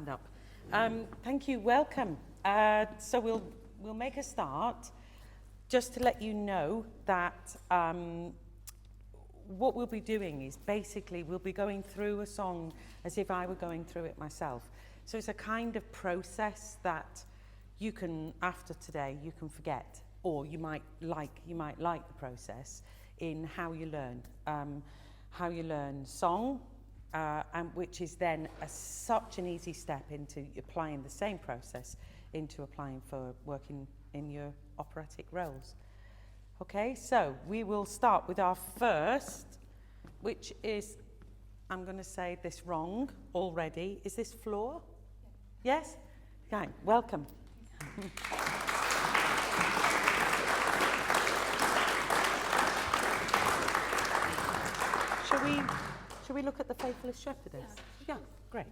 stand up. Thank you, welcome. So we'll make a start. Just to let you know that what we'll be doing is basically we'll be going through a song as if I were going through it myself. So it's a kind of process that you can, after today, you can forget, or you might like the process in how you learn song, and which is then such an easy step into applying the same process into applying for working in your operatic roles. Okay, so we will start with our first, which is, I'm going to say this wrong already. Is this floor? Yes? Okay, welcome. Shall we look at the Faithless Shepherdess? Yeah, great.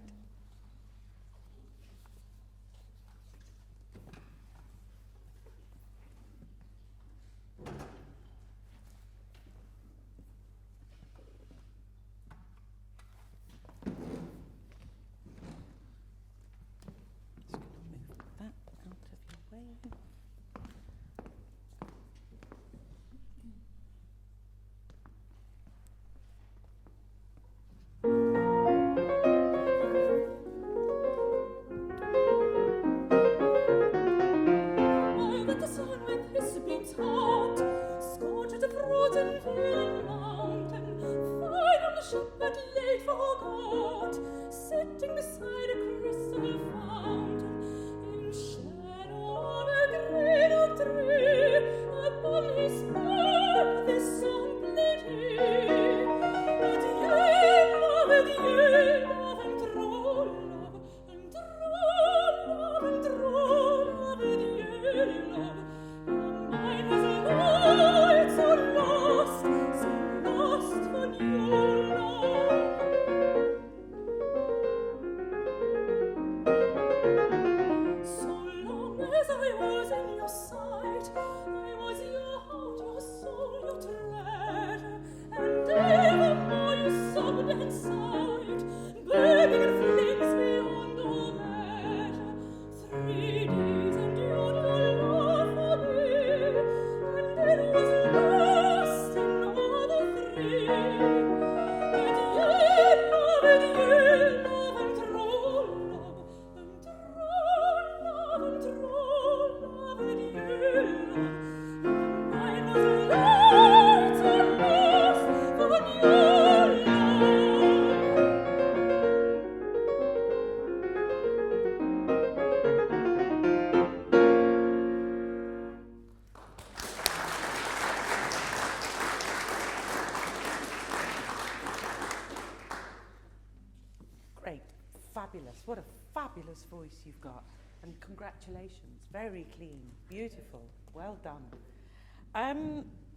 What a fabulous voice you've got, and congratulations, very clean, beautiful, well done.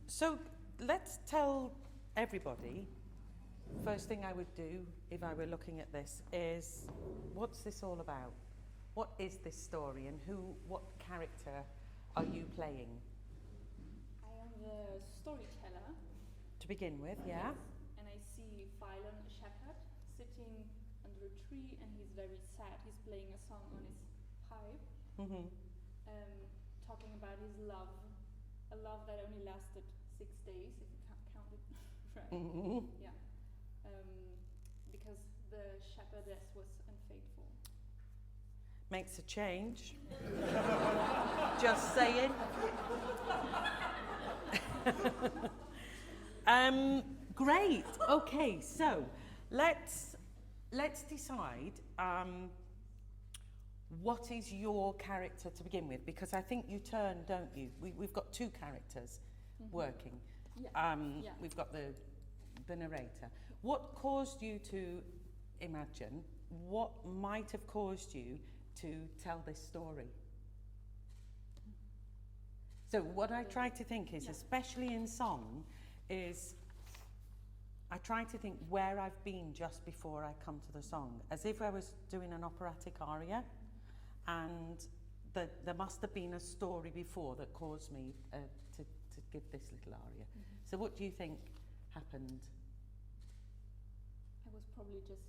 So let's tell everybody, first thing I would do if I were looking at this is, what's this all about? What is this story, and what character are you playing? I am the storyteller. To begin with, yeah? Yes. And I see Phylon, a shepherd, sitting under a tree, and he's very sad. He's playing a song on his pipe, talking about his love, a love that only lasted 6 days, if you can't count it right. Yeah, because the shepherdess was unfaithful. Makes a change. Just saying. Great. Okay, so let's decide what is your character to begin with, because I think you turn, don't you? We've got two characters working. Yeah. We've got the narrator. What caused you to imagine? What might have caused you to tell this story? So what I try to think is, especially in song, is I try to think where I've been just before I come to the song, as if I was doing an operatic aria, and there must have been a story before that caused me to give this little aria. So what do you think happened? I was probably just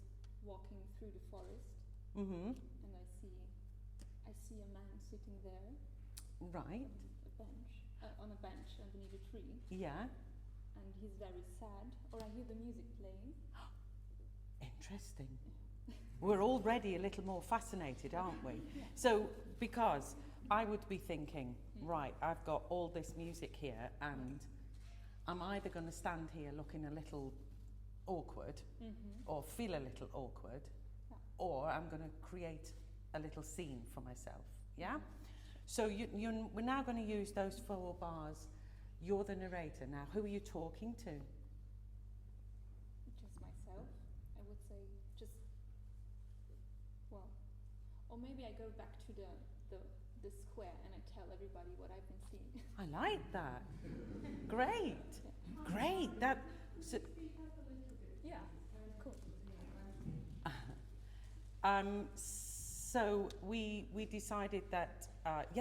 walking through the forest, Mm-hmm. and I see a man sitting there Right. on a bench underneath a tree, Yeah. and he's very sad, or I hear the music playing. Interesting. We're already a little more fascinated, aren't we? Yeah. So, because I would be thinking, right, I've got all this music here, and I'm either going to stand here looking a little awkward, or feel a little awkward, or I'm going to create a little scene for myself. Yeah? So we're now going to use those 4 bars. You're the narrator. Now, who are you talking to? Just myself, I would say, or maybe I go back to the square and I tell everybody what I've been seeing. I like that. Great. Great. Yeah, cool. So we decided that,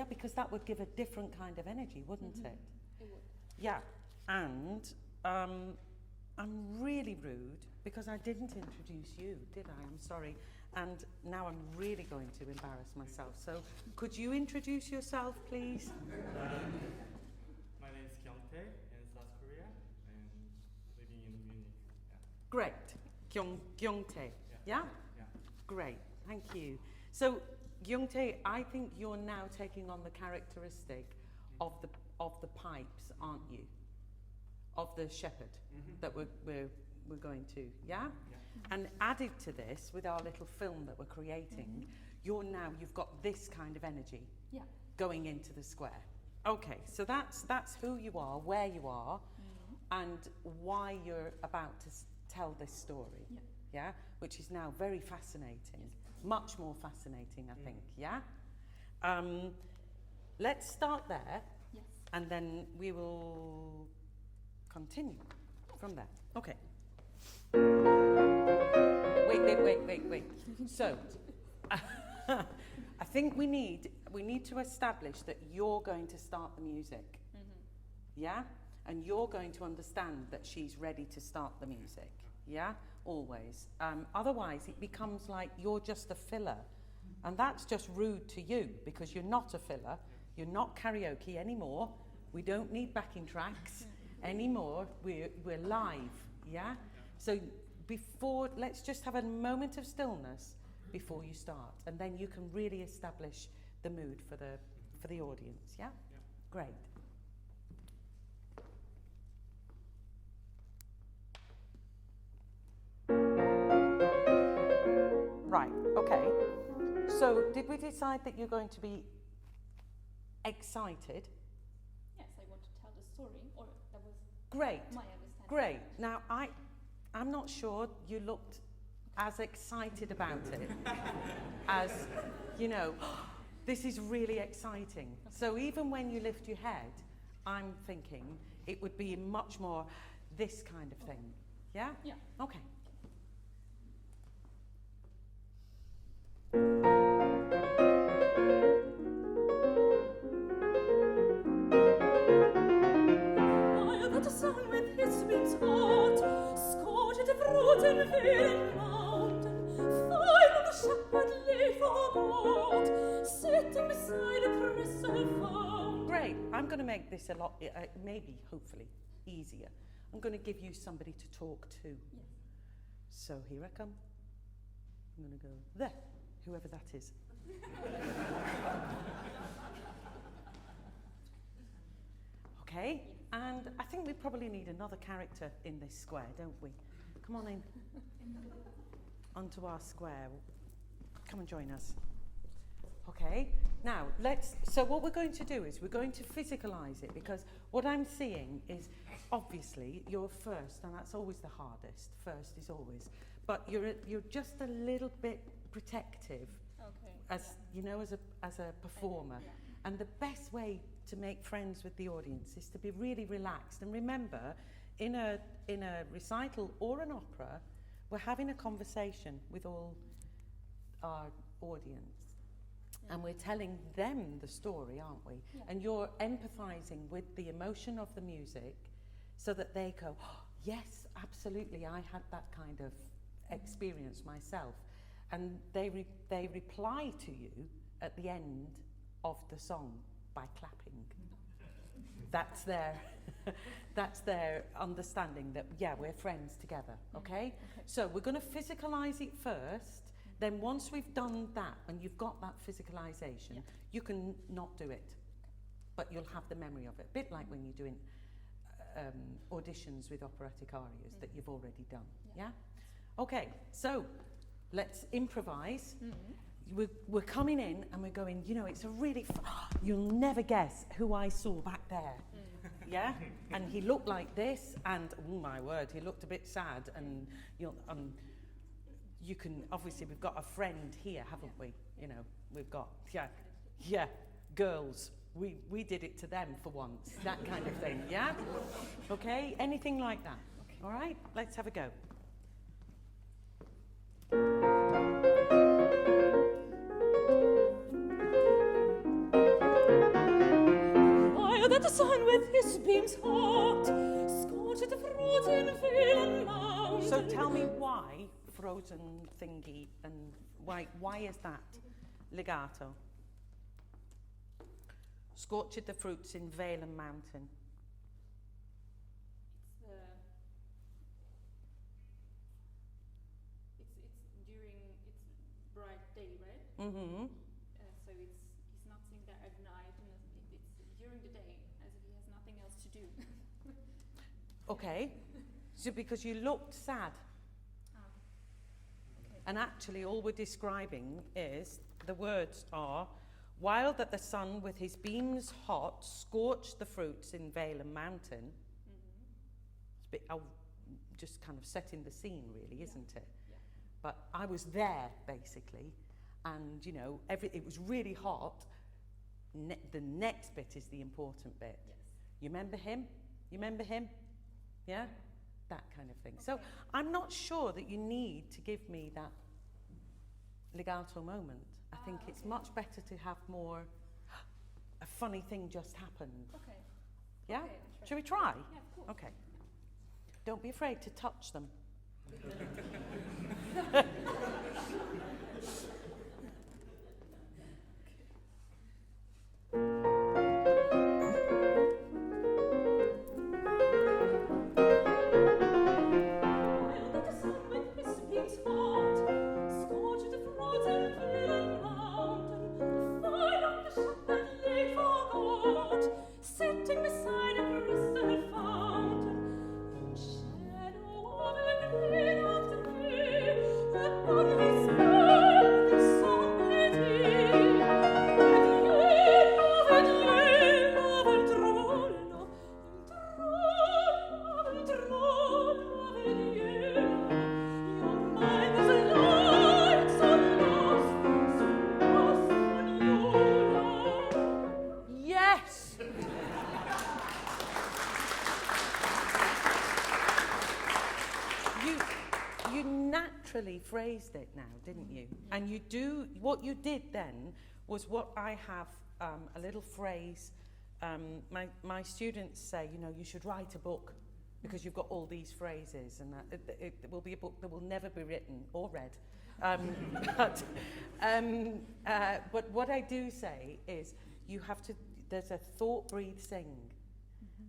because that would give a different kind of energy, wouldn't it? It would. Yeah, and I'm really rude because I didn't introduce you, did I? I'm sorry. And now I'm really going to embarrass myself. So could you introduce yourself, please? My name is Kyungtae in South Korea and living in Munich. Yeah. Great. Kyungtae. Yeah? Yeah. Great. Thank you. So, Kyungtae, I think you're now taking on the characteristic of the pipes, aren't you? Of the shepherd that we're going to, yeah? And added to this, with our little film that we're creating, you've got this kind of energy going into the square. Okay, so that's who you are, where you are, and why you're about to tell this story. Yeah, which is now very fascinating, much more fascinating, I think. Yeah. Let's start there, and then we will continue from there. Okay. Wait. So, I think we need to establish that you're going to start the music. Yeah, and you're going to understand that she's ready to start the music. Yeah, always. Otherwise, it becomes like you're just a filler. And that's just rude to you because you're not a filler. You're not karaoke anymore. We don't need backing tracks anymore. We're live. Yeah? So let's just have a moment of stillness before you start. And then you can really establish the mood for the audience. Yeah? Great. Right, okay. So, did we decide that you're going to be excited? Yes, I want to tell the story, or that was Great. my understanding. Great. Now, I'm not sure you looked as excited about it as, this is really exciting. So even when you lift your head, I'm thinking it would be much more this kind of thing. Yeah? Yeah. Okay. The sun with his sweet heart scorched the frozen veil mountain. Fine the shepherd lay forgot, sitting beside a crystal fountain. Great. I'm going to make this a lot, maybe, hopefully, easier. I'm going to give you somebody to talk to. Yes. So here I come. I'm going to go there, whoever that is. Okay. And I think we probably need another character in this square, don't we? Come on in. Onto our square. Come and join us. Okay. Now, so what we're going to do is we're going to physicalize it, because what I'm seeing is, obviously, you're first, and that's always the hardest. First is always. But you're just a little bit protective, as a performer. Yeah. And the best way to make friends with the audience is to be really relaxed. And remember, in a recital or an opera, we're having a conversation with all our audience. Yeah. And we're telling them the story, aren't we? Yeah. And you're empathizing with the emotion of the music so that they go, oh, yes, absolutely, I had that kind of experience myself. and they reply to you at the end of the song by clapping. That's their understanding that, yeah, we're friends together, okay? So we're going to physicalize it first, then once we've done that and you've got that physicalization, you can not do it, but you'll have the memory of it. A bit like when you're doing auditions with operatic arias that you've already done, yeah? Okay, so let's improvise. We're coming in and we're going, you know, it's a really, you'll never guess who I saw back there. Yeah? And he looked like this, and oh my word, he looked a bit sad. And you can, obviously, we've got a friend here, haven't we? You know, we've got, girls. We did it to them for once, that kind of thing, yeah? Okay, anything like that. All right, let's have a go. That the sun with his beams hot scorched the frozen vale and mountain. So tell me why frozen thingy, and why is that legato? Scorched the fruits in vale and mountain. It's during it's bright day, right? Mm-hmm. So he's not sitting there at night, and it's during the day, as if he has nothing else to do. Okay. So because you looked sad. Okay. And actually all we're describing is, the words are, while that the sun with his beams hot scorched the fruits in vale and mountain. It's a bit, just kind of setting the scene really, isn't it? Yeah. But I was there basically, and you know, it was really hot. The next bit is the important bit. Yes. You remember him? You remember him? Yeah? That kind of thing. Okay. So I'm not sure that you need to give me that legato moment. I think it's much better to have more, a funny thing just happened. Okay. Yeah? Okay, Shall we try? Yeah, of course. Okay. Don't be afraid to touch them. Sitting beside a crystal fountain, in shadow of a green afternoon, upon his bed the sun made him, and love and troll, your mind is like so lost when you love. Yes! You naturally phrased it now, didn't you? And what you did then was what I have, a little phrase. My students say, you know, you should write a book because you've got all these phrases, and it will be a book that will never be written or read. But what I do say is you have to, there's a thought, breathe, sing.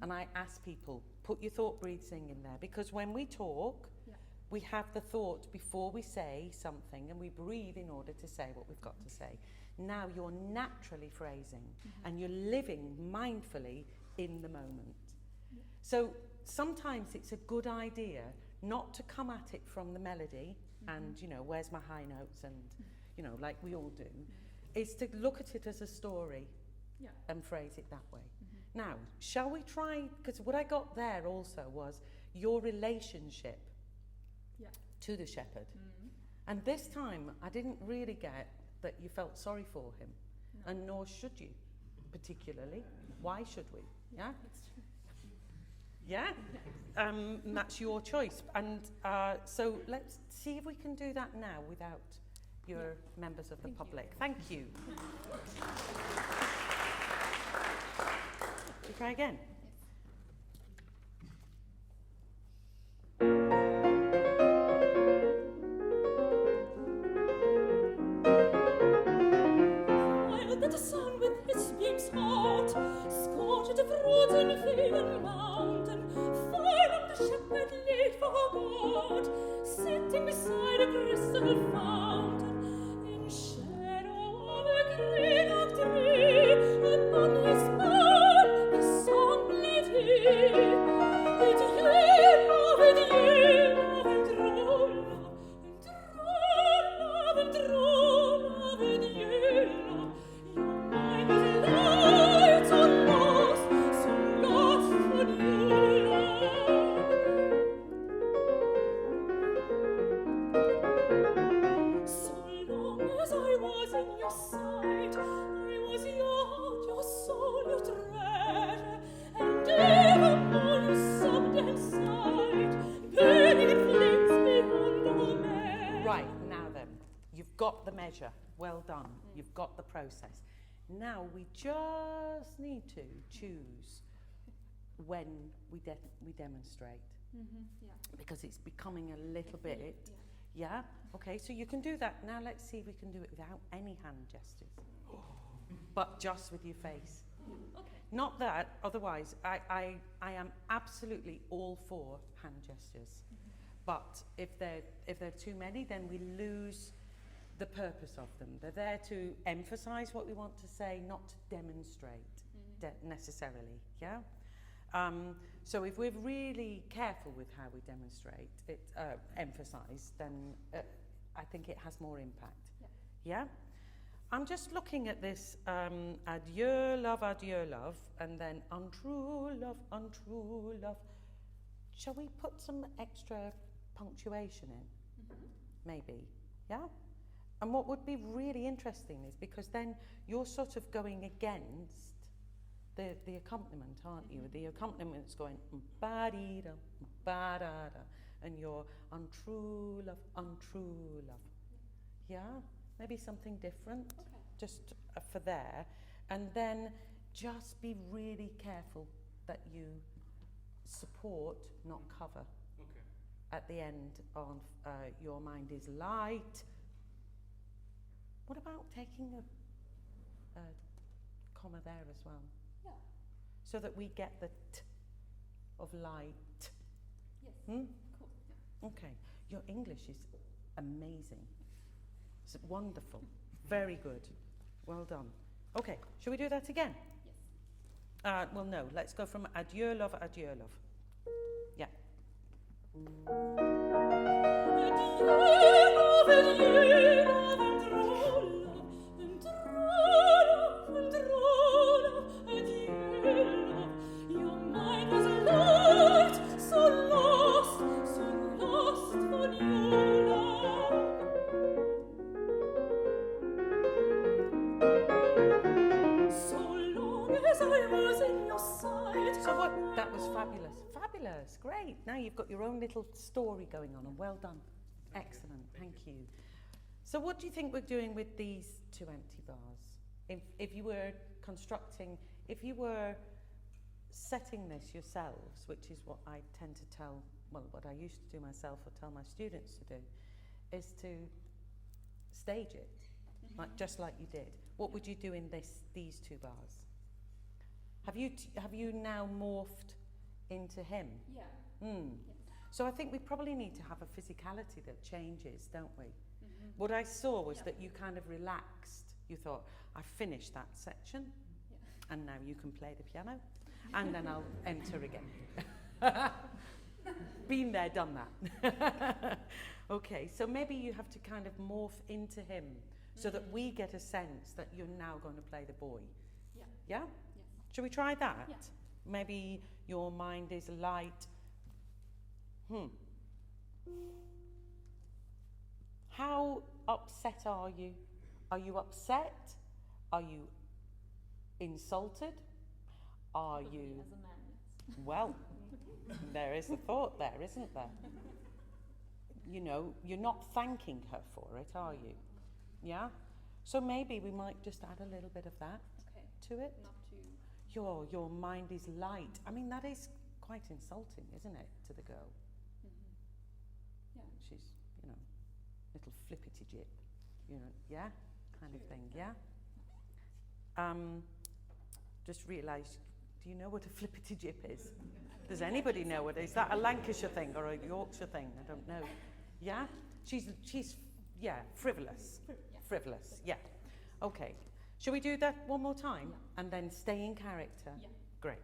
And I ask people, put your thought, breathe, sing in there, because when we talk, we have the thought before we say something, and we breathe in order to say what we've got to say. Now you're naturally phrasing, and you're living mindfully in the moment. So sometimes it's a good idea not to come at it from the melody, and, you know, where's my high notes, and, you know, like we all do, is to look at it as a story and phrase it that way. Now, shall we try, because what I got there also was your relationship to the shepherd. And this time, I didn't really get that you felt sorry for him, and nor should you, particularly. Why should we? Yeah? Yeah? That's your choice. And so let's see if we can do that now without your members of the public. Thank you. Should we try again? with his beams hot, scorched the frozen Finland mountain, fire on the shepherd laid for God, sitting beside a crystal fountain, in shadow of a green oak tree, upon his bow the song played he. With yellow, and true love, and true love, and yellow, your mind is light, so lost on you, so long as I was in your sight, I was your heart, your soul, your treasure, and evermore you sobbed and sighed, burning flames beyond all measure. Right, now then, you've got the measure. Well done. You've got the process. Now we just need to choose when we demonstrate, Yeah. because it's becoming a little bit. Yeah? Okay, so you can do that. Now let's see if we can do it without any hand gestures. But just with your face. Okay. Not that, otherwise, I am absolutely all for hand gestures. But if they're too many, then we lose the purpose of them. They're there to emphasize what we want to say, not to demonstrate necessarily, yeah? So if we're really careful with how we demonstrate, emphasize, then I think it has more impact. Yeah? I'm just looking at this adieu, love, and then untrue love. Shall we put some extra punctuation in? Maybe, yeah? And what would be really interesting is, because then you're sort of going against the accompaniment, aren't you? The accompaniment is going ba-dee-da, ba-da-da, and you're untrue love. Yeah? Maybe something different, just for there. And then just be really careful that you support, not cover. Okay. At the end of your mind is light. What about taking a comma there as well? Yeah. So that we get the t of light. Yes. Hmm? Cool. Okay. Your English is amazing. It's wonderful. Very good. Well done. Okay. Shall we do that again? Yes. Well, no. Let's go from adieu, love. Yeah. That was fabulous. Fabulous. Great. Now you've got your own little story going on, and well done. Excellent. Thank you. So what do you think we're doing with these two empty bars? If you were if you were setting this yourselves, which is what I tend to tell, well, what I used to do myself or tell my students to do, is to stage it, just like you did. What would you do in these two bars? Have you now morphed into him? Yeah. Mm. Yes. So I think we probably need to have a physicality that changes, don't we? What I saw was that you kind of relaxed. You thought, I finished that section, and now you can play the piano, and then I'll enter again. Been there, done that. Okay, so maybe you have to kind of morph into him so that we get a sense that you're now going to play the boy. Yeah. Yeah? Yes. Shall we try that? Yeah. Maybe your mind is light. How upset are you? Are you upset? Are you insulted? Are Probably you... as a man, yes. Well, there is a thought there, isn't there? You know, you're not thanking her for it, are you? Yeah? So maybe we might just add a little bit of that to it. Not too. Your mind is light. I mean, that is quite insulting, isn't it, to the girl? Yeah. She's, you know, little flippity jip, you know, yeah, kind of thing, yeah. just realised, do you know what a flippity jip is? Does anybody know what it is? Is that a Lancashire thing or a Yorkshire thing? I don't know. Yeah? She's yeah, frivolous. Frivolous, yeah. Okay. Shall we do that one more time? Yeah. And then stay in character? Yeah. Great.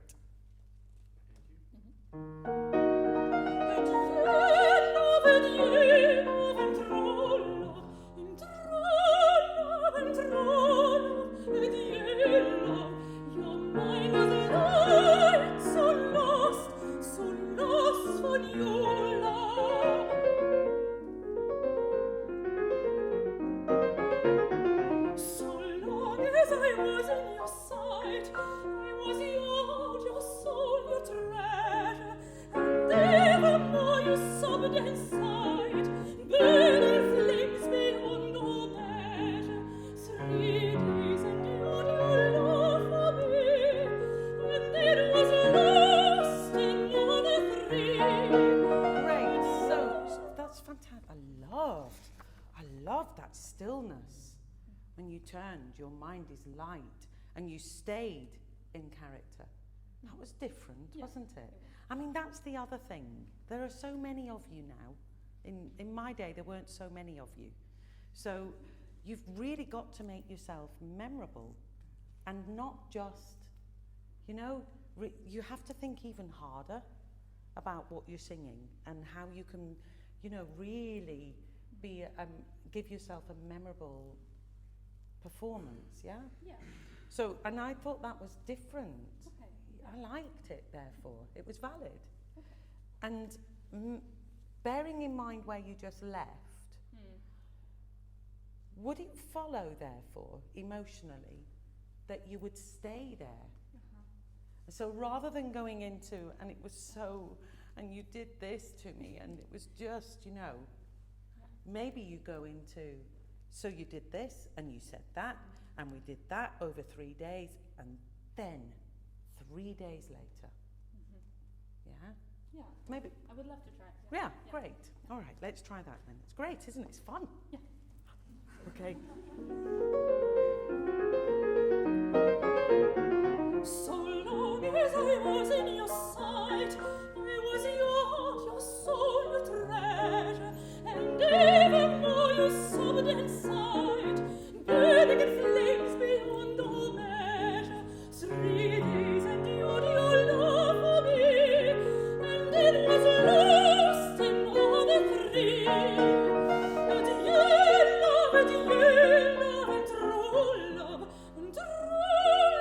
Your mind is light and you stayed in character. That was different, wasn't it? I mean, that's the other thing. There are so many of you now. In my day, there weren't so many of you. So you've really got to make yourself memorable and not just, you know, you have to think even harder about what you're singing and how you can, you know, really be give yourself a memorable performance, yeah? Yeah. So, and I thought that was different. Okay. I liked it, therefore. It was valid. Okay. And bearing in mind where you just left, would it follow, therefore, emotionally, that you would stay there? So rather than going into, and it was so, and you did this to me, and it was just, you know, maybe you go into, so you did this, and you said that, and we did that over 3 days, and then 3 days later. Yeah? Yeah. Maybe. I would love to try. Yeah, great. All right, let's try that then. It's great, isn't it? It's fun. Yeah. Okay. So long as I was in your sight, I was your soul, your treasure, and evermore you sobbed inside, burning in flames beyond all measure. 3 days endured your love for me, and it was lost in all the 3. Adieu, love, adieu, love, and true love, and true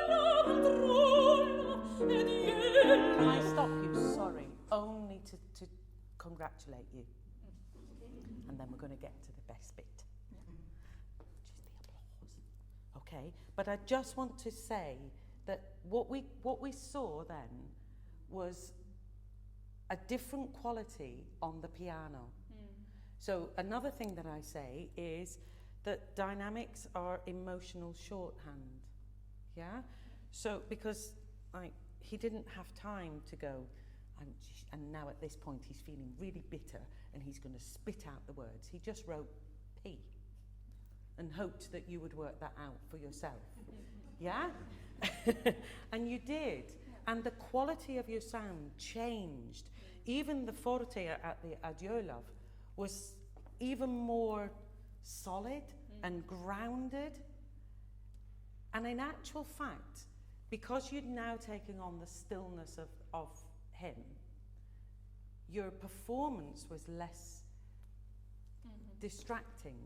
love, and true love, adieu. Can I stop you? Sorry. Only to congratulate you. And then we're going to get to the best bit, which is the applause. Okay? But I just want to say that what we saw then was a different quality on the piano. So another thing that I say is that dynamics are emotional shorthand. Yeah? So because he didn't have time to go, and now at this point he's feeling really bitter and he's going to spit out the words. He just wrote P and hoped that you would work that out for yourself. Yeah? And you did. And the quality of your sound changed. Even the forte at the Adieu Love was even more solid and grounded. And in actual fact, because you'd now taken on the stillness of him, your performance was less distracting.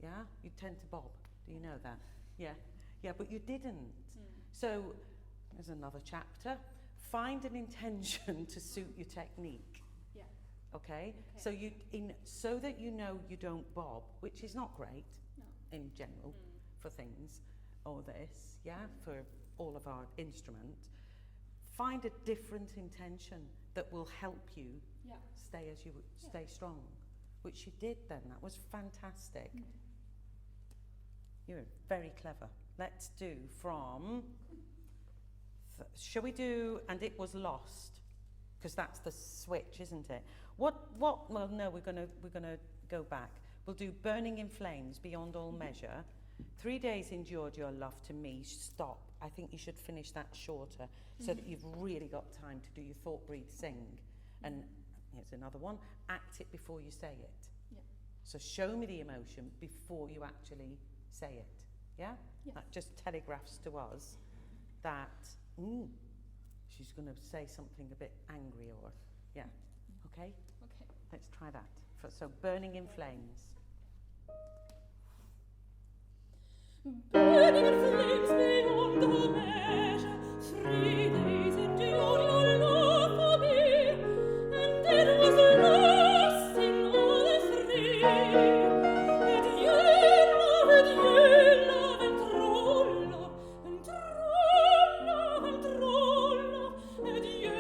Yeah? You tend to bob. Do you know that? Yeah. Yeah, but you didn't. So there's another chapter. Find an intention to suit your technique. Yeah. Okay? So so that you know you don't bob, which is not great in general for things, or this, for all of our instruments. Find a different intention that will help you stay as you stay strong, which you did then. That was fantastic. You're very clever. Let's do from, shall we do, and it was lost, because that's the switch, isn't it? Well, no, we're gonna go back. We'll do burning in flames beyond all measure, 3 days endured your love to me. Stop. I think you should finish that shorter so that you've really got time to do your thought, breathe, sing. And here's another one. Act it before you say it. Yeah. So show me the emotion before you actually say it. Yeah? Yes. That just telegraphs to us that she's going to say something a bit angry or, yeah. Okay? Okay. Let's try that. So burning in flames. Burning in flames beyond all measure, 3 days endured your love for me, and it was lost in all the 3. And you love, and true love, and true love, and true love, and you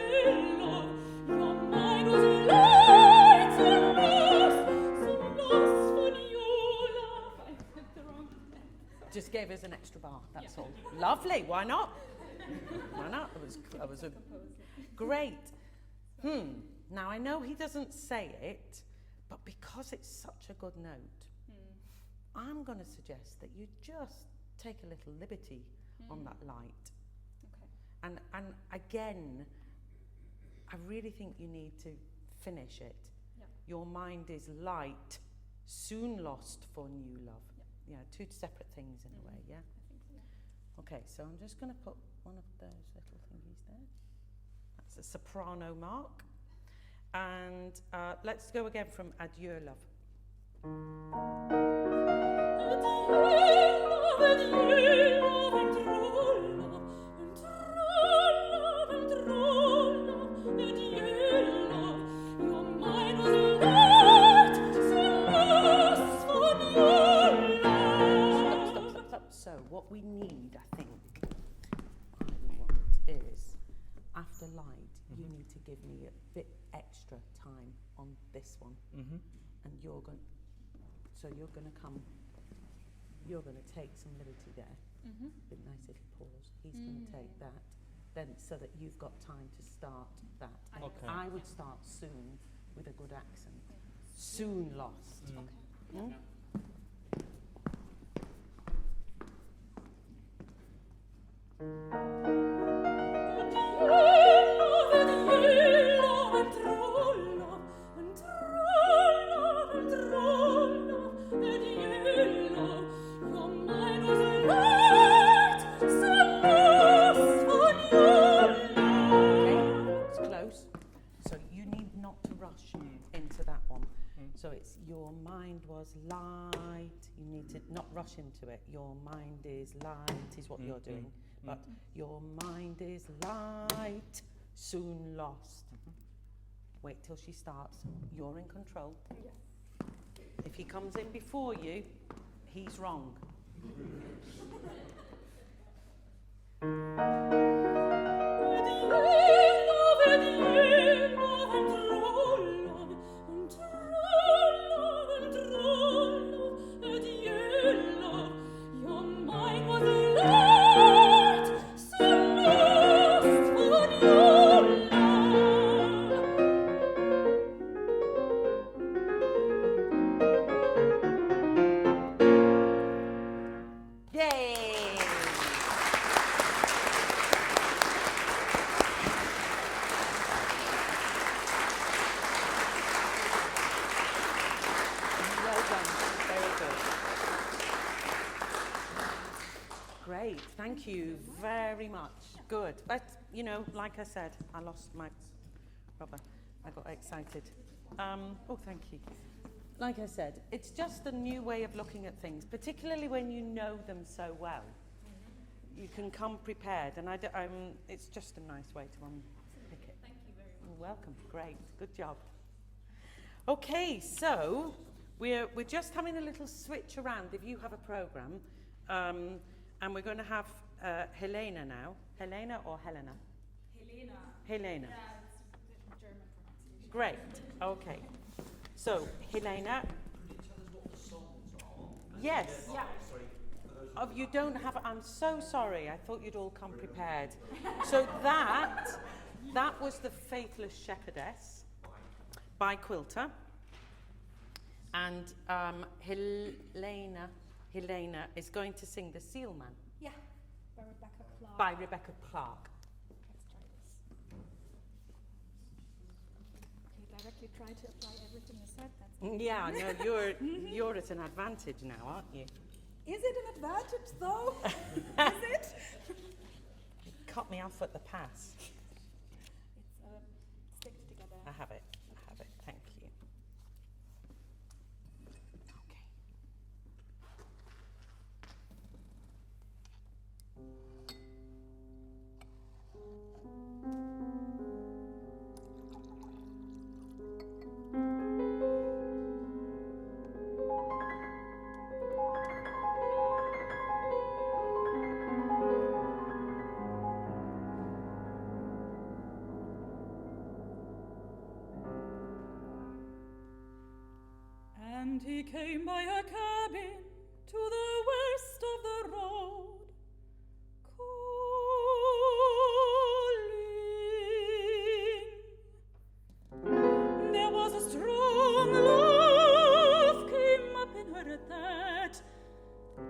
love. Your mind was light, so lost for new love. I said the wrong thing. Just gave us an extra bar, that's all. Lovely, why not? Why not? It was a great. Now I know he doesn't say it, but because it's such a good note, I'm going to suggest that you just take a little liberty on that light. Okay. And again, I really think you need to finish it. Yeah. Your mind is light, soon lost for new love. Yeah, two separate things in a way, yeah? I think so. Okay, so I'm just going to put one of those little thingies there. That's a soprano mark. And let's go again from Adieu, love. So what we need, I think, is, after light, you need to give me a bit extra time on this one. And you're going to take some liberty there. With nice little pause. He's going to take that. Then so that you've got time to start that. And Okay. I would start soon with a good accent. Soon lost. Okay. So it's your mind was light. You need to not rush into it. Your mind is light is what you're doing. But your mind is light, soon lost. Wait till she starts. You're in control. Yes. If he comes in before you, he's wrong. Great, thank you very much. Good. But, you know, like I said, I lost my rubber. I got excited. Oh, thank you. Like I said, it's just a new way of looking at things, particularly when you know them so well. You can come prepared, and it's just a nice way to unpick it. Thank you very much. You're welcome. Great. Good job. Okay, so we're just having a little switch around. If you have a program, and we're going to have Helena now. Helena or Helena? Helena. Yeah, it's the German pronunciation. Great. Okay. So, Helena. Yes. Yeah. Oh, you don't have. I'm so sorry. I thought you'd all come prepared. So that was The Faithless Shepherdess by Quilter. And Helena Helena is going to sing The Sealman Yeah, by Rebecca Clark. by Rebecca Clark. Let's try this. Okay, directly try to apply everything you said. That's Yeah, no, you're at an advantage now, aren't you? Is it an advantage, though? Is it? You cut me off at the pass. It's stick together. I have it. Thank you. Okay. And he came by a cabin to the west of the road, calling. There was a strong love came up in her at that,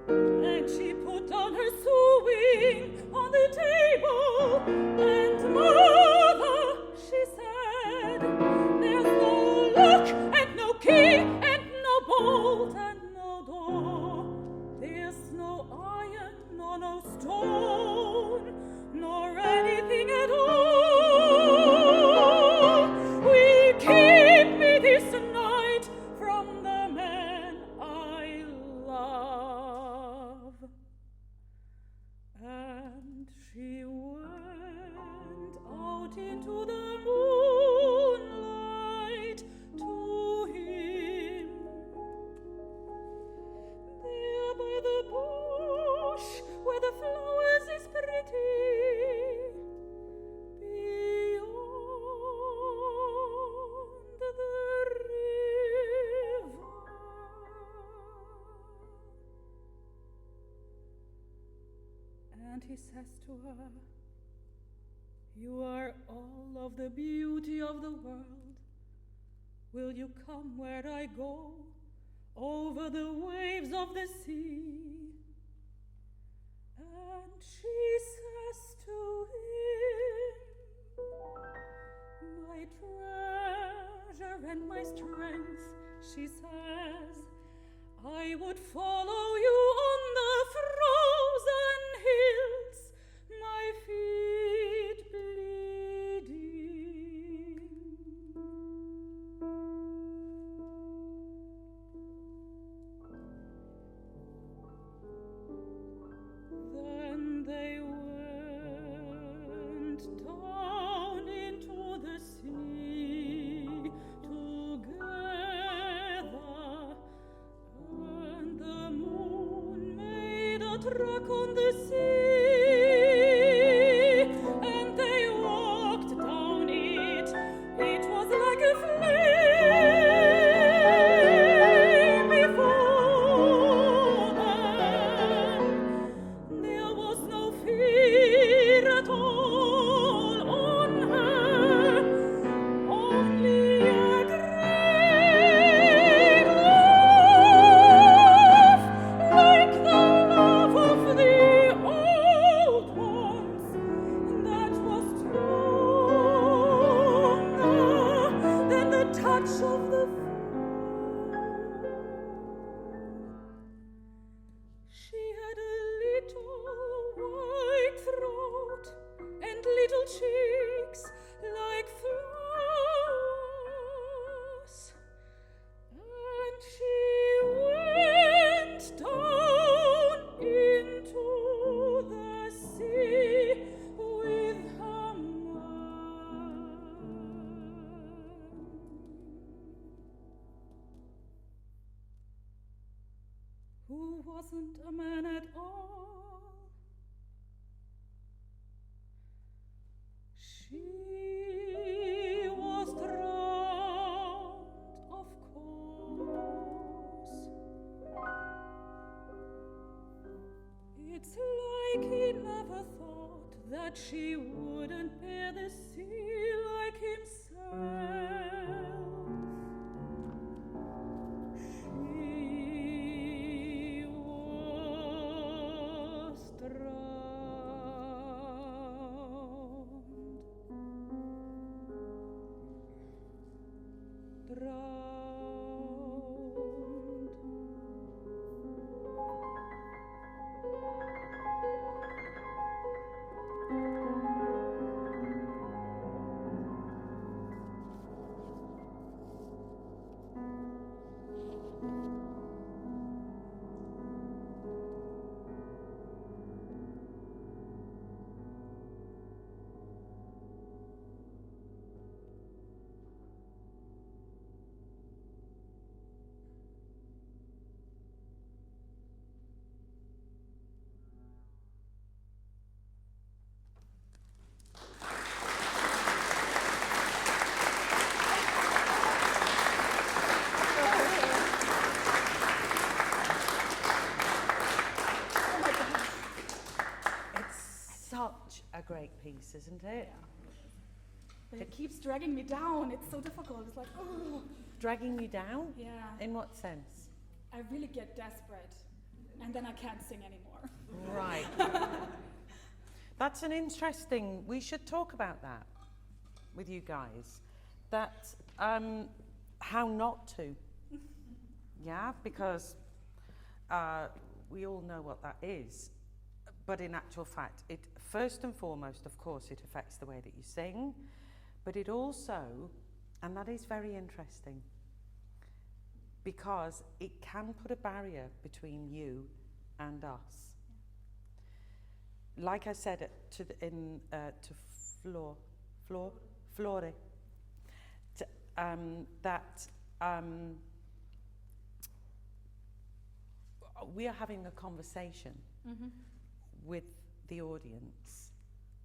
and she put down her sewing on the table, and mother, she said, there's no lock and no key and no bolt and no door. There's no iron nor no stone nor anything at all. Will keep me this night from the man I love. And she went out into the moonlight to him. There by the bush where the flowers is pretty, beyond the river. And he says to her, you are all of the beauty of the world. Will you come where I go, over the waves of the sea? And she says to him, my treasure and my strength, she says, I would follow you on the frozen hills, my feet bleeding. Then they went down into the sea together, and the moon made a track on the sea, and they walked down it. It was like a flame before them. There was no fear at all on her, only a great love, like the love of the old ones, that was stronger than the touch of the foe. She had a little white throat and little cheeks like flowers, and she went down into the sea with her man, who wasn't a man at all. She was drowned, of course. It's like he never thought that she wouldn't bear the sea like himself. She a great piece, isn't it? But it keeps dragging me down. It's so difficult. It's like, oh. Dragging you down? Yeah. In what sense? I really get desperate, and then I can't sing anymore. Right. That's an interesting, we should talk about that with you guys. That, how not to. Yeah, because we all know what that is. But in actual fact, it first and foremost, of course, it affects the way that you sing. But it also, and that is very interesting, because it can put a barrier between you and us. Like I said to Flore, that we are having a conversation with the audience,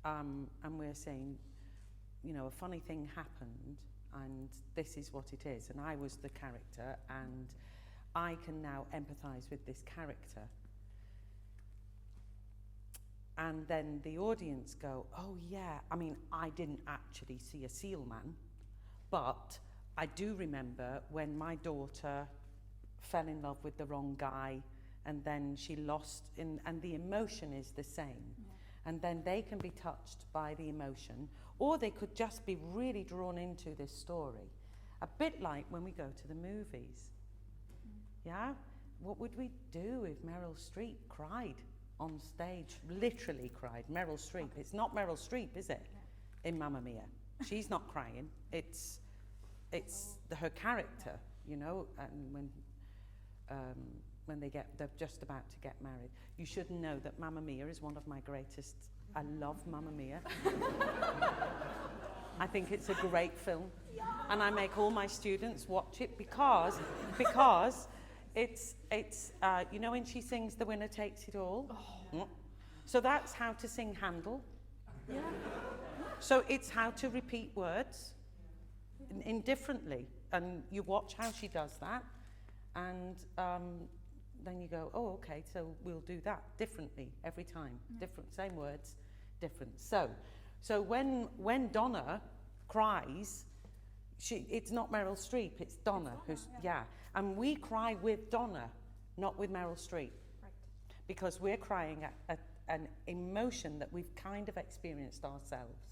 and we're saying, you know, a funny thing happened, and this is what it is, and I was the character, and I can now empathise with this character. And then the audience go, oh yeah, I mean, I didn't actually see a seal man, but I do remember when my daughter fell in love with the wrong guy, and then she lost, and the emotion is the same. Yeah. And then they can be touched by the emotion, or they could just be really drawn into this story. A bit like when we go to the movies. Yeah? What would we do if Meryl Streep cried on stage? Literally cried. Meryl Streep. It's not Meryl Streep, is it? In Mamma Mia. She's not crying. It's her character, you know, and when they're just about to get married. You should know that Mamma Mia is one of my greatest. I love Mamma Mia. I think it's a great film, and I make all my students watch it because it's you know, when she sings "The Winner Takes It All." So that's how to sing Handel. Yeah. So it's how to repeat words indifferently, and you watch how she does that, and then you go, oh, okay, so we'll do that differently every time. Different, same words, different. So when Donna cries, it's not Meryl Streep, it's Donna who's, and we cry with Donna, not with Meryl Streep. Right. Because we're crying at an emotion that we've kind of experienced ourselves.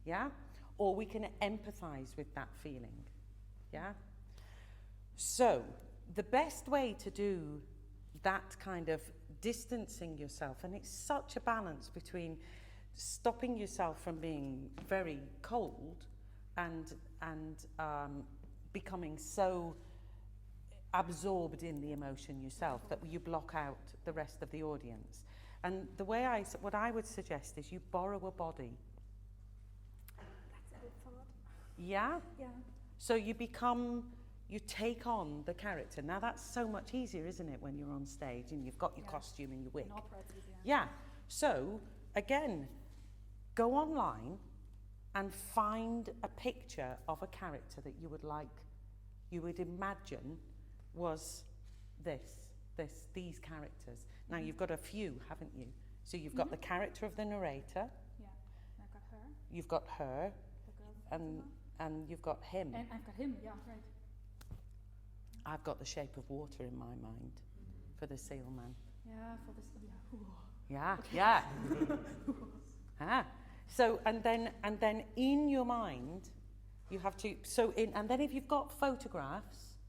Yeah? Or we can empathise with that feeling. Yeah? So, the best way to do that kind of distancing yourself, and it's such a balance between stopping yourself from being very cold and becoming so absorbed in the emotion yourself that you block out the rest of the audience. And the way what I would suggest is you borrow a body. That's a good thought. Yeah? Yeah. So you take on the character. Now that's so much easier, isn't it, when you're on stage and you've got your costume and your wig. In opera, it's easier. Yeah. So, again, go online and find a picture of a character that you would imagine was these characters. Now you've got a few, haven't you? So you've got the character of the narrator. Yeah. I've got her. You've got her. The girl. And you've got him. And I've got him, yeah, right. I've got the shape of water in my mind for the sailman. Yeah, for this. Yeah, yeah. So and then in your mind, you have to. And then if you've got photographs,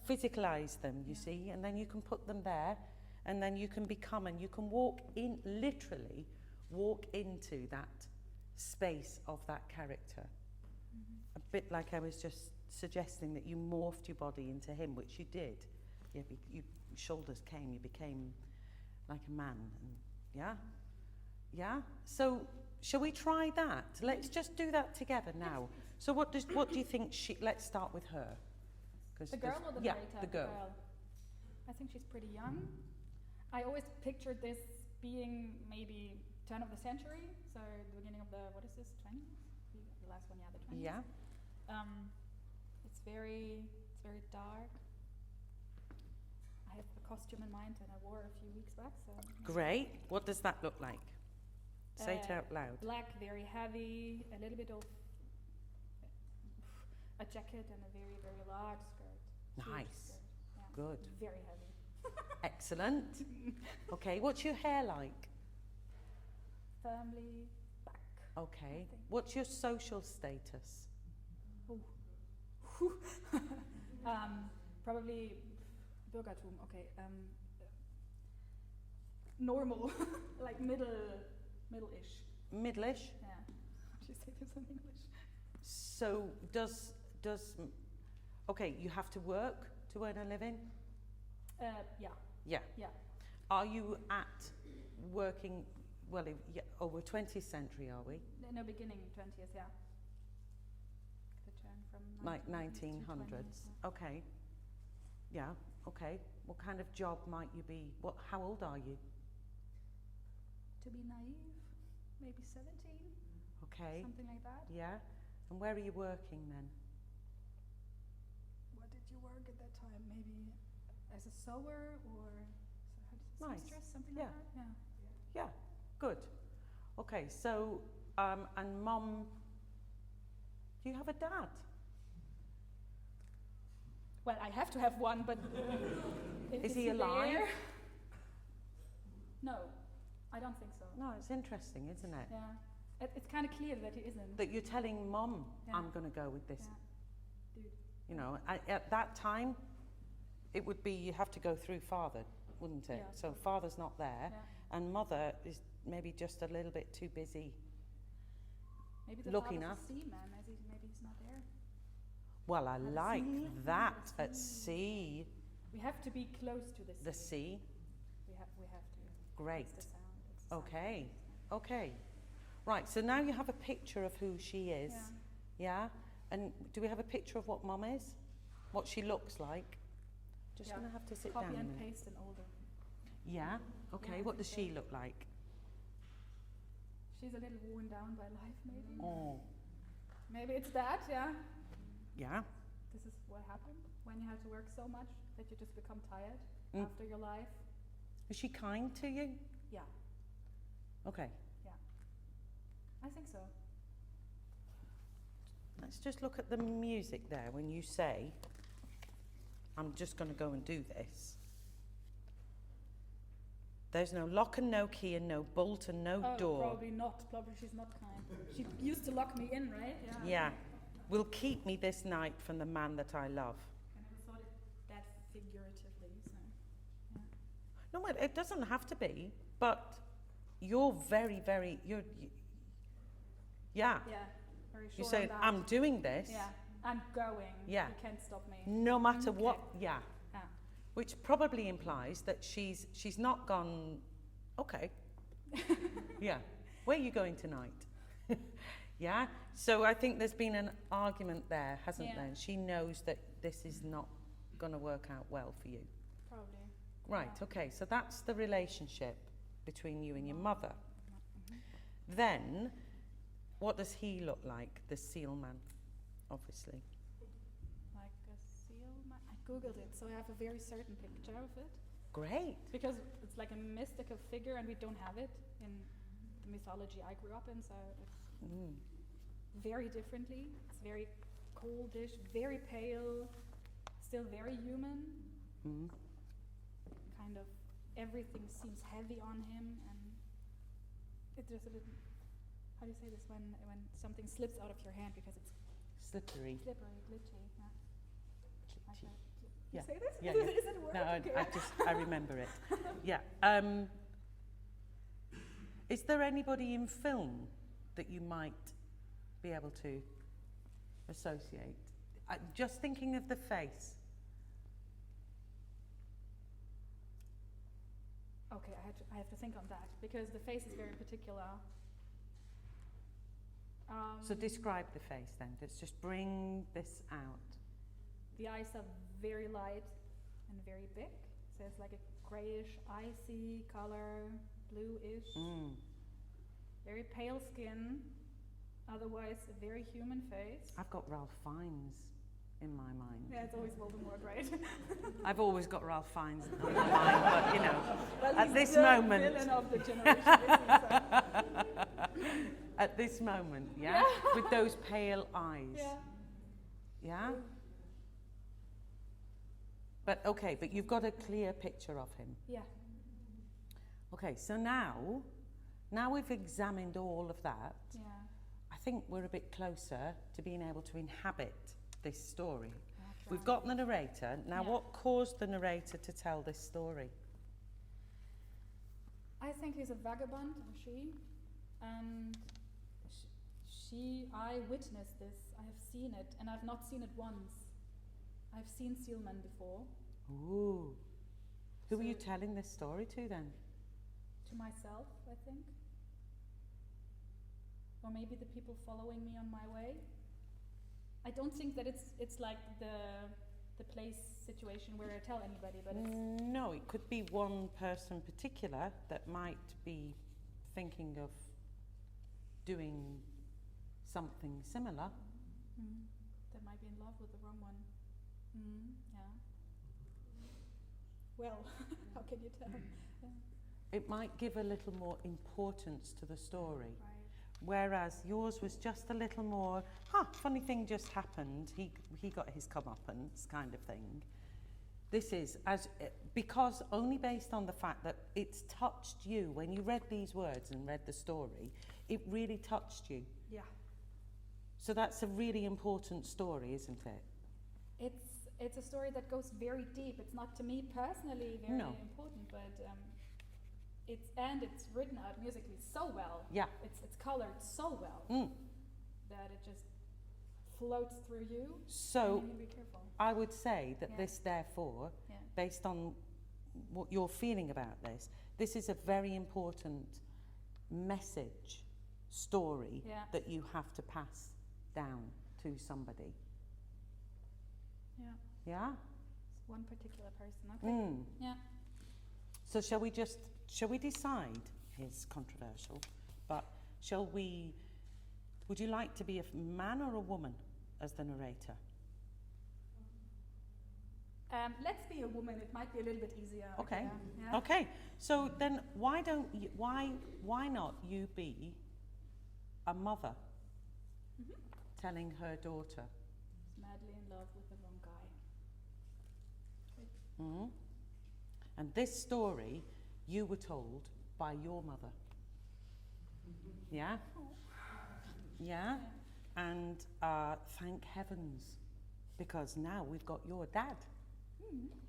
physicalize them. You see, and then you can put them there, and then you can become, and you can literally walk into that space of that character. A bit like I was just suggesting that you morphed your body into him, which you did. Your shoulders came, you became like a man. And yeah? So, shall we try that? Let's just do that together now. So what do you think let's start with her. The girl or the narrator? The girl. I think she's pretty young. I always pictured this being maybe turn of the century, so the beginning of the, what is this, 20s? The last one, yeah, the 20s. Yeah. It's very dark. I have a costume in mind that I wore a few weeks back. So great. What does that look like? Say it out loud. Black, very heavy, a little bit of a jacket and a very, very large skirt. Huge Nice. skirt. Yeah. Good. Very heavy. Excellent. Okay, what's your hair like? Firmly back. Okay. I think. What's your social status? Probably Bürgertum. Okay. Normal, like middle-ish. Middle-ish? Yeah. How do you say this in English? So does okay, you have to work to earn a living? Yeah. Yeah. Yeah. Are you at working, well, over 20th century, are we? No, beginning 20th, yeah. The turn from Like 1900s 1900s. to 20s, yeah. Okay. Yeah, okay. What kind of job might you be? How old are you? To be naive, maybe 17, Okay. something like that. Yeah. And where are you working then? What did you work at that time? Maybe as a sewer or Nice. seamstress, something Yeah. like that? Yeah. Yeah. Good. Okay, so and mom, do you have a dad? Well, I have to have one, but Is he alive? there? No, I don't think so. No, it's interesting, isn't it? Yeah, it's kind of clear that he isn't. That you're telling mom, Yeah. I'm going to go with this. Yeah. Dude. You know, at that time, it would be you have to go through father, wouldn't it? Yeah. So father's not there, Yeah. and mother is maybe just a little bit too busy. Maybe the Looking father's up. a seaman, maybe he's not there. Well, I At like sea? that At at sea. We have to be close to The sea. We have to. Great. It's the sound. It's the sound. Okay. Okay. Right. So now you have a picture of who she is. Yeah. Yeah. And do we have a picture of what mom is? What she looks like? Just Yeah. gonna have to sit Copy down a and minute. paste and older. Yeah. Okay. Yeah, I What does think she so. look like? She's a little worn down by life, maybe. Oh. Maybe it's that, yeah. Yeah. This is what happened when you have to work so much that you just become tired Mm. after your life. Is she kind to you? Yeah, Okay. I think so. Let's just look at the music there when you say, I'm just going to go and do this. There's no lock and no key and no bolt and no door. Probably not. Probably she's not kind. She used to lock me in, right? Yeah. Will keep me this night from the man that I love. I never thought it that figuratively, so yeah. No, it doesn't have to be, but you're yeah. Yeah, very sure You on say, that. I'm doing this, Yeah, I'm going. Yeah. You can't stop me. no matter Okay. what, yeah. Yeah. Which probably implies that she's not gone, okay, yeah, where are you going tonight? Yeah, so I think there's been an argument there, hasn't Yeah. there? She knows that this is not going to work out well for you. Probably. Right, Yeah. okay, so that's the relationship between you and your mother. Mhm. Then, what does he look like, the seal man, obviously? Like a seal. I googled it, so I have a very certain picture of it. Great. Because it's like a mystical figure, and we don't have it in the mythology I grew up in, so it's Mm. very differently. It's very coldish, very pale, still very human. Mm. Kind of everything seems heavy on him, and it's just a little. How do you say this when something slips out of your hand because it's Slippery. slippery, glitchy? Yeah. Like Glitchy. that. Yeah. You say this? Yeah, Is it a word? No, Okay. I remember it. Yeah. Is there anybody in film that you might be able to associate? Just thinking of the face. Okay, I have to think on that because the face is very particular. So describe the face then. Let's just bring this out. The eyes are very light and very big. So it's like a grayish, icy color, bluish. Mm. Very pale skin. Otherwise, a very human face. I've got Ralph Fiennes in my mind. Yeah, it's always Voldemort, right? I've always got Ralph Fiennes in my mind, but you know, Well, at he's this the moment. villain of the generation, isn't he? So. at this moment, yeah? With those pale eyes. Yeah. Yeah? But okay, but you've got a clear picture of him. Yeah. Okay, so now we've examined all of that. Yeah. I think we're a bit closer to being able to inhabit this story. That's We've right. got the narrator. Now, Yeah. what caused the narrator to tell this story? I think he's a vagabond, or she, and I witnessed this. I have seen it, and I've not seen it once. I've seen Sealman before. Ooh. Who were you So- telling this story to then? To myself, I think. Or maybe the people following me on my way. I don't think that it's like the place situation where I tell anybody, but it's No, it could be one person particular that might be thinking of doing something similar. that might be in love with the wrong one. Yeah. Well, how can you tell? Yeah. It might give a little more importance to the story. Right. Whereas yours was just a little more, funny thing just happened, he got his comeuppance kind of thing. This is, because only based on the fact that it's touched you, when you read these words and read the story, it really touched you. Yeah. So that's a really important story, isn't it? It's a story that goes very deep. It's not to me personally very No. important, but it's written out musically so well. Yeah. It's colored so well that it just floats through you. So and you can be careful. I would say that Yeah. this, therefore, Yeah. based on what you're feeling about this is a very important message, story Yeah. that you have to pass down to somebody. Yeah. Yeah? It's one particular person. Okay. Yeah. So shall we decide, here's controversial, but would you like to be a man or a woman as the narrator? Let's be a woman. It might be a little bit easier. Okay. Yeah. Okay, so then why not you be a mother telling her daughter? He's madly in love with the wrong guy. And this story you were told by your mother. Yeah? Yeah? And thank heavens, because now we've got your dad.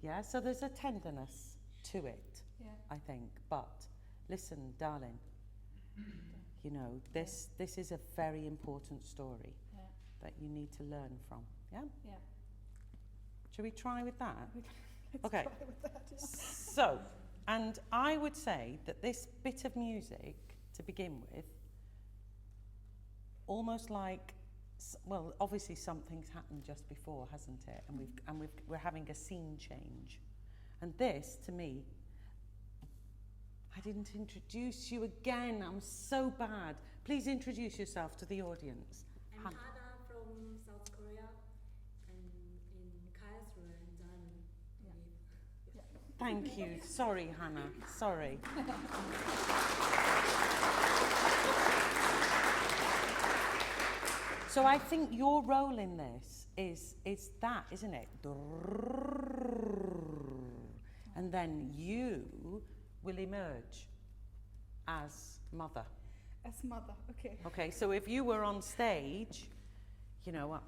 Yeah, so there's a tenderness to it, Yeah. I think. But listen, darling, you know, this is a very important story Yeah. that you need to learn from. Yeah? Yeah. Shall we try with that? Let's Okay. try with that. Yeah. So, and I would say that this bit of music, to begin with, almost like, well, obviously something's happened just before, hasn't it? And we're having a scene change. And this, to me, I didn't introduce you again. I'm so bad. Please introduce yourself to the audience. I'm Hannah from South Korea, and in Karlsruhe in Germany. Yeah. Thank you. Sorry, Hannah. Sorry. So I think your role in this is that, isn't it? And then you will emerge as mother. As mother. Okay. Okay, so if you were on stage, you know,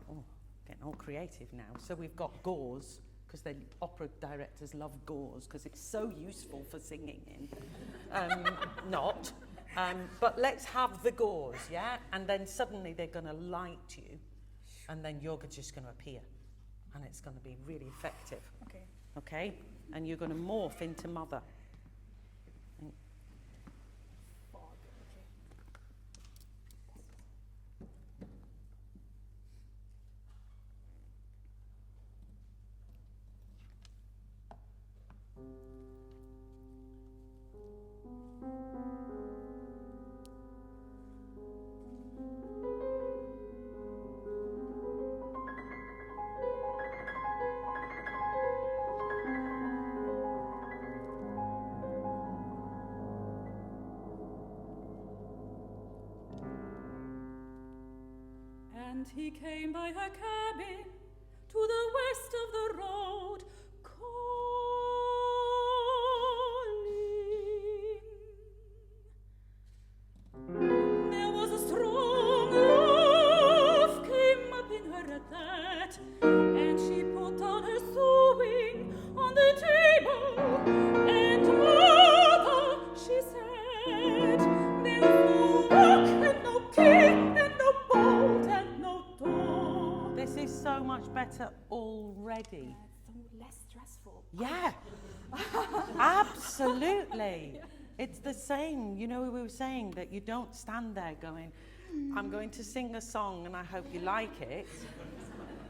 getting all creative now. So we've got gauze, because the opera directors love gauze, because it's so useful for singing in. But let's have the gauze, yeah? And then suddenly they're going to light you, and then you're just going to appear, and it's going to be really effective, Okay. okay? And you're going to morph into mother. Fog. Okay. And he came by her cabin to the west of the road, calling. There was a strong love came up in her at that, and she put down her sewing on the table, and mother, she said, there's no lock and no key and no bolt and no door. This is so much better already. It's so less stressful. Yeah, absolutely. It's the same. You know, we were saying that you don't stand there going, I'm going to sing a song and I hope you like it.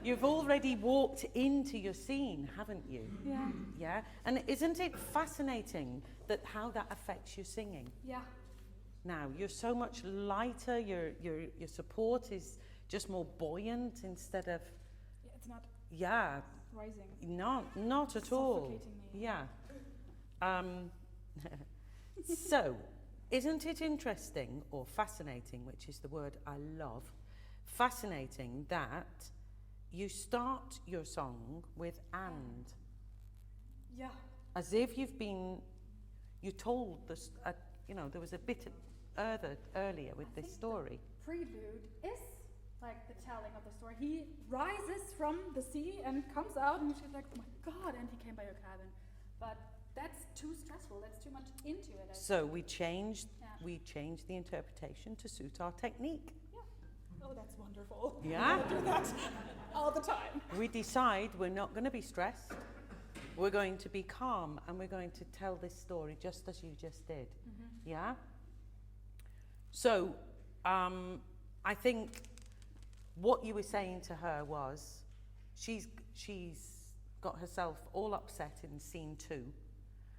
You've already walked into your scene, haven't you? Yeah. Yeah. And isn't it fascinating that how that affects your singing? Yeah. Now, you're so much lighter, your support is just more buoyant instead of, Yeah, it's not yeah, rising. not at all. Suffocating me. Yeah. So, isn't it interesting or fascinating, which is the word I love, fascinating that you start your song with and, Yeah. as if you told this, there was a bit earlier with this story. The prelude is like the telling of the story. He rises from the sea and comes out, and she's like, oh my God, and he came by her cabin. But that's too stressful. That's too much into it. So we changed Yeah. the interpretation to suit our technique. Yeah. Oh, that's wonderful. Yeah. I do that all the time. We decide we're not going to be stressed. We're going to be calm, and we're going to tell this story just as you just did. Mm-hmm. Yeah? So, I think what you were saying to her was she's got herself all upset in scene 2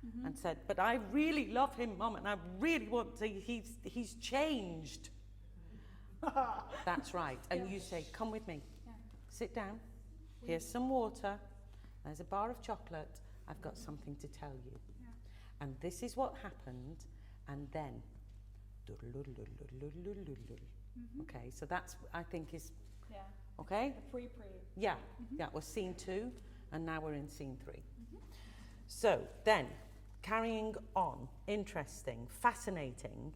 Mm-hmm. and said, but I really love him, Mum, and I really want to, he's changed. That's right. And Yeah. you say, come with me. Yeah. Sit down. Here's some water. There's a bar of chocolate. I've got something to tell you. Yeah. And this is what happened. And then. Mm-hmm. Okay, so that's, I think, is. Yeah. Okay? The pre. Yeah, Mm-hmm. that was scene 2. And now we're in scene 3. Mm-hmm. So then, carrying on, interesting, fascinating.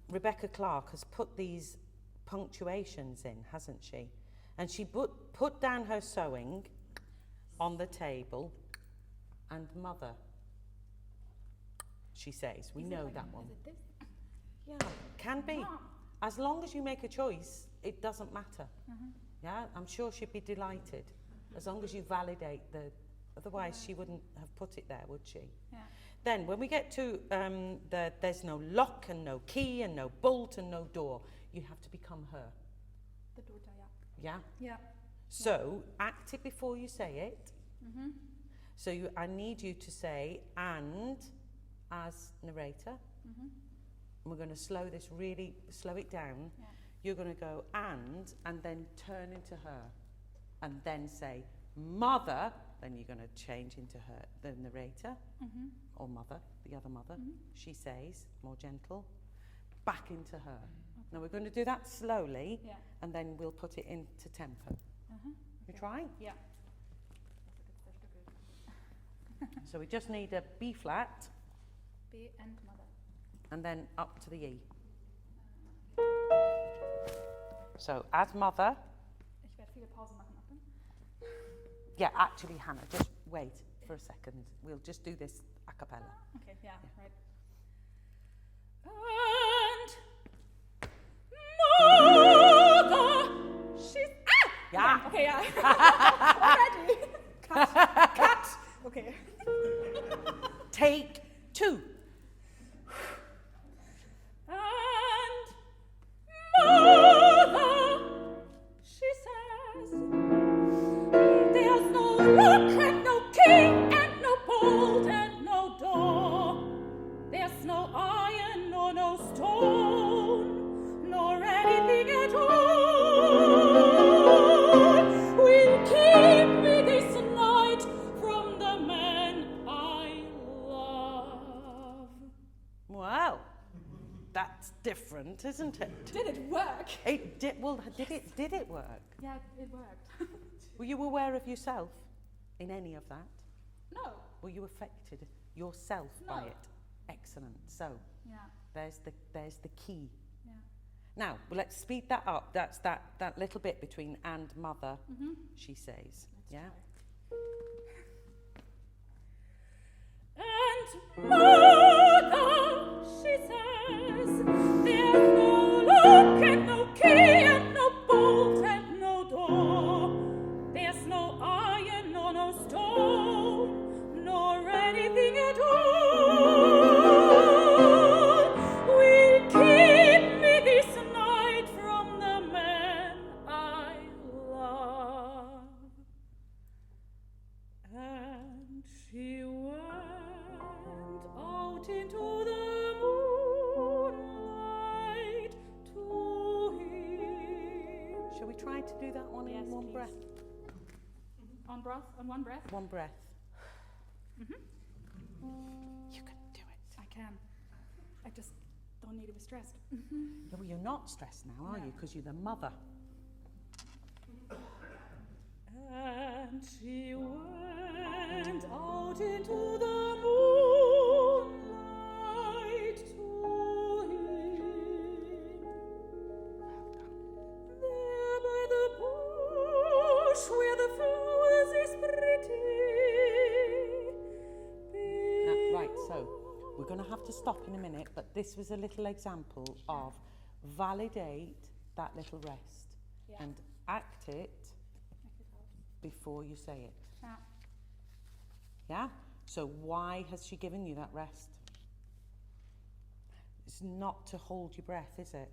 Rebecca Clark has put these punctuations in, hasn't she? And she put down her sewing on the table, and mother, she says. We know that one. Is it this? Yeah, can be. Mom. As long as you make a choice, it doesn't matter. Mm-hmm. Yeah, I'm sure she'd be delighted. As long as you validate otherwise she wouldn't have put it there, would she? Yeah. Then when we get to there's no lock and no key and no bolt and no door, you have to become her. The daughter, yeah. Yeah? Yeah. So act it before you say it. Mm-hmm. So I need you to say and as narrator. Mm-hmm. And we're going to slow it down. Yeah. You're going to go and then turn into her. And then say, mother, then you're going to change into her, the narrator, Mm-hmm. or mother, the other mother. Mhm. She says, more gentle, back into her. Now we're going to do that slowly, Yeah. and then we'll put it into tempo. Uh-huh. You Okay. try? Yeah. So we just need a B flat, B and mother. and then up to the E. So as mother, Ich werde viele Pausen machen. Achtung. yeah, actually Hannah, just wait for a second. We'll just do this a cappella. Okay, yeah, right. And mother, she's Yeah. Okay, yeah. Already. Cut. Okay. Take 2. And mother, she says, there's no lock and no key and no bolt and no door. There's no iron nor no stone, nor anything at all. Will keep me this night from the man I love. excellent, isn't it? Did it work? It did. Well, did it work? Yeah, it worked. Were you aware of yourself in any of that? No. Were you affected yourself by No. it? Excellent. So Yeah. there's the key. Yeah. Now, well, let's speed that up. That's that little bit between and mother, she says. Yeah? And mother, she says, there's no lock and no key and no bolt and no door. There's no iron nor no stone, nor anything at all. Will keep me this night from the man I love. And she went out into the moonlight to him. Shall we try to do that one Yes, in one please. breath? On one breath? One breath. Mm-hmm. You can do it. I can. I just don't need to be stressed. Yeah, well, you're not stressed now, are No. you? Because you're the mother. And she went out into the moonlight to him. There by the bush where the flowers is pretty. Right, so we're going to have to stop in a minute, but this was a little example of validate that little rest Yeah. and act it before you say it. Yeah. Yeah? So why has she given you that rest? It's not to hold your breath, is it?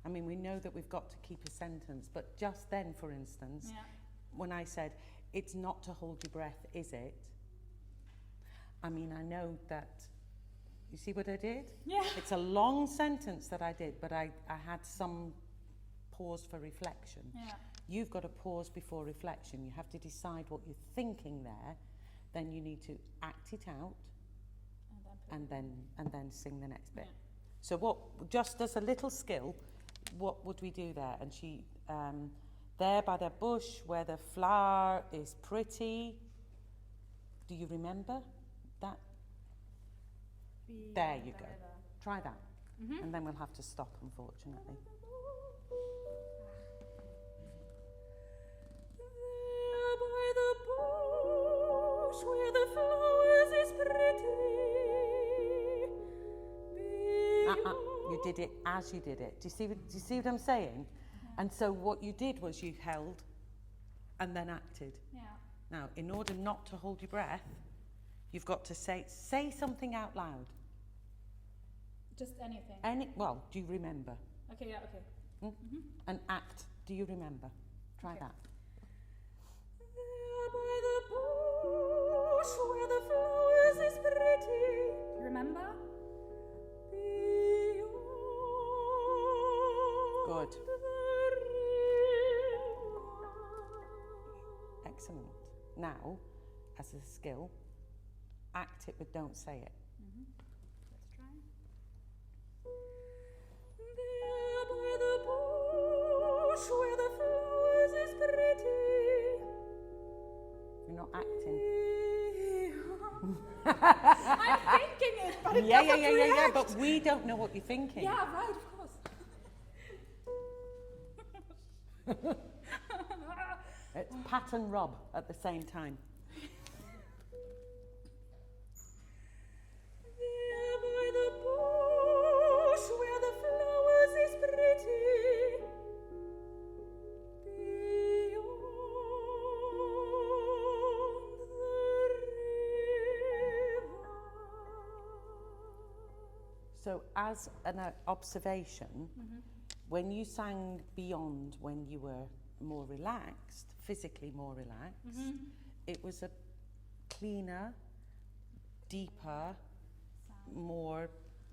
I mean, we know that we've got to keep a sentence, but just then, for instance, Yeah. when I said, it's not to hold your breath, is it? I mean, I know that, you see what I did? Yeah. It's a long sentence that I did, but I had some pause for reflection. Yeah. You've got to pause before reflection. You have to decide what you're thinking there. Then you need to act it out and then sing the next bit. Yeah. So what, just as a little skill, what would we do there? And she, there by the bush where the flower is pretty. Do you remember that? There you go. Try that. Mm-hmm. And then we'll have to stop, unfortunately. There by the bush where the flowers is pretty. You did it as you did it. Do you see what I'm saying? And so what you did was you held and then acted. Yeah. Now, in order not to hold your breath, you've got to say something out loud. Just anything. Well, do you remember? Okay, yeah, okay. Hmm? And act. Do you remember? Try Okay. that. There by the bush where the flowers is pretty. Remember? Good. Beyond the river. Excellent. Now, as a skill, act it but don't say it. Let's try. There by the bush where the flowers is pretty. You're not acting. I'm thinking it, but it doesn't react. But we don't know what you're thinking. Yeah, right, of course. It's Pat and Rob at the same time. There by the bush where the flowers is pretty. Beyond the river. So as an observation, when you sang Beyond when you were more relaxed, physically more relaxed, it was a cleaner, deeper, more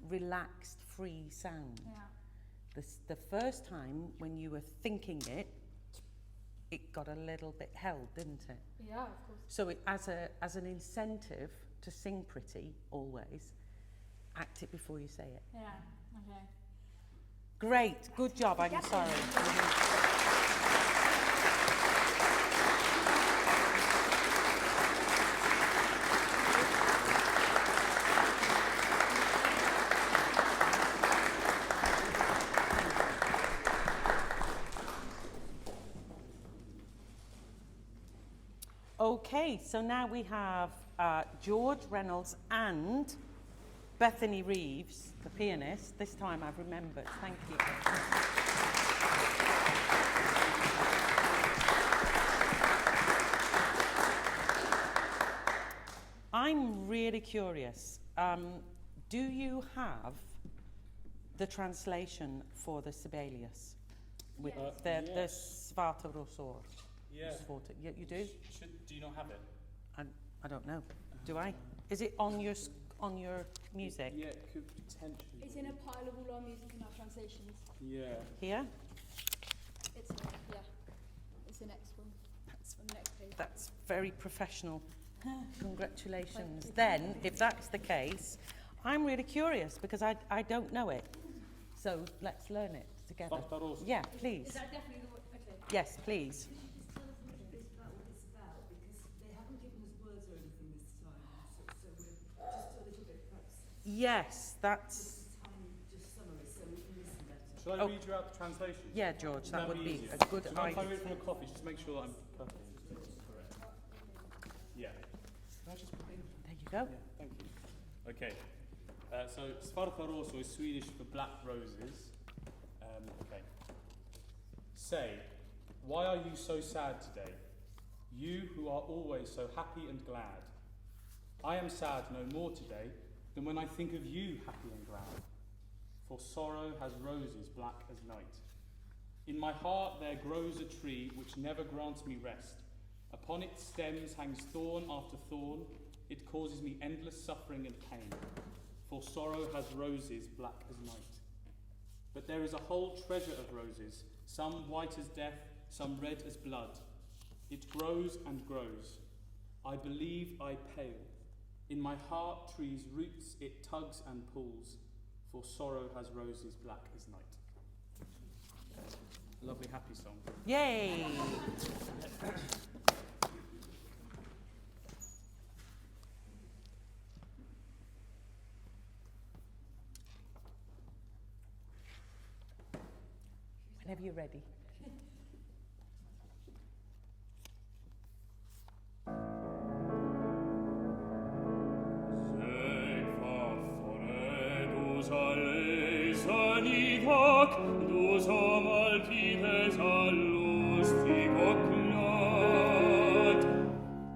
relaxed, free sound. Yeah. The first time when you were thinking it, it got a little bit held, didn't it? Yeah, of course. So it, as an incentive to sing pretty, always, act it before you say it. Yeah, okay. Great, good job, I'm sorry. Okay, so now we have George Reynolds and Bethany Reeves, the pianist. This time I've remembered. Thank you. I'm really curious. Do you have the translation for the Sibelius? With the Svarte Rosor? Yeah. You do? Do you not have it? I don't know. Do I? Is it on your music? Yeah, it could potentially. It's in a pile of all our music and our translations. Yeah. Here? It's It's the next one. That's on the next page. That's very professional. Congratulations. Then, if that's the case, I'm really curious because I don't know it. So let's learn it together. Yeah, please. Is that definitely the one? Okay. Yes, please. Yes, that's... Shall I read you out the translation? Yeah, George, that would be easier. a good So now if I idea. read from a copy, just make sure that I'm perfect. Yeah. Can I just... There you go. Yeah, thank you. Okay. So, Svarta Rosa is Swedish for black roses. Okay. Say, why are you so sad today? You who are always so happy and glad. I am sad no more today than when I think of you happy and glad. For sorrow has roses black as night. In my heart there grows a tree which never grants me rest. Upon its stems hangs thorn after thorn. It causes me endless suffering and pain. For sorrow has roses black as night. But there is a whole treasure of roses, some white as death, some red as blood. It grows and grows. I believe I pale. In my heart tree's roots it tugs and pulls, for sorrow has roses black as night. A lovely happy song. Yay! Whenever you're ready. Du som alltid är så lustig och glad,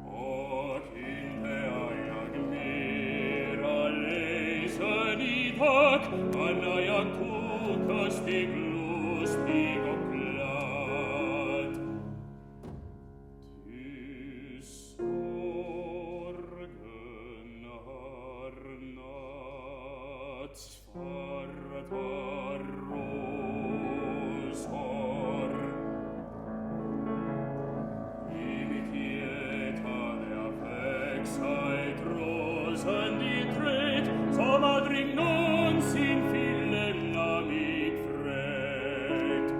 och inte är jag mera ledsen idag, Anna jag kokastig, lustig och glad. Ty sorgen har nattsvarta som aldrig någonsin fyllena mig fred.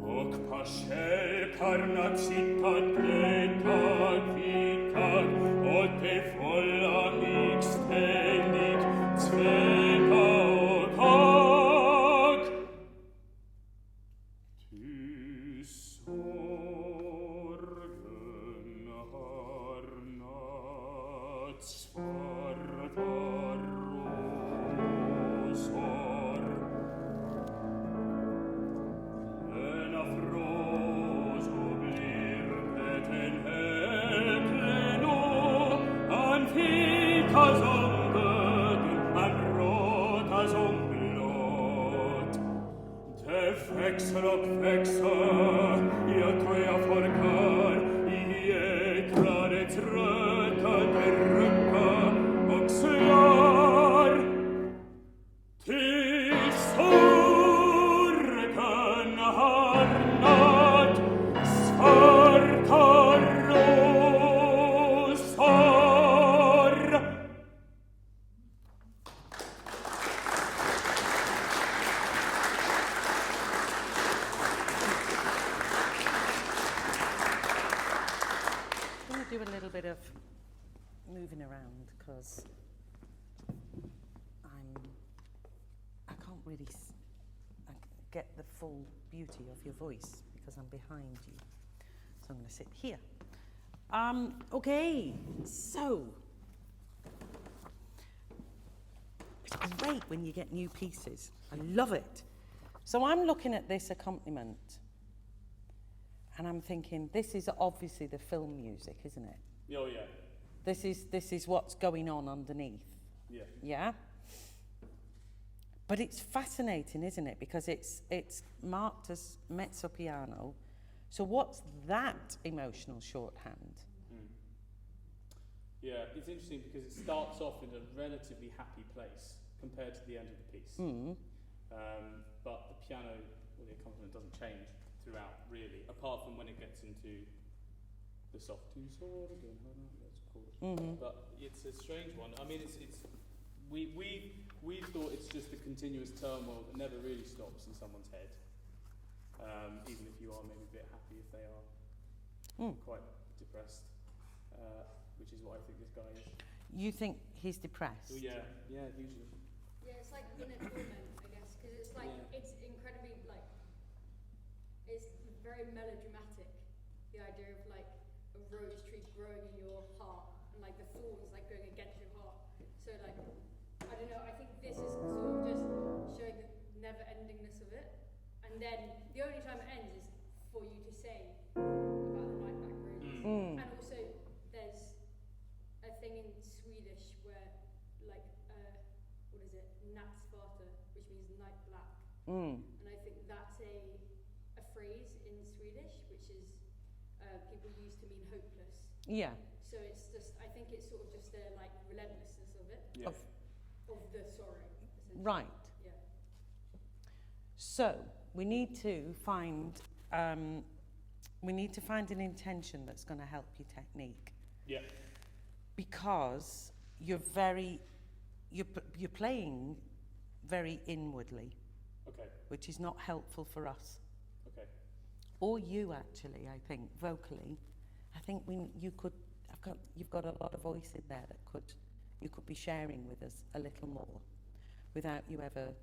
Och parselkarnat sittat bläddad fickad, och det fulla mig ständigt tveka och hag. Ty sorgen har nattsvarta växer och växer, jag tror jag forkar i ekradets rökande rucka och slår. Ty sorgen har natt svarta rosor. moving around because I can't really get the full beauty of your voice because I'm behind you. So I'm going to sit here. Okay, so it's great when you get new pieces. I love it. So I'm looking at this accompaniment and I'm thinking, this is obviously the film music, isn't it? Oh, yeah. This is what's going on underneath. Yeah. Yeah? But it's fascinating, isn't it? Because it's marked as mezzo piano. So what's that emotional shorthand? Yeah, it's interesting because it starts off in a relatively happy place compared to the end of the piece. But the piano or the accompaniment doesn't change throughout, really, apart from when it gets into the soft two sort of let's call it. But it's a strange one. I mean, we thought it's just a continuous turmoil that never really stops in someone's head, even if you are maybe a bit happy if they are quite depressed, which is what I think this guy is. You think he's depressed? Well, yeah, usually. Yeah, it's like inner torment, I guess, because it's like, it's incredibly, like, it's very melodramatic, the idea of, like, a rose tree growing in your heart, and, like, the thorns, like, going against your heart. So, like, I don't know, I think this is sort of just showing the never-endingness of it, and then the only time it ends is for you to say about the night black roses. And also, there's a thing in Swedish where, like, what is it, nattsvarta, which means night black. And I think that's a phrase in Swedish, which is people use to mean hopeless. Yeah. So it's just, I think it's sort of just the, like, relentlessness of it. Yeah. Of the sorrow, essentially. Right. Yeah. So we need to find an intention that's going to help your technique. Yeah. Because you're playing very inwardly. Okay. Which is not helpful for us. Okay. Or you actually, I think, vocally. I think you've got a lot of voice in there that you could be sharing with us a little more without you ever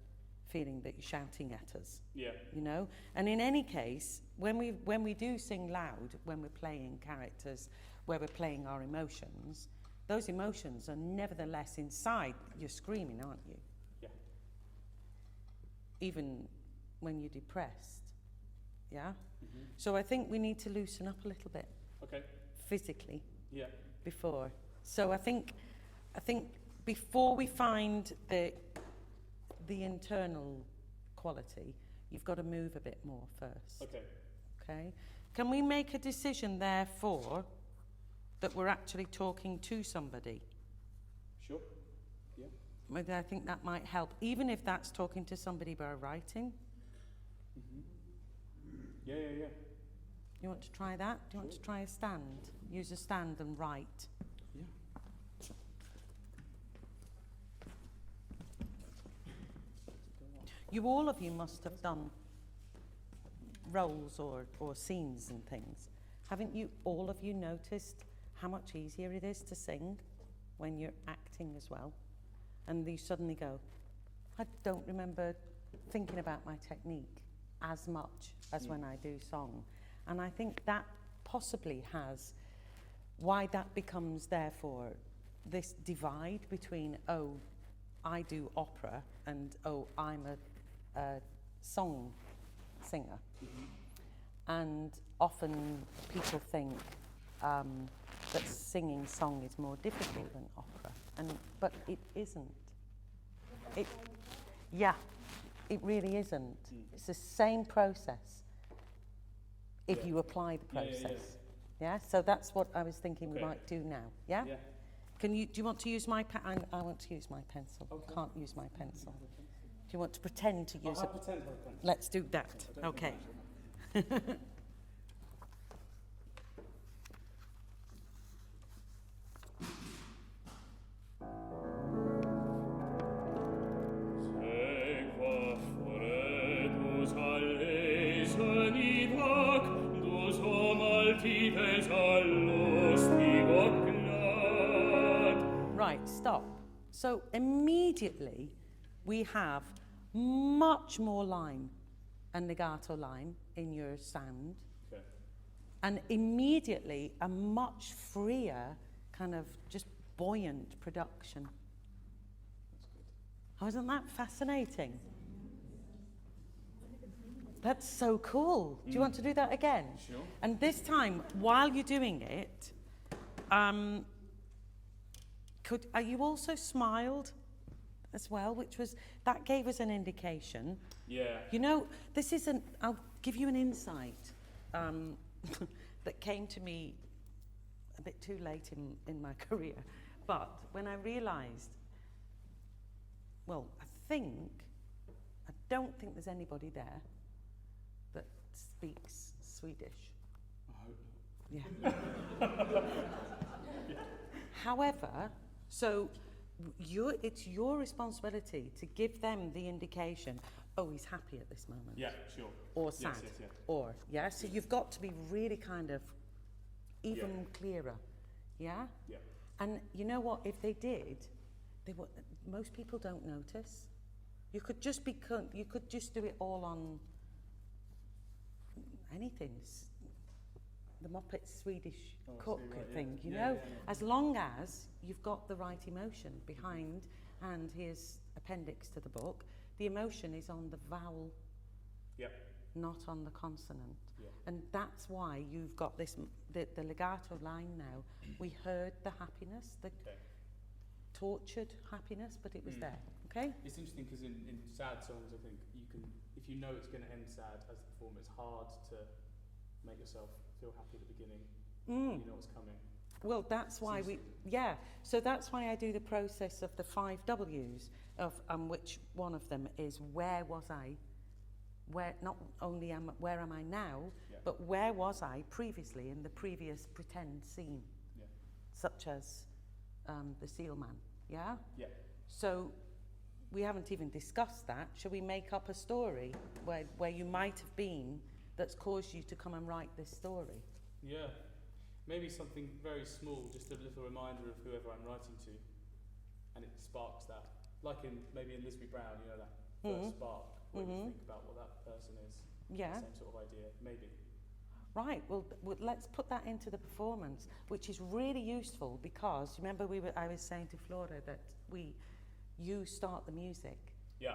feeling that you're shouting at us. Yeah. You know? And in any case, when we do sing loud, when we're playing characters, where we're playing our emotions, those emotions are nevertheless inside. You're screaming, aren't you? Yeah. Even when you're depressed. Yeah? So I think we need to loosen up a little bit. Okay. Physically. Yeah. Before. So I think before we find the internal quality, you've got to move a bit more first. Okay. Okay? Can we make a decision, therefore, that we're actually talking to somebody? Sure. Yeah. Maybe I think that might help, even if that's talking to somebody by writing. Yeah. You want to try that? Do you want to try a stand? Use a stand and write. Yeah. All of you must have done roles or scenes and things. Haven't you, all of you, noticed how much easier it is to sing when you're acting as well? And you suddenly go, I don't remember thinking about my technique as much as when I do song. And I think that possibly has why that becomes, therefore, this divide between, oh, I do opera, and oh, I'm a song singer. And often people think that singing song is more difficult than opera, but it isn't. It really isn't. It's the same process if you apply the process. Yeah. So that's what I was thinking we might do now. Yeah. Do you want to use my pen? I want to use my pencil. Okay. Can't use my pencil. Do you want to pretend to use I'll it? pretend to have a pencil. Let's do that. Okay. Maltites allo stigo glad, Right, stop. So immediately we have much more line and legato line in your sound. Okay. And immediately a much freer, kind of just buoyant production. Oh, isn't that fascinating? That's so cool. Do you want to do that again? Sure. And this time, while you're doing it, you also smiled as well, that gave us an indication. Yeah. You know, I'll give you an insight that came to me a bit too late in my career. But when I realised, well, I don't think there's anybody there that speaks Swedish. I hope not. Yeah. However, so it's your responsibility to give them the indication, oh, he's happy at this moment. Yeah, sure. Or sad. Yes, yeah. Or, yeah, so you've got to be really kind of even clearer. Yeah? Yeah. And you know what, if they did, most people don't notice. You could just do it all on anything. The Muppets Swedish cook thing, you know? As long as you've got the right emotion behind, and here's appendix to the book, the emotion is on the vowel, not on the consonant. And that's why you've got this, the legato line now. We heard the happiness, the tortured happiness, but it was there, okay? It's interesting because in sad songs, I think you can, if you know it's going to end sad as the performer, it's hard to make yourself feel happy at the beginning. You know what's coming. Well, that's why so that's why I do the process of the 5 W's, of which one of them is where was I? Where not only where am I now, but where was I previously in the previous pretend scene, such as the seal man. Yeah. So we haven't even discussed that. Shall we make up a story where you might have been that's caused you to come and write this story? Yeah. Maybe something very small, just a little reminder of whoever I'm writing to, and it sparks that. Like maybe in Lisby Brown, you know, that first spark when you think about what that person is. Yeah. Same sort of idea, maybe. Right, well, let's put that into the performance, which is really useful because, remember I was saying to Flora that you start the music. Yeah.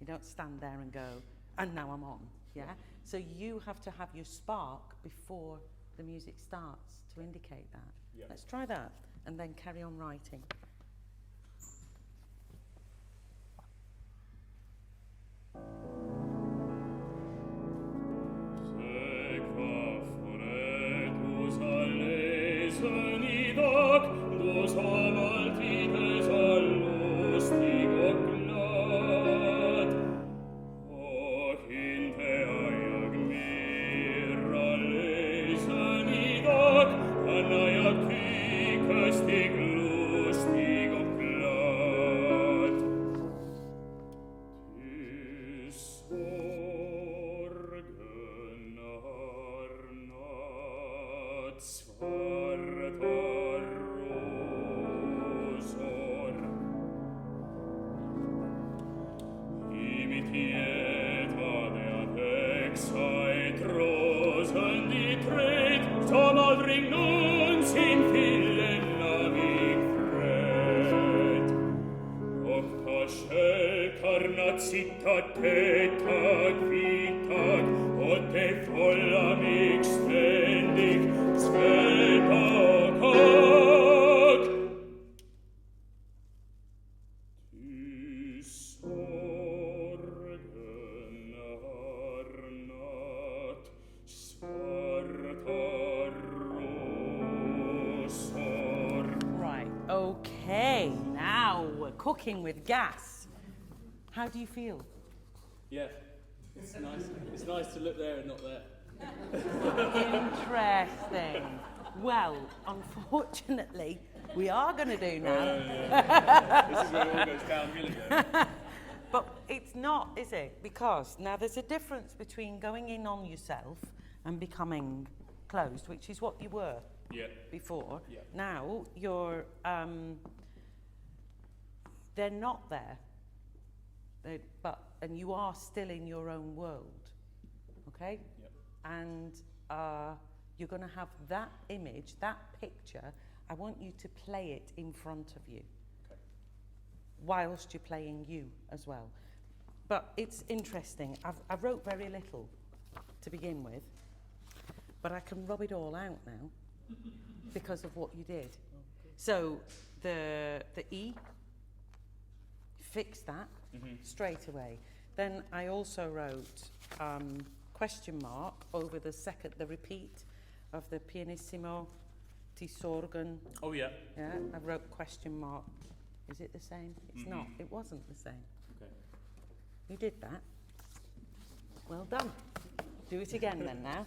You don't stand there and go, and now I'm on, yeah? So you have to have your spark before the music starts to indicate that. Yeah. Let's try that and then carry on writing. Cooking with gas. How do you feel? Yeah, it's nice. It's nice to look there and not there. Interesting. Well, unfortunately, we are going to do now. This is where it all goes downhill again. But it's not, is it? Because now there's a difference between going in on yourself and becoming closed, which is what you were before. Yeah. Now you're, they're not there. And you are still in your own world, okay? Yep. And you're going to have that image, that picture. I want you to play it in front of you, Okay. whilst you're playing you as well. But it's interesting. I wrote very little to begin with, but I can rub it all out now because of what you did. So the E, fix that straight away. Then I also wrote question mark over the repeat of the pianissimo, ti sorgen. Oh, yeah. Yeah, I wrote question mark. Is it the same? It's not. It wasn't the same. Okay. You did that. Well done. Do it again then now.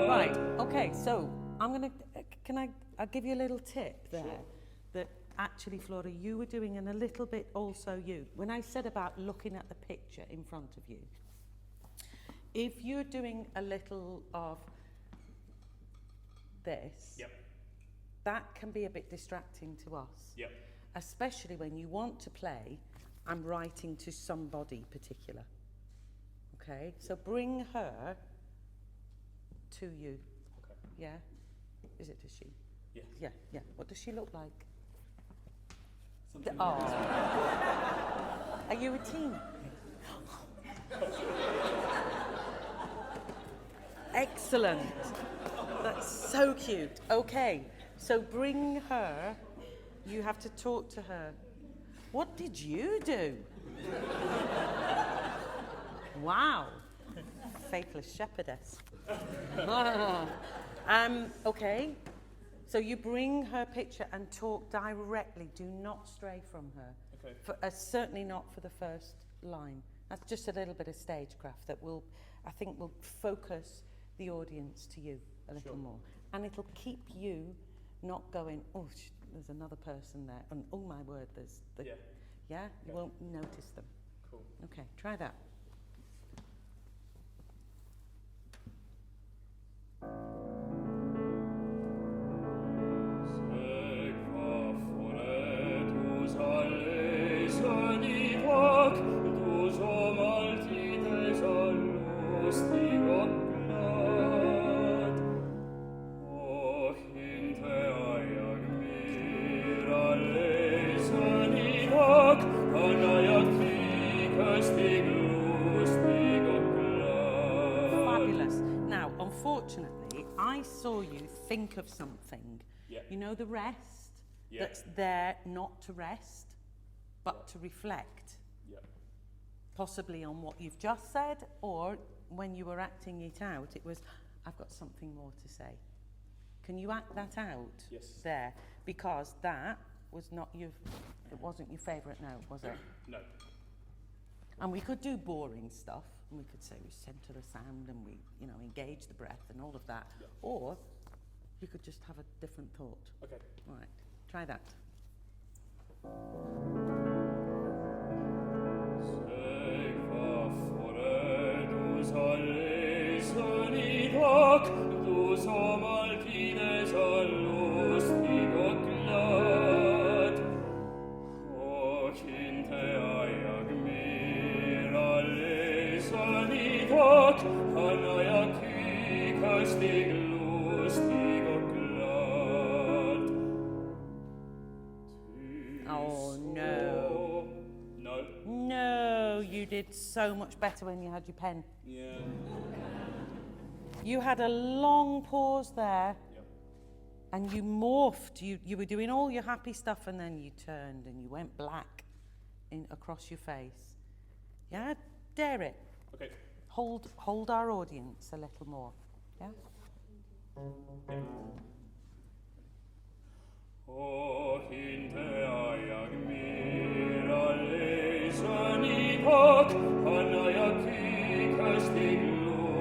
Right, okay, so I'm going to, I'll give you a little tip there. Sure. That actually, Flora, you were doing, and a little bit also you. When I said about looking at the picture in front of you, if you're doing a little of this, Yep. that can be a bit distracting to us. Yep. Especially when you want to play, I'm writing to somebody particular. Okay? So bring her to you. Okay. Yeah? Is it a she? Yes. Yeah, yeah. What does she look like? Something Oh. Are you a teen? Excellent. That's so cute. Okay, so bring her. You have to talk to her. What did you do? Wow. Faithless shepherdess. Okay. So you bring her picture and talk directly. Do not stray from her. Okay. Certainly not for the first line. That's just a little bit of stagecraft that I think will focus the audience to you a little more. And it'll keep you not going, oh, there's another person there. And oh my word, there's the... Yeah. Yeah? You won't notice them. Cool. Okay, try that. Fabulous. Now, unfortunately, I saw you think of something. Yeah. You know the rest? Yeah. That's there not to rest, but to reflect. Yeah. Possibly on what you've just said, or when you were acting it out, it was, I've got something more to say. Can you act that out? Yes. There, because that was not it wasn't your favourite note, was it? No. And we could do boring stuff, and we could say we centre the sound and we, engage the breath and all of that. Yeah. Or you could just have a different thought. Okay. All right, try that. Oh, no. No. No, you did so much better when you had your pen. Yeah. You had a long pause there, Yep. and you morphed. You were doing all your happy stuff, and then you turned and you went black across your face. Yeah, dare it. Okay. Hold our audience a little more. Yeah. Hanna ja kiikasti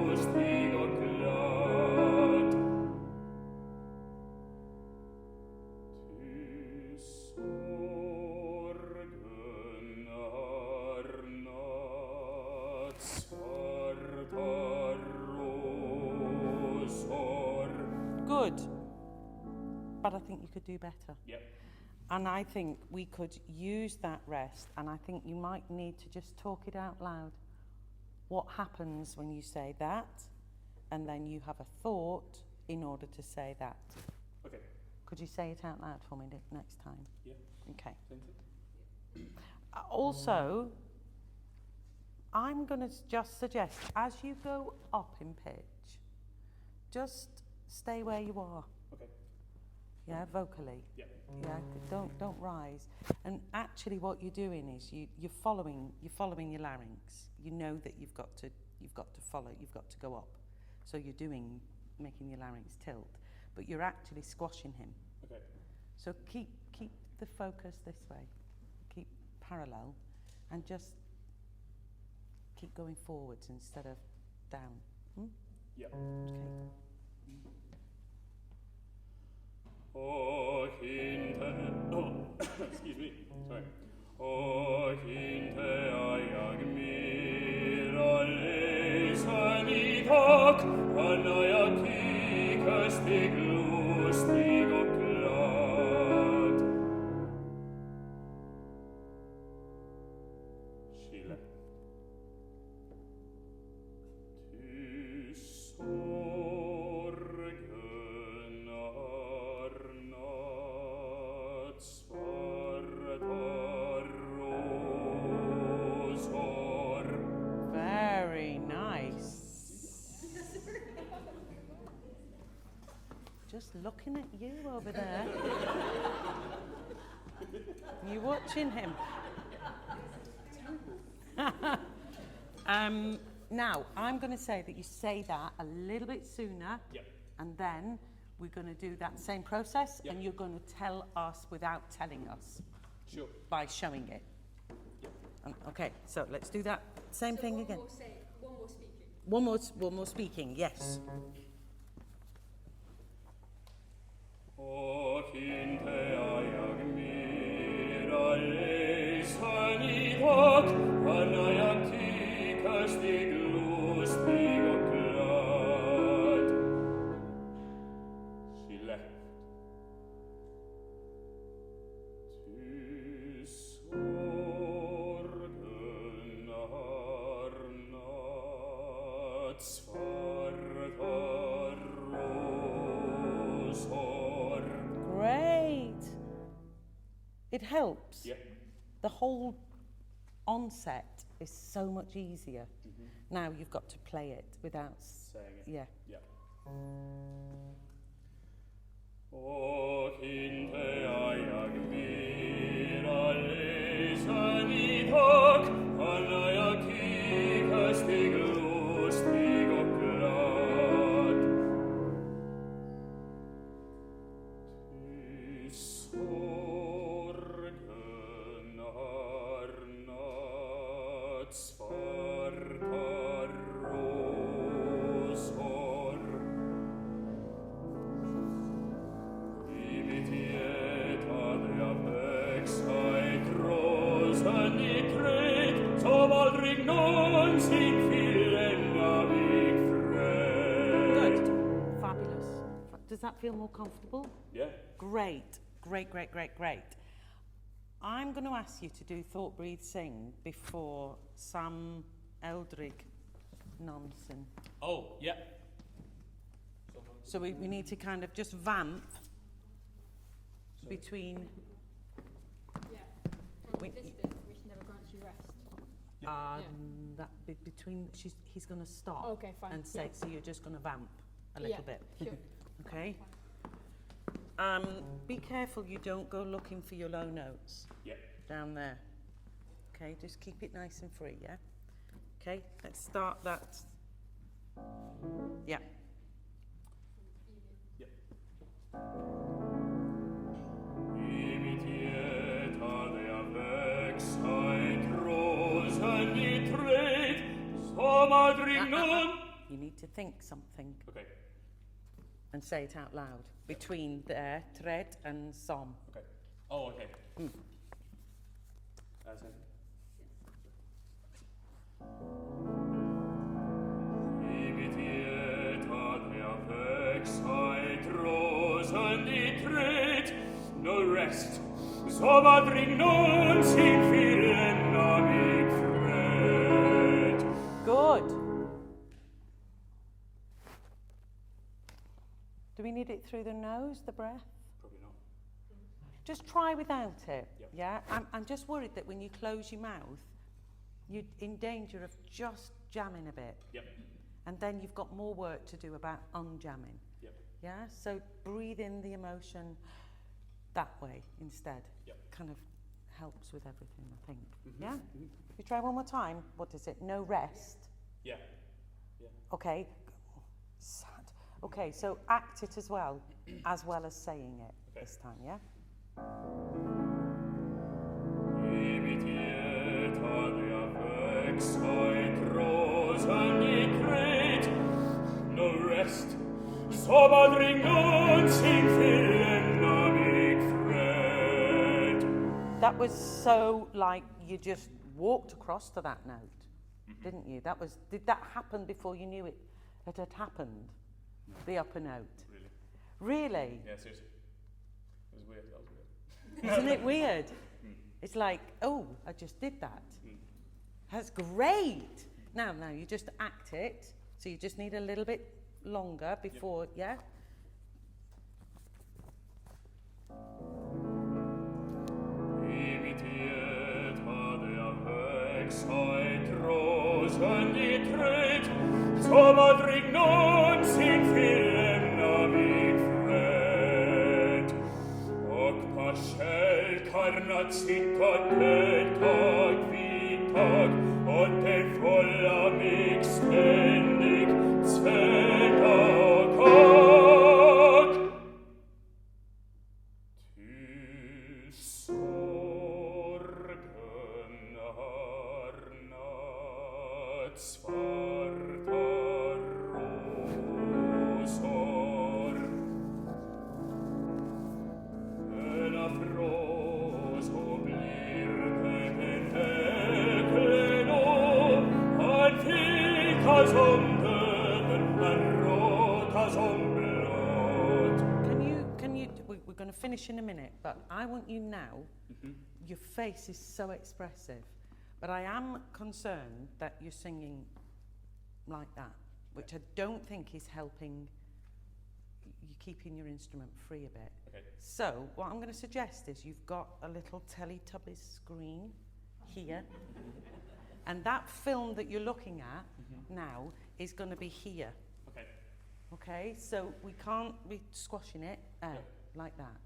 lustig good. But I think you could do better. Yep. And I think we could use that rest, and I think you might need to just talk it out loud. What happens when you say that, and then you have a thought in order to say that? Okay. Could you say it out loud for me next time? Yeah. Okay. Same thing. Also, I'm going to just suggest, as you go up in pitch, just stay where you are. Okay. Yeah, vocally. Yeah. Yeah, don't rise. And actually, what you're doing is you're following your larynx. You know that you've got to follow. You've got to go up. So you're making your larynx tilt, but you're actually squashing him. Okay. So keep the focus this way. Keep parallel, and just keep going forwards instead of down. Yeah. Okay. Oh, excuse me. Sorry. Oh, hinte agmira lesanidok, anayati kastig lustig och glad. Chile. Very nice. Just looking at you over there. You watching him? Now, I'm going to say that you say that a little bit sooner, Yep. and then we're going to do that same process, Yep. and you're going to tell us without telling us Sure. by showing it. Yep. Okay, so let's do that same thing again. One more speaking. One more speaking, yes. Och inte jag mera lesan idag, jag kastig lustig och glad. She left. Ty sorgen har nattsvarta rosor. Great. It helps. Yeah. The whole onset is so much easier. Now you've got to play it without... Saying it. Yeah. Yeah. Och inte jag mera lesan idag, jag kastig lustig och glad. Ty sorgen har nattsvarta rosor. I mitt hjärta jag växa ett rosen i träd som aldrig någonsin fyllena vid fröjd. Good. Fabulous. Does that feel more comfortable? Yeah. Great. Great. I'm going to ask you to do Thought, Breathe, Sing before some Eldrig nonsense. Oh, yeah. So we need to kind of just vamp between... Yeah. From We- this bit, which never grants you rest. that bit between... He's going to stop Okay, fine. and say, so you're just going to vamp a little bit. Sure. Okay? Be careful you don't go looking for your low notes Yeah. down there. Okay, just keep it nice and free, yeah? Okay, let's start that. Yeah. Yep. I mitt hjärta jag växa ett rosen i träd som aldrig någon. You need to think something Okay. and say it out loud between there, tred and som. Okay. Oh, okay. Mm. Same. I mitt hjärta jag växa ett rosen rest, so vadring non sin fillen amig fred. Good. Do we need it through the nose, the breath? Probably not. Just try without it. Yep. Yeah. I'm just worried that when you close your mouth, you're in danger of just jamming a bit. Yep. And then you've got more work to do about unjamming. Yep. Yeah. So breathe in the emotion that way instead. Yep. Kind of helps with everything, I think. Mm-hmm. Yeah. Mm-hmm. You try one more time. What is it? No rest. Yeah. Yeah. Okay. Sad. Okay, so act it as well as saying it this time, yeah? Imitiet adria vex oit rosa nicret, no rest, so vadring non sin fillen amig fred. That was so like you just walked across to that note, didn't you? Did that happen before you knew it had happened? No. The upper note? Really? Really? Yeah, seriously. It was weird. That was weird. Isn't it weird? It's like, oh, I just did that. That's great. Now you just act it. So you just need a little bit longer before, yeah? Imitiet adria vex oit rosa nicret, so vadring non sin fillen amig fred. Hoc pascel carnat sit ad tag vitag, od te vol amig stendig zvedagag. Til sorgen harnat svarta rosor, en afroso blir den hekleno, an fica som döden, an rota som blod. We're going to finish in a minute, but I want you now, your face is so expressive, but I am concerned that you're singing like that, which I don't think is helping you keeping your instrument free a bit. Okay. So what I'm going to suggest is you've got a little Teletubbies screen here, and that film that you're looking at now is going to be here. Okay. Okay, so we can't be squashing it out like that.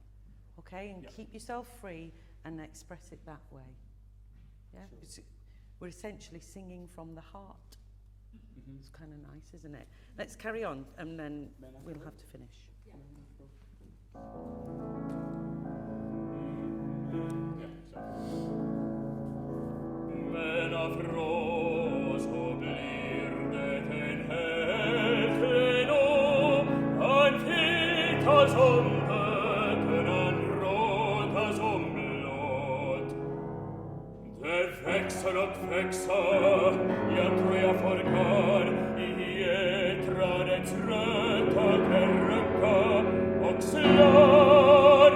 Okay, and keep yourself free and express it that way. Yeah, we're essentially singing from the heart. It's kind of nice, isn't it? Let's carry on, and then we'll have to finish. Men afroso blir det en helkleno, an fica som döden, an rota som blod. Det växer och växer, jag tror jag forgar i etradets röta kerröka och slår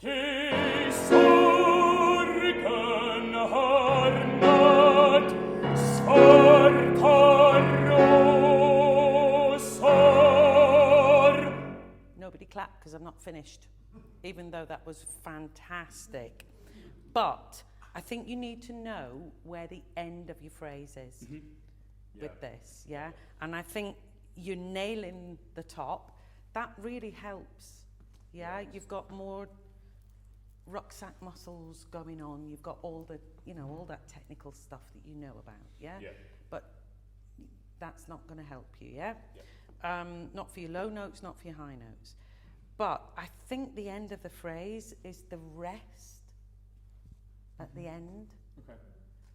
till sorgen harnat svarta rosor. Nobody clap because I'm not finished, even though that was fantastic. But I think you need to know where the end of your phrase is with this, yeah? And I think you're nailing the top. That really helps, yeah? You've got more rucksack muscles going on. You've got all the, all that technical stuff that you know about, yeah? But that's not going to help you, yeah? Not for your low notes, not for your high notes. But I think the end of the phrase is the rest at the end. Okay.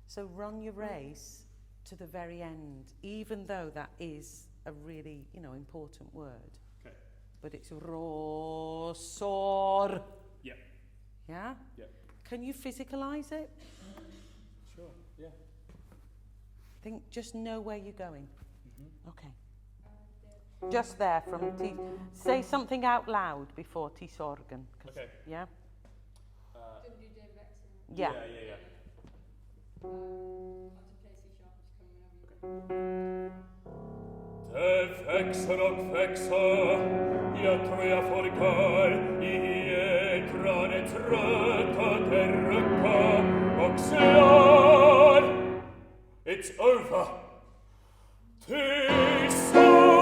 So run your race to the very end, even though that is a really, important word. Okay. But it's rosor. Yeah. Yeah? Yeah. Can you physicalize it? Sure. Yeah. Just know where you're going. Okay. Just there from T. Say something out loud before T Sorgen. Okay. Yeah? Didn't do David Exon. Yeah. Yeah. I'll just play C sharp, just come whenever you're ready. Te vexer och växa, jag tror jag får gå i ekranet trötta te rucka och slår. It's over. Till sorgen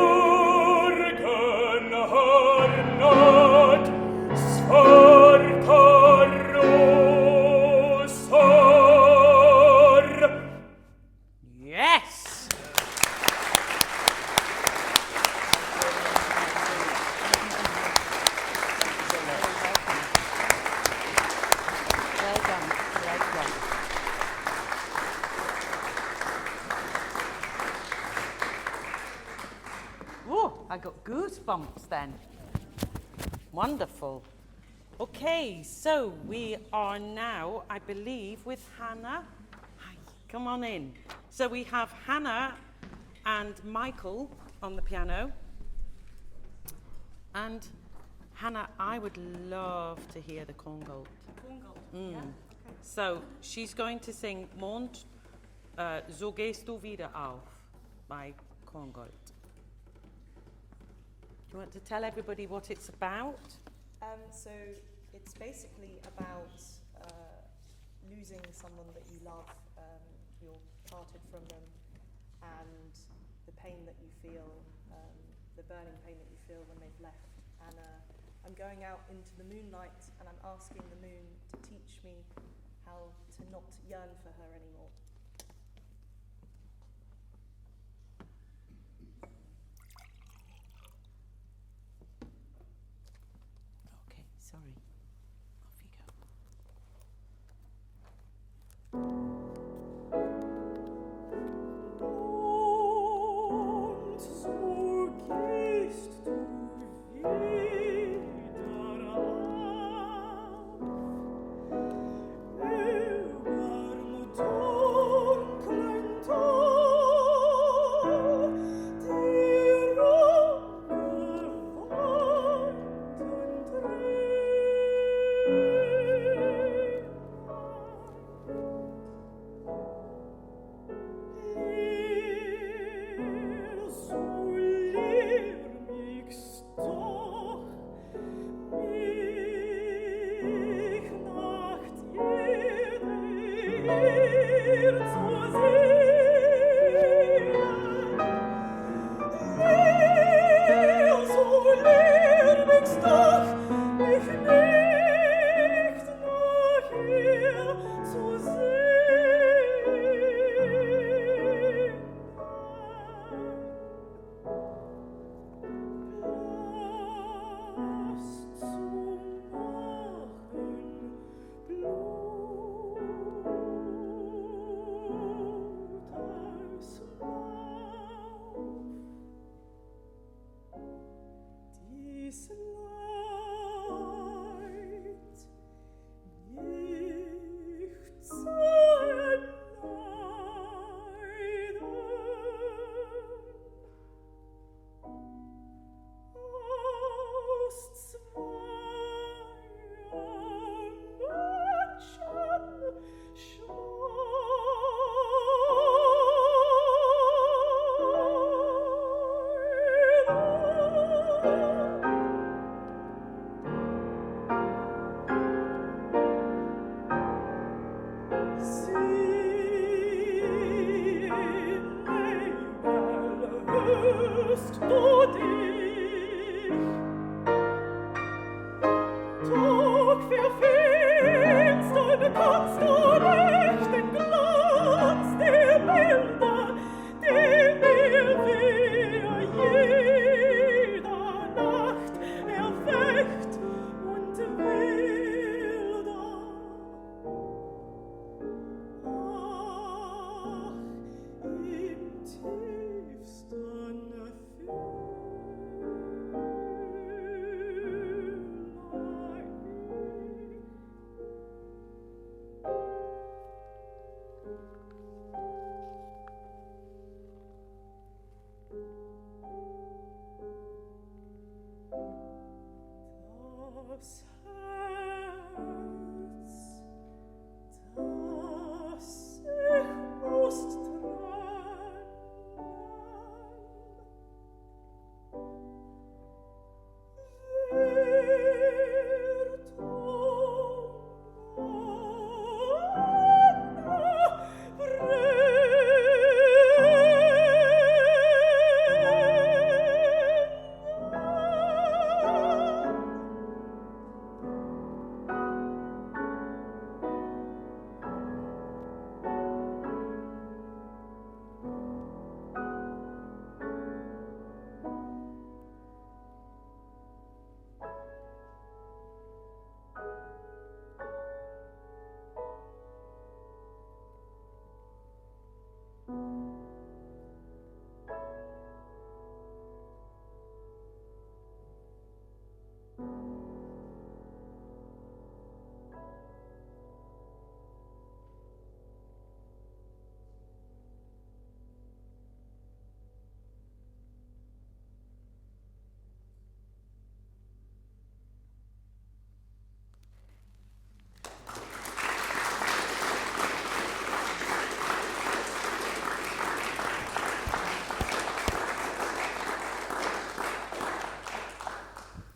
har nått svarta rosor. Yes! Well done. Well done. Oh, I got goosebumps then. Wonderful. Okay, so we are now, I believe, with Hannah. Hi, come on in. So we have Hannah and Michael on the piano. And Hannah, I would love to hear the Kongold. Yeah. Okay. So she's going to sing Mond, So gehst du wieder auf by Kongold. Do you want to tell everybody what it's about? So it's basically about losing someone that you love, you're parted from them, and the pain that you feel, the burning pain that you feel when they've left. And I'm going out into the moonlight and I'm asking the moon to teach me how to not yearn for her anymore. Okay, sorry. Off you go. Und so gehst du wieder auf, über Mutter.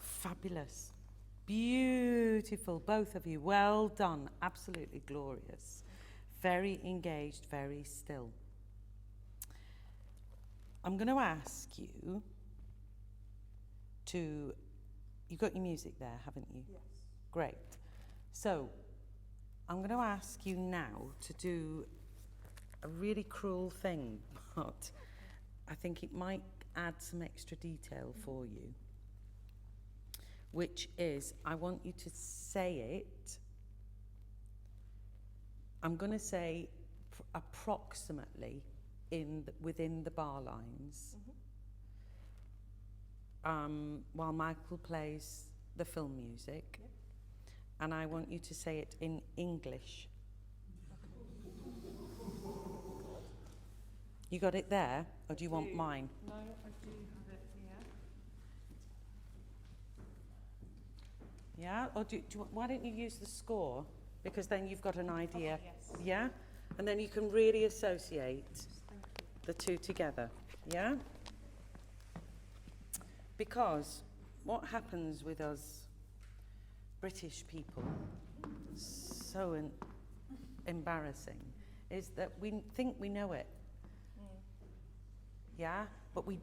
Fabulous. Beautiful, both of you. Well done. Absolutely glorious. Very engaged, very still. I'm going to ask you to... You've got your music there, haven't you? Yes. Great. So, I'm going to ask you now to do a really cruel thing, but I think it might add some extra detail for you, which is, I want you to say it. I'm going to say approximately within the bar lines, while Michael plays the film music. Yep. And I want you to say it in English. You got it there, or do you want mine? No, I do have it here. Yeah? Or why don't you use the score? Because then you've got an idea. Okay, yes. Yeah? And then you can really associate Thank you. the two together. Yeah? Because what happens with us British people, so embarrassing, is that we think we know it. Yeah? But we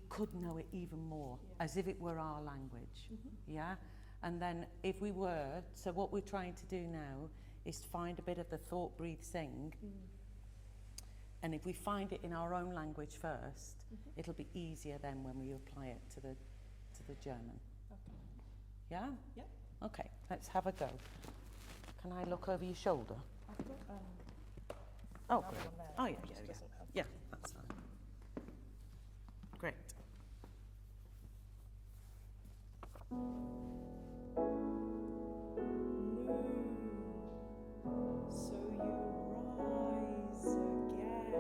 could know it even more, as if it were our language. Yeah? And then if we were, so what we're trying to do now is find a bit of the thought, breathe, sing. And if we find it in our own language first, it'll be easier then when we apply it to the German. Okay. Yeah? Yep. Okay, let's have a go. Can I look over your shoulder? I've got Oh, another great. one there. Oh, It yeah, just yeah, doesn't have- yeah. Yeah, that's fine. Great. So you rise again.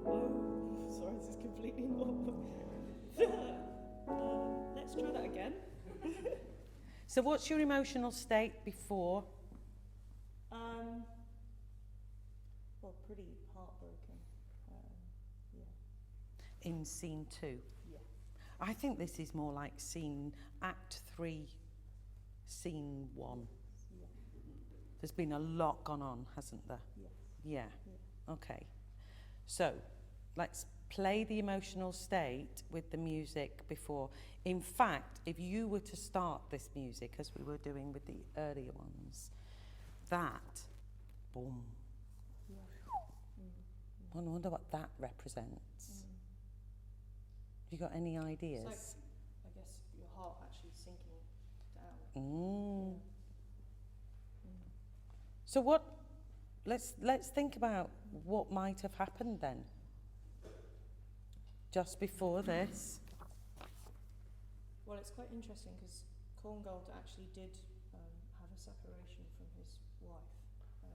Oh, sorry, this is completely normal. Let's try that again. So what's your emotional state before? Well, pretty heartbroken. Yeah. In scene 2? Yeah. I think this is more like Act 3, Scene 1. Yeah. There's been a lot gone on, hasn't there? Yes. Yeah. Yeah. Okay. So, let's play the emotional state with the music before. In fact, if you were to start this music, as we were doing with the earlier ones, that, boom. Yeah. I wonder what that represents. Have you got any ideas? It's like, I guess, your heart actually sinking down. Mm. Yeah. So let's think about what might have happened then. Just before this. Well, it's quite interesting because Korngold actually did have a separation from his wife. So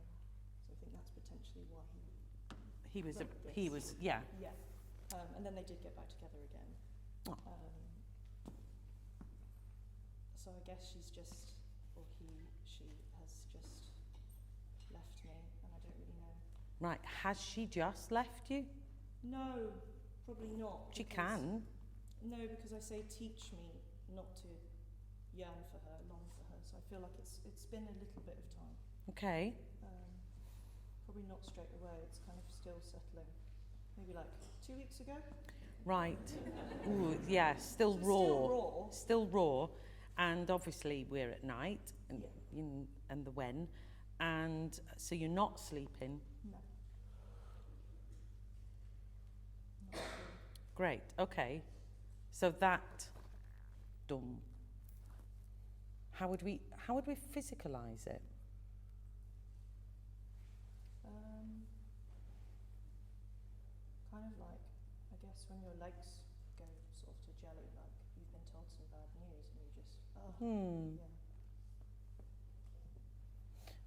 I think that's potentially why He was wrote he this. was yeah. Yeah. And then they did get back together again. Oh. So I guess she's just, or she has just left me, and I don't really know. Right, has she just left you? No, probably not. She because- can. No, because I say teach me not to yearn for her, long for her. So I feel like it's been a little bit of time. Okay. Probably not straight away. It's kind of still settling. Maybe like 2 weeks ago. Right. Ooh, yeah, still So raw. Still raw. Still raw. And obviously we're at night and Yeah. and the when. And so you're not sleeping. No. Not really. Great. Okay. So that done. How would we physicalize it? like, I guess when your legs go sort of to jelly, like you've been told some bad news and you just, yeah.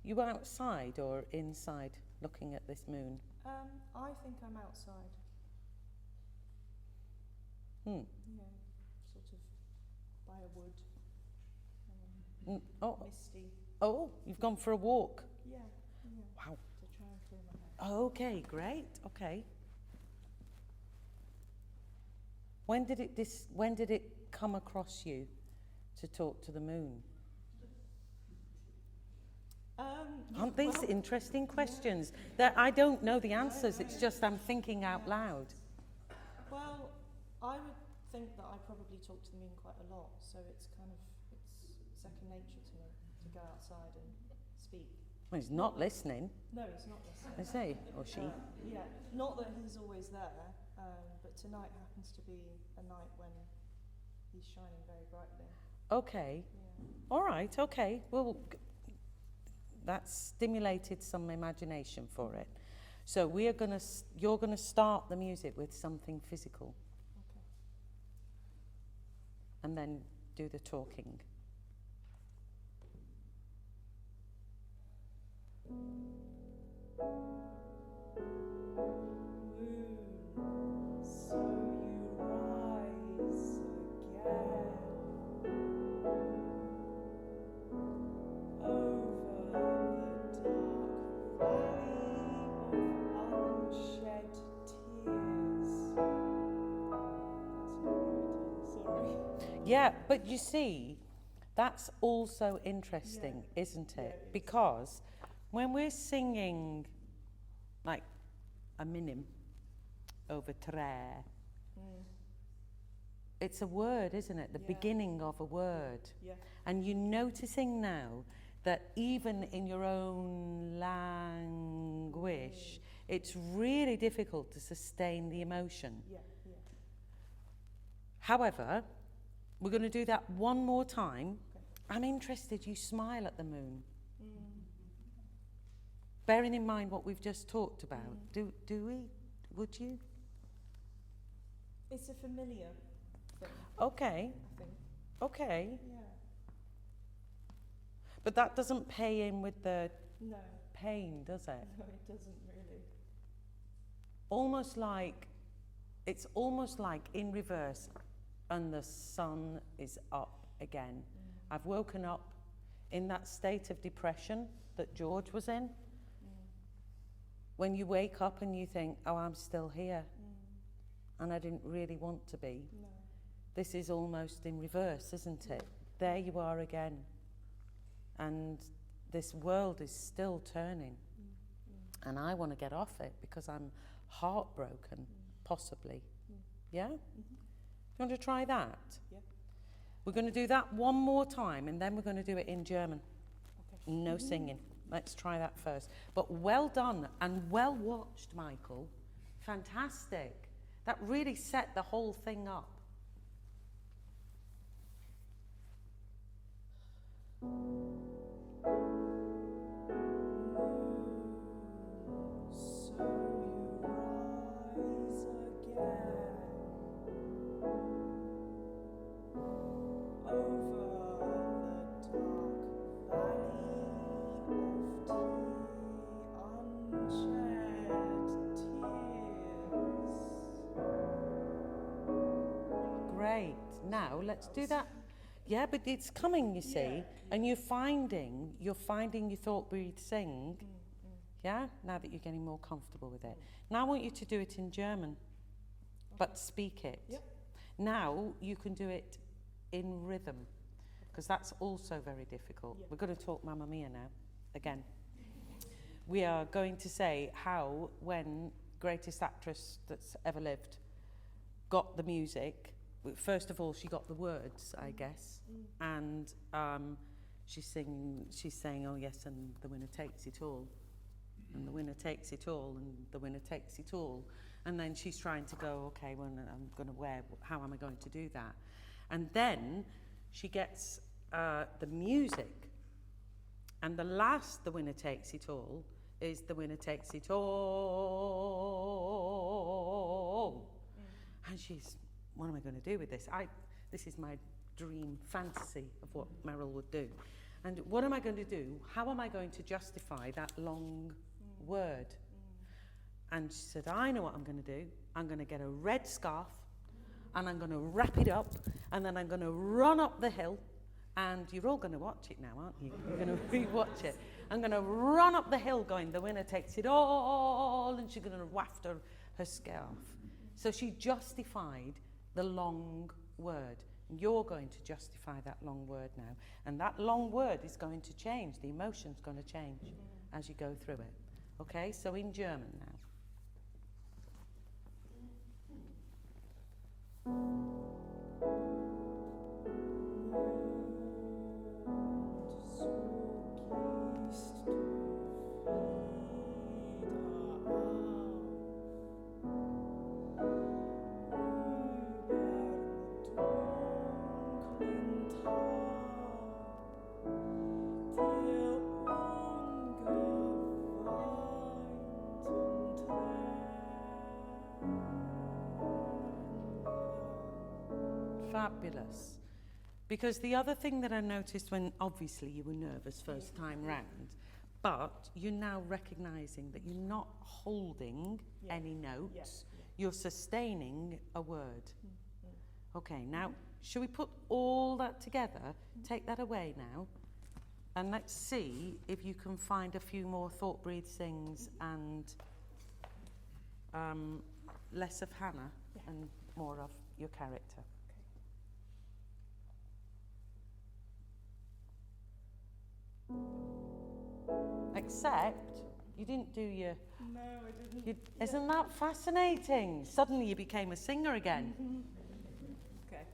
You outside or inside looking at this moon? I think I'm outside. Yeah, sort of by a wood. Misty. Oh, you've gone for a walk. Yeah. Wow. To try and clear my head. Okay, great. Okay. When did it come across you to talk to the moon? Aren't these interesting questions? That I don't know the answers, it's just I'm thinking out loud. Well, I would think that I probably talk to the moon quite a lot, so it's second nature to me to go outside and speak. Well, he's not listening, No, he's not listening. is he? Or she? Yeah, not that he's always there, but tonight happens to be a night when he's shining very brightly. Okay. Yeah. All right, okay. Well, that's stimulated some imagination for it. So you're going to start the music with something physical. Okay. And then do the talking. Moon, so you rise again over the dark valley of unshed tears. That's not right, sorry. Yeah, but you see, that's also interesting, isn't it? Yeah, it is. Because when we're singing like a minim over tre, it's a word, isn't it? The Yeah. beginning of a word. Yeah. And you're noticing now that even in your own language, it's really difficult to sustain the emotion. Yeah. However, we're going to do that one more time. Okay. I'm interested you smile at the moon. Bearing in mind what we've just talked about. Do we? Would you? It's a familiar thing, Okay, I think. okay. Yeah. But that doesn't pay in with the No, pain, does it? no, it doesn't really. It's almost like in reverse and the sun is up again. I've woken up in that state of depression that George was in. When you wake up and you think, oh, I'm still here, and I didn't really want to be. No. This is almost in reverse, isn't it? There you are again. And this world is still turning. And I want to get off it because I'm heartbroken, possibly. Yeah? You want to try that? Yeah. We're going to do that one more time, and then we're going to do it in German. Okay. No singing. Let's try that first. But well done and well watched, Michael. Fantastic. That really set the whole thing up. So you rise again over the dark valley of unshed tears. Great. Now let's do that. Yeah, but it's coming, you see, and you're finding your thought breathe sing. Yeah, now that you're getting more comfortable with it. Now I want you to do it in German, but speak it. Yep. Now you can do it in rhythm, because that's also very difficult. Yep. We're going to talk Mamma Mia now, again. We are going to say how, when greatest actress that's ever lived got the music, first of all, she got the words, I guess, and she's saying, oh yes, and the winner takes it all. And the winner takes it all, and the winner takes it all. And then she's trying to go, okay, well, I'm going to how am I going to do that? And then she gets the music. And the last, the winner takes it all, is the winner takes it all. all. And she's, what am I going to do with this? This is my dream fantasy of what Meryl would do. And what am I going to do? How am I going to justify that long word? And she said, I know what I'm going to do. I'm going to get a red scarf and I'm going to wrap it up and then I'm going to run up the hill. And you're all going to watch it now, aren't you? You're going to re-watch it. I'm going to run up the hill going, the winner takes it all, and she's going to waft her scarf. So she justified the long word. You're going to justify that long word now. And that long word is going to change. The emotion's going to change as you go through it. Okay, so in German now. Fabulous. Because the other thing that I noticed when obviously you were nervous first time round, but you're now recognising that you're not holding any notes, you're sustaining a word. Okay, now should we put all that together, take that away now, and let's see if you can find a few more thought breathes things and less of Hannah and more of your character. Except you didn't do your... No, I didn't. Isn't that fascinating? Suddenly you became a singer again. Okay.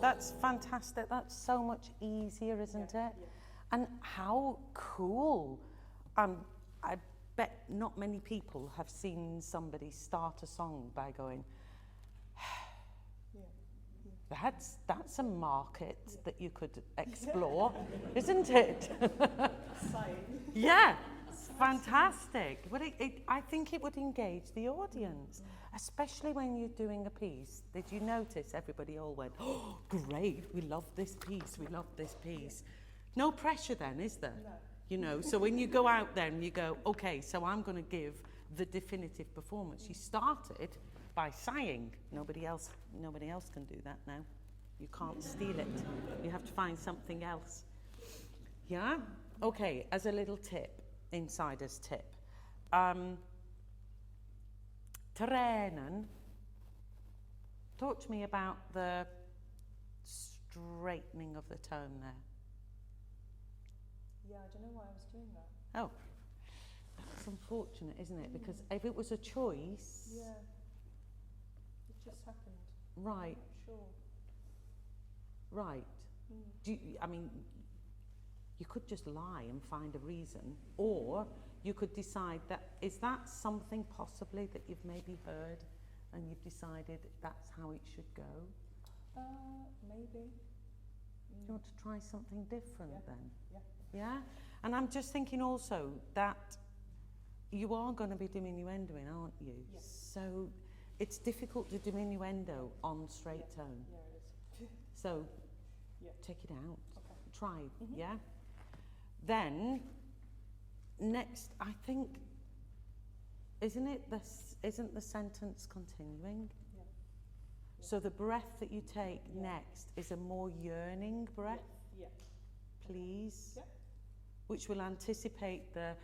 That's fantastic. That's so much easier, isn't it? And how cool. I bet not many people have seen somebody start a song by going, that's a market that you could explore, isn't it? Yeah, it's fantastic. But I think it would engage the audience, especially when you're doing a piece. Did you notice everybody all went, oh, great, we love this piece, we love this piece. No pressure then, is there? No. You know, so when you go out there and you go, okay, so I'm going to give the definitive performance. You started by sighing. Nobody else can do that now. You can't steal it. You have to find something else. Yeah? Okay, as a little tip, insider's tip. Tränen. Talk to me about the straightening of the tone there. Yeah, I don't know why I was doing that. Oh, that's unfortunate, isn't it? Because if it was a choice... Yeah, it just happened. Right. I'm not sure. Right. Do you, I mean, you could just lie and find a reason, or you could decide that, is that something possibly that you've maybe heard and you've decided that's how it should go? Maybe. Do you want to try something different then? Yeah. Yeah? And I'm just thinking also that you are going to be diminuendoing, aren't you? Yeah. So it's difficult to diminuendo on straight tone. Yeah, it is. So take it out. Okay. Try, yeah? Then, next, I think, isn't the sentence continuing? Yeah. So the breath that you take next is a more yearning breath, please, which will anticipate the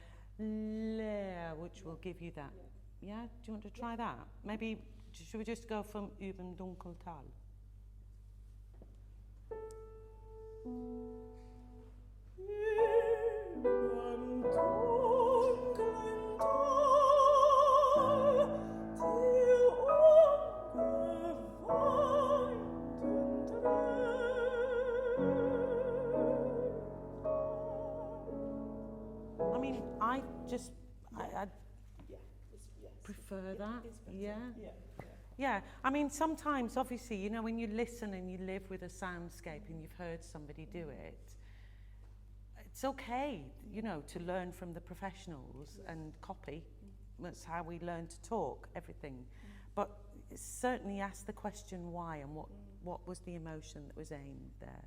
which will give you that. Yeah? Do you want to try that? Maybe should we just go from Üben Dunkeltal? I mean, I prefer that. Yeah. Yeah, I mean, sometimes, obviously, you know, when you listen and you live with a soundscape and you've heard somebody do it, it's okay, you know, to learn from the professionals and copy. That's how we learn to talk, everything. But certainly ask the question why and what was the emotion that was aimed there.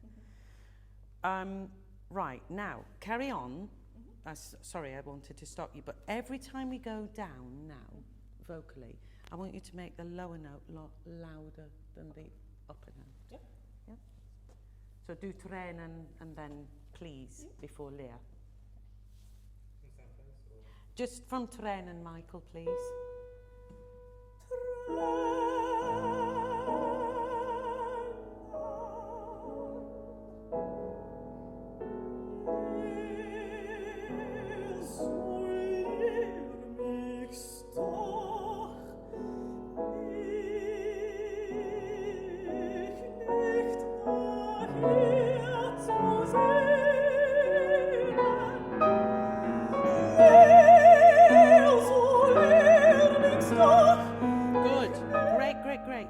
Right, now, carry on. Sorry, I wanted to stop you, but every time we go down now, vocally, I want you to make the lower note louder than the upper note. Yep. Yep. So do tränen and then please before Leah. Just from tränen, Michael, please.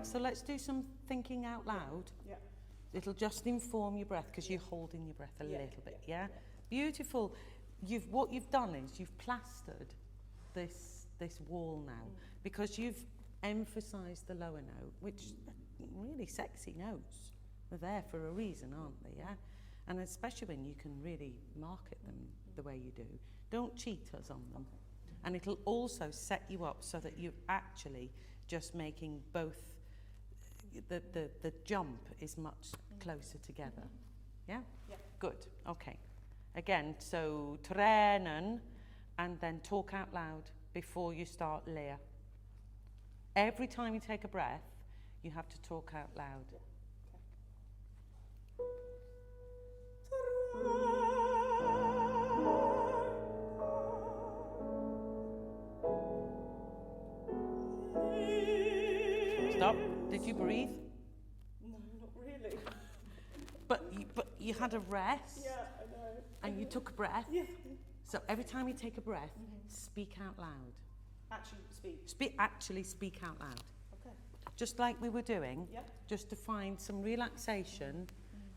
So let's do some thinking out loud. Yeah. It'll just inform your breath because you're holding your breath a little bit, yeah? Beautiful. What you've done is you've plastered this wall now because you've emphasised the lower note, which really sexy notes. They're there for a reason, aren't they, yeah? And especially when you can really market them the way you do. Don't cheat us on them. And it'll also set you up so that you're actually just making both. The jump is much closer together. Yeah? Yeah. Good. Okay. Again, so tränen and then talk out loud before you start Leah. Every time you take a breath, you have to talk out loud. Stop. Did you breathe? No, not really. But you had a rest. Yeah, I know. And you took a breath. Yeah. So every time you take a breath, speak out loud. Actually speak. Speak out loud. Okay. Just like we were doing, Yep. just to find some relaxation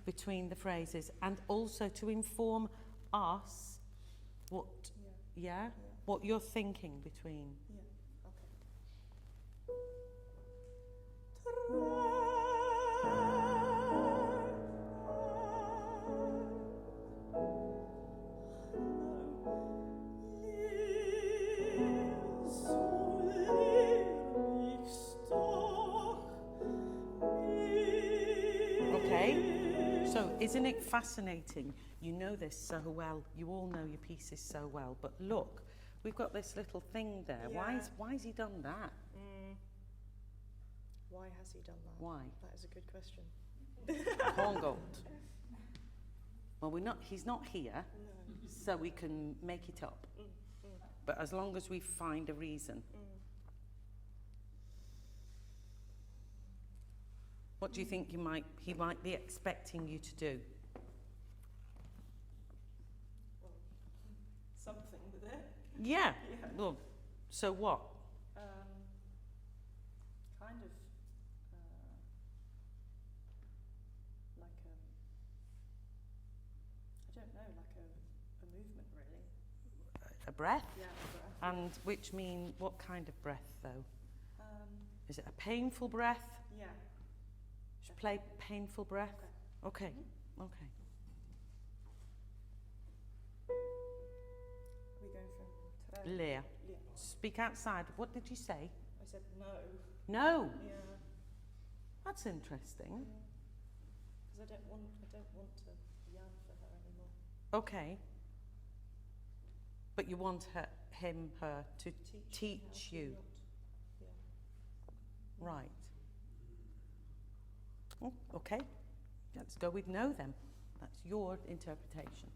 between the phrases and also to inform us what, what you're thinking between. Yeah. Okay. So, isn't it fascinating? You know this so well. You all know your pieces so well. But look, we've got this little thing there. Yeah. Why has he done that? Why has he done that? Why? That is a good question. Horngold. Well, he's not here, so we can make it up. But as long as we find a reason. What do you think he might be expecting you to do? Well, something with it. Yeah. Well, so what? Kind of like I don't know, like a movement really. A breath? Yeah, a breath. And what kind of breath though? Is it a painful breath? Yeah. Should play painful breath? Okay. Okay. We go from Leah. Speak outside. What did you say? I said no. No. Yeah. That's interesting. Because I don't want to yearn for her anymore. Okay. But you want her to teach How to you. not, Right. Oh, okay. Let's go with no then. That's your interpretation.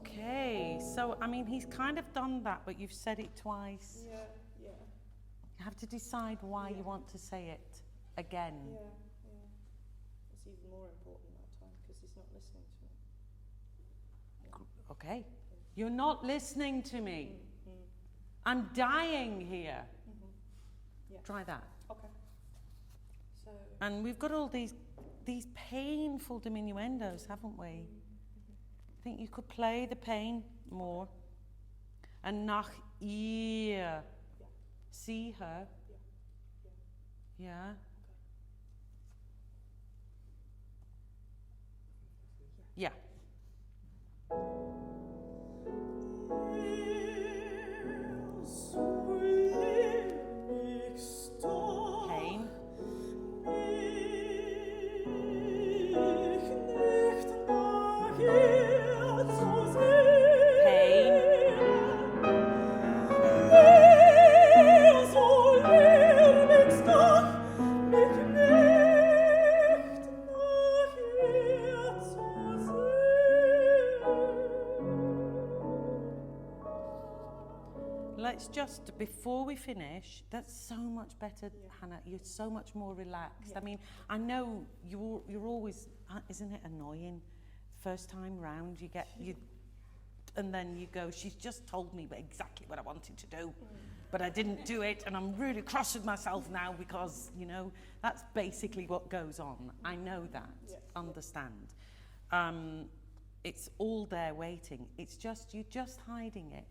Okay, so I mean, he's kind of done that, but you've said it twice. Yeah, yeah, You have to decide why you want to say it again. yeah, yeah. It's even more important that time because he's not listening to me. Okay, you're not listening to me. Mm-hmm. I'm dying here. Mm-hmm. Yeah. Try that. Okay. So. And we've got all these painful diminuendos, haven't we? I think you could play the pain more. And nach ihr. Yeah. See her. Yeah. Yeah. Yeah. Pain. Let's just, before we finish, that's so much better, Hannah. You're so much more relaxed. I mean, I know you're always, isn't it annoying? First time round, you get, and then you go, she's just told me exactly what I wanted to do, but I didn't do it, and I'm really cross with myself now because, you know, that's basically what goes on. I know that, understand. It's all there waiting. It's just, you're just hiding it.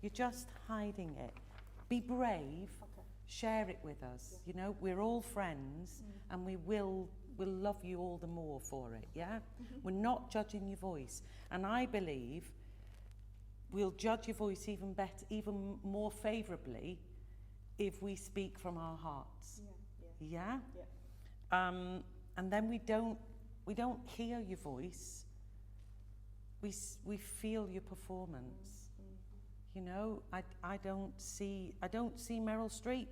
You're just hiding it. Be brave. Share it with us. You know, we're all friends, and we'll love you all the more for it. Yeah, we're not judging your voice, and I believe we'll judge your voice even better, even more favourably, if we speak from our hearts. Yeah. And then we don't hear your voice. We feel your performance. You know, I don't see Meryl Streep.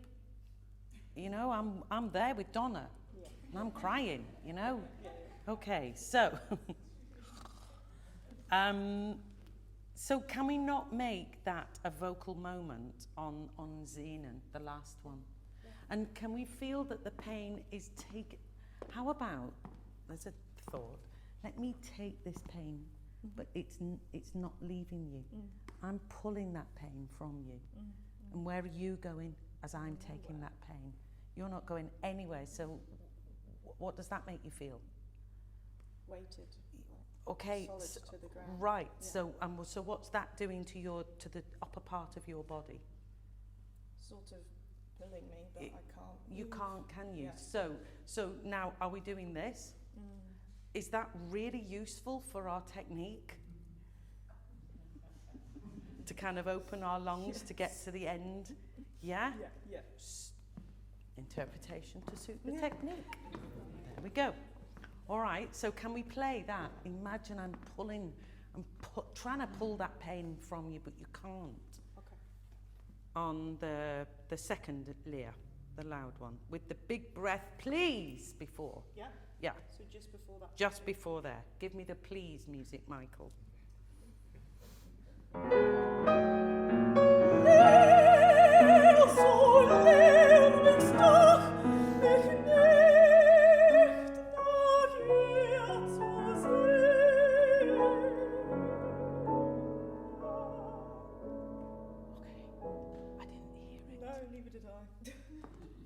You know, I'm there with Donna, and I'm crying. You know, okay. So, so can we not make that a vocal moment on Zenon, the last one, and can we feel that the pain is taken? How about, there's a thought. Let me take this pain, but it's not leaving you. I'm pulling that pain from you. And where are you going as I'm taking that pain? You're not going anywhere. So what does that make you feel? Weighted. Okay. Solid to the ground. Right. Yeah. So what's that doing to the upper part of your body? Sort of pulling me, but I can't. You can't, can you? Yeah. So now, are we doing this? Is that really useful for our technique? To kind of open our lungs to get to the end? Yeah? Yeah. Interpretation to suit the technique. There we go. All right, so can we play that? Imagine I'm trying to pull that pain from you, but you can't. Okay. On the second layer, the loud one, with the big breath, please, before. Yeah? Yeah. So just before that. Just before there. Give me the please music, Michael.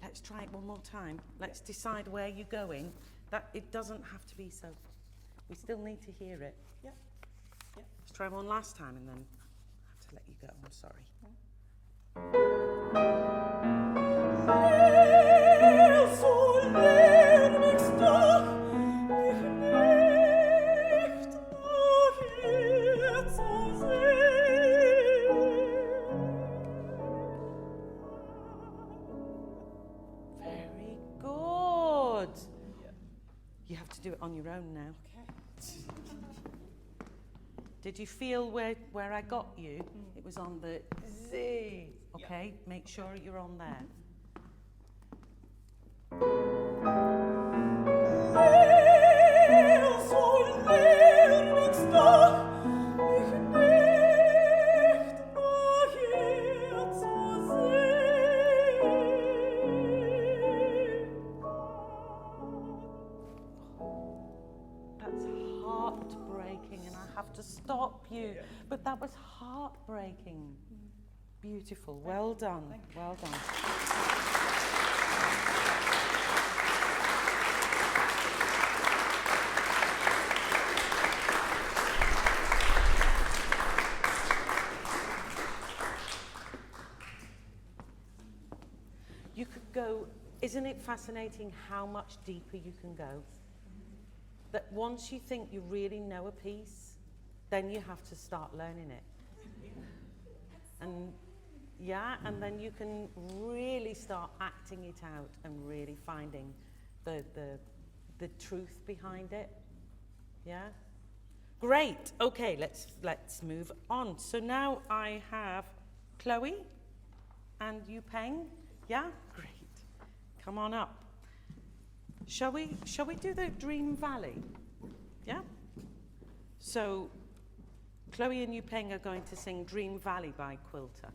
Let's try it one more time. Let's decide where you're going. That it doesn't have to be so. We still need to hear it. Yeah. Let's try one last time and then I have to let you go. I'm sorry. Very good. You have to do it on your own now. Did you feel where I got you? It was on the Z. Okay, make sure you're on there. That's heartbreaking, and I have to stop you. But that was heartbreaking. Beautiful. Well done. Well done. You could go, isn't it fascinating how much deeper you can go? That once you think you really know a piece, then you have to start learning it. And yeah, and then you can really start acting it out and really finding the truth behind it. Yeah? Great. Okay, let's move on. So now I have Chloe and you, Peng. Yeah? Great. Come on up. Shall we do the Dream Valley? Yeah? So Chloe and Yupeng are going to sing Dream Valley by Quilter.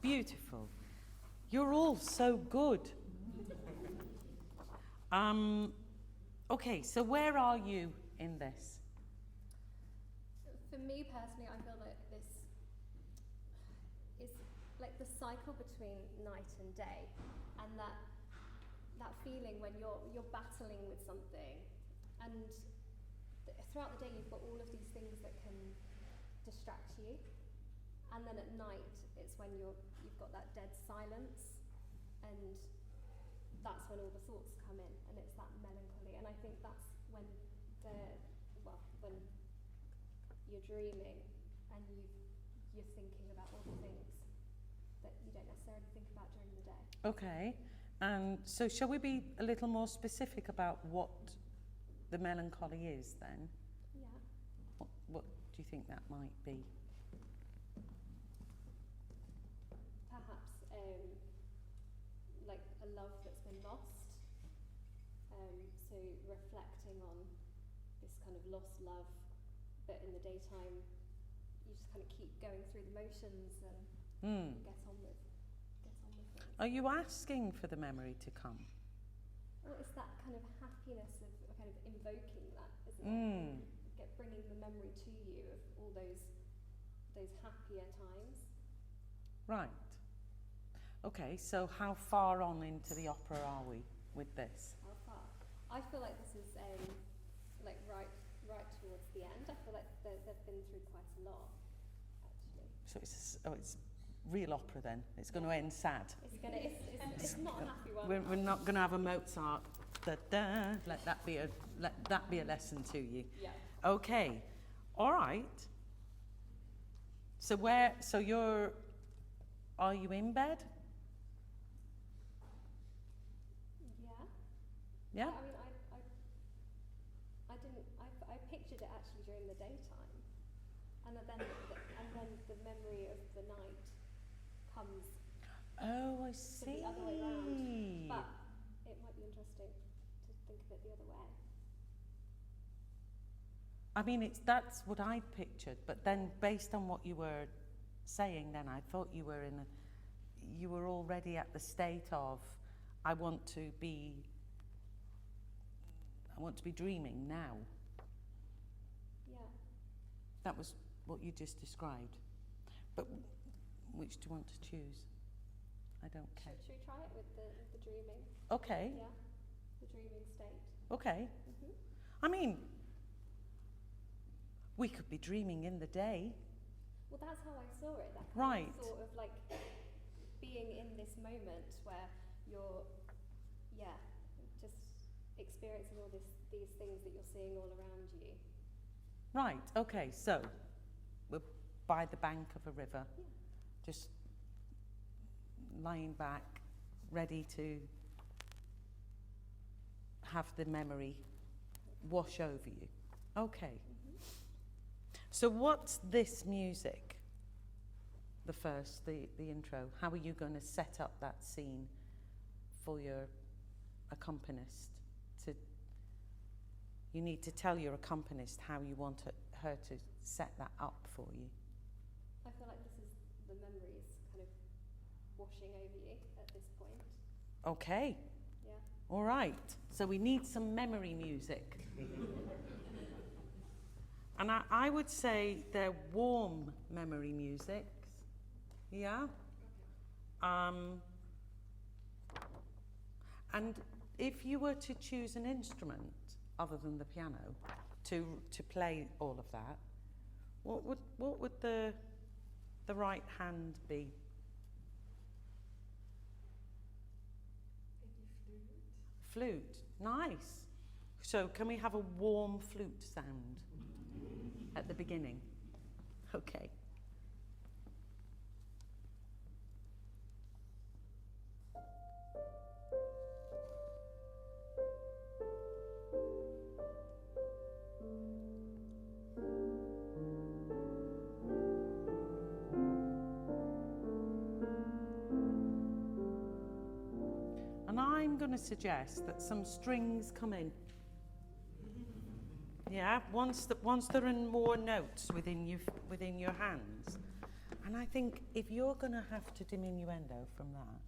Beautiful. You're all so good. Okay, so where are you in this? For me personally, I feel like this is like the cycle between night and day, and that feeling when you're battling with something, and throughout the day you've got all of these things that can distract you, and then at night it's when you've got that dead silence, and that's when all the thoughts come in, and it's that melancholy. And I think that's when when you're dreaming and you're thinking about all the things that you don't necessarily think about during the day. Okay, and so shall we be a little more specific about what the melancholy is then? Yeah. What do you think that might be? Perhaps like a love that's been lost. So reflecting on this kind of lost love, but in the daytime you just kind of keep going through the motions and get on with things. Are you asking for the memory to come? Well, it's that kind of happiness of kind of invoking that, isn't it? Bringing the memory to you of all those happier times. Right. Okay, so how far on into the opera are we with this? How far? I feel like this is like right towards the end. I feel like they've been through quite a lot, actually. So it's real opera then. It's going to end sad. It's not a happy one. We're not going to have a Mozart. Da-da. Let that be a lesson to you. Yeah. Okay. All right. So are you in bed? Yeah. Yeah. I mean, I pictured it actually during the daytime, and then the memory of the night comes. Oh, I see. The other way around. But it might be interesting to think of it the other way. I mean, that's what I pictured, but then based on what you were saying, then I thought you were already at the state of, I want to be dreaming now. Yeah. That was what you just described. But which do you want to choose? I don't care. Should we try it with the dreaming? Okay. Yeah. The dreaming state. Okay. Mhm. I mean, we could be dreaming in the day. Well, that's how I saw it. That kind Right. of sort of like being in this moment where you're, just experiencing all these things that you're seeing all around you. Right, okay, so we're by the bank of a river, just lying back, ready to have the memory wash over you. Okay. So what's this music? The intro. How are you going to set up that scene for your accompanist? You need to tell your accompanist how you want her to set that up for you. I feel like this is the memories kind of washing over you at this point. Okay. Yeah. All right. So we need some memory music. And I would say they're warm memory music. Yeah? And if you were to choose an instrument other than the piano to play all of that, what would the right hand be? Flute. Nice. So can we have a warm flute sound at the beginning? Okay. And I'm going to suggest that some strings come in. Yeah, once there are more notes within your hands, And I think if you're going to have to diminuendo from that,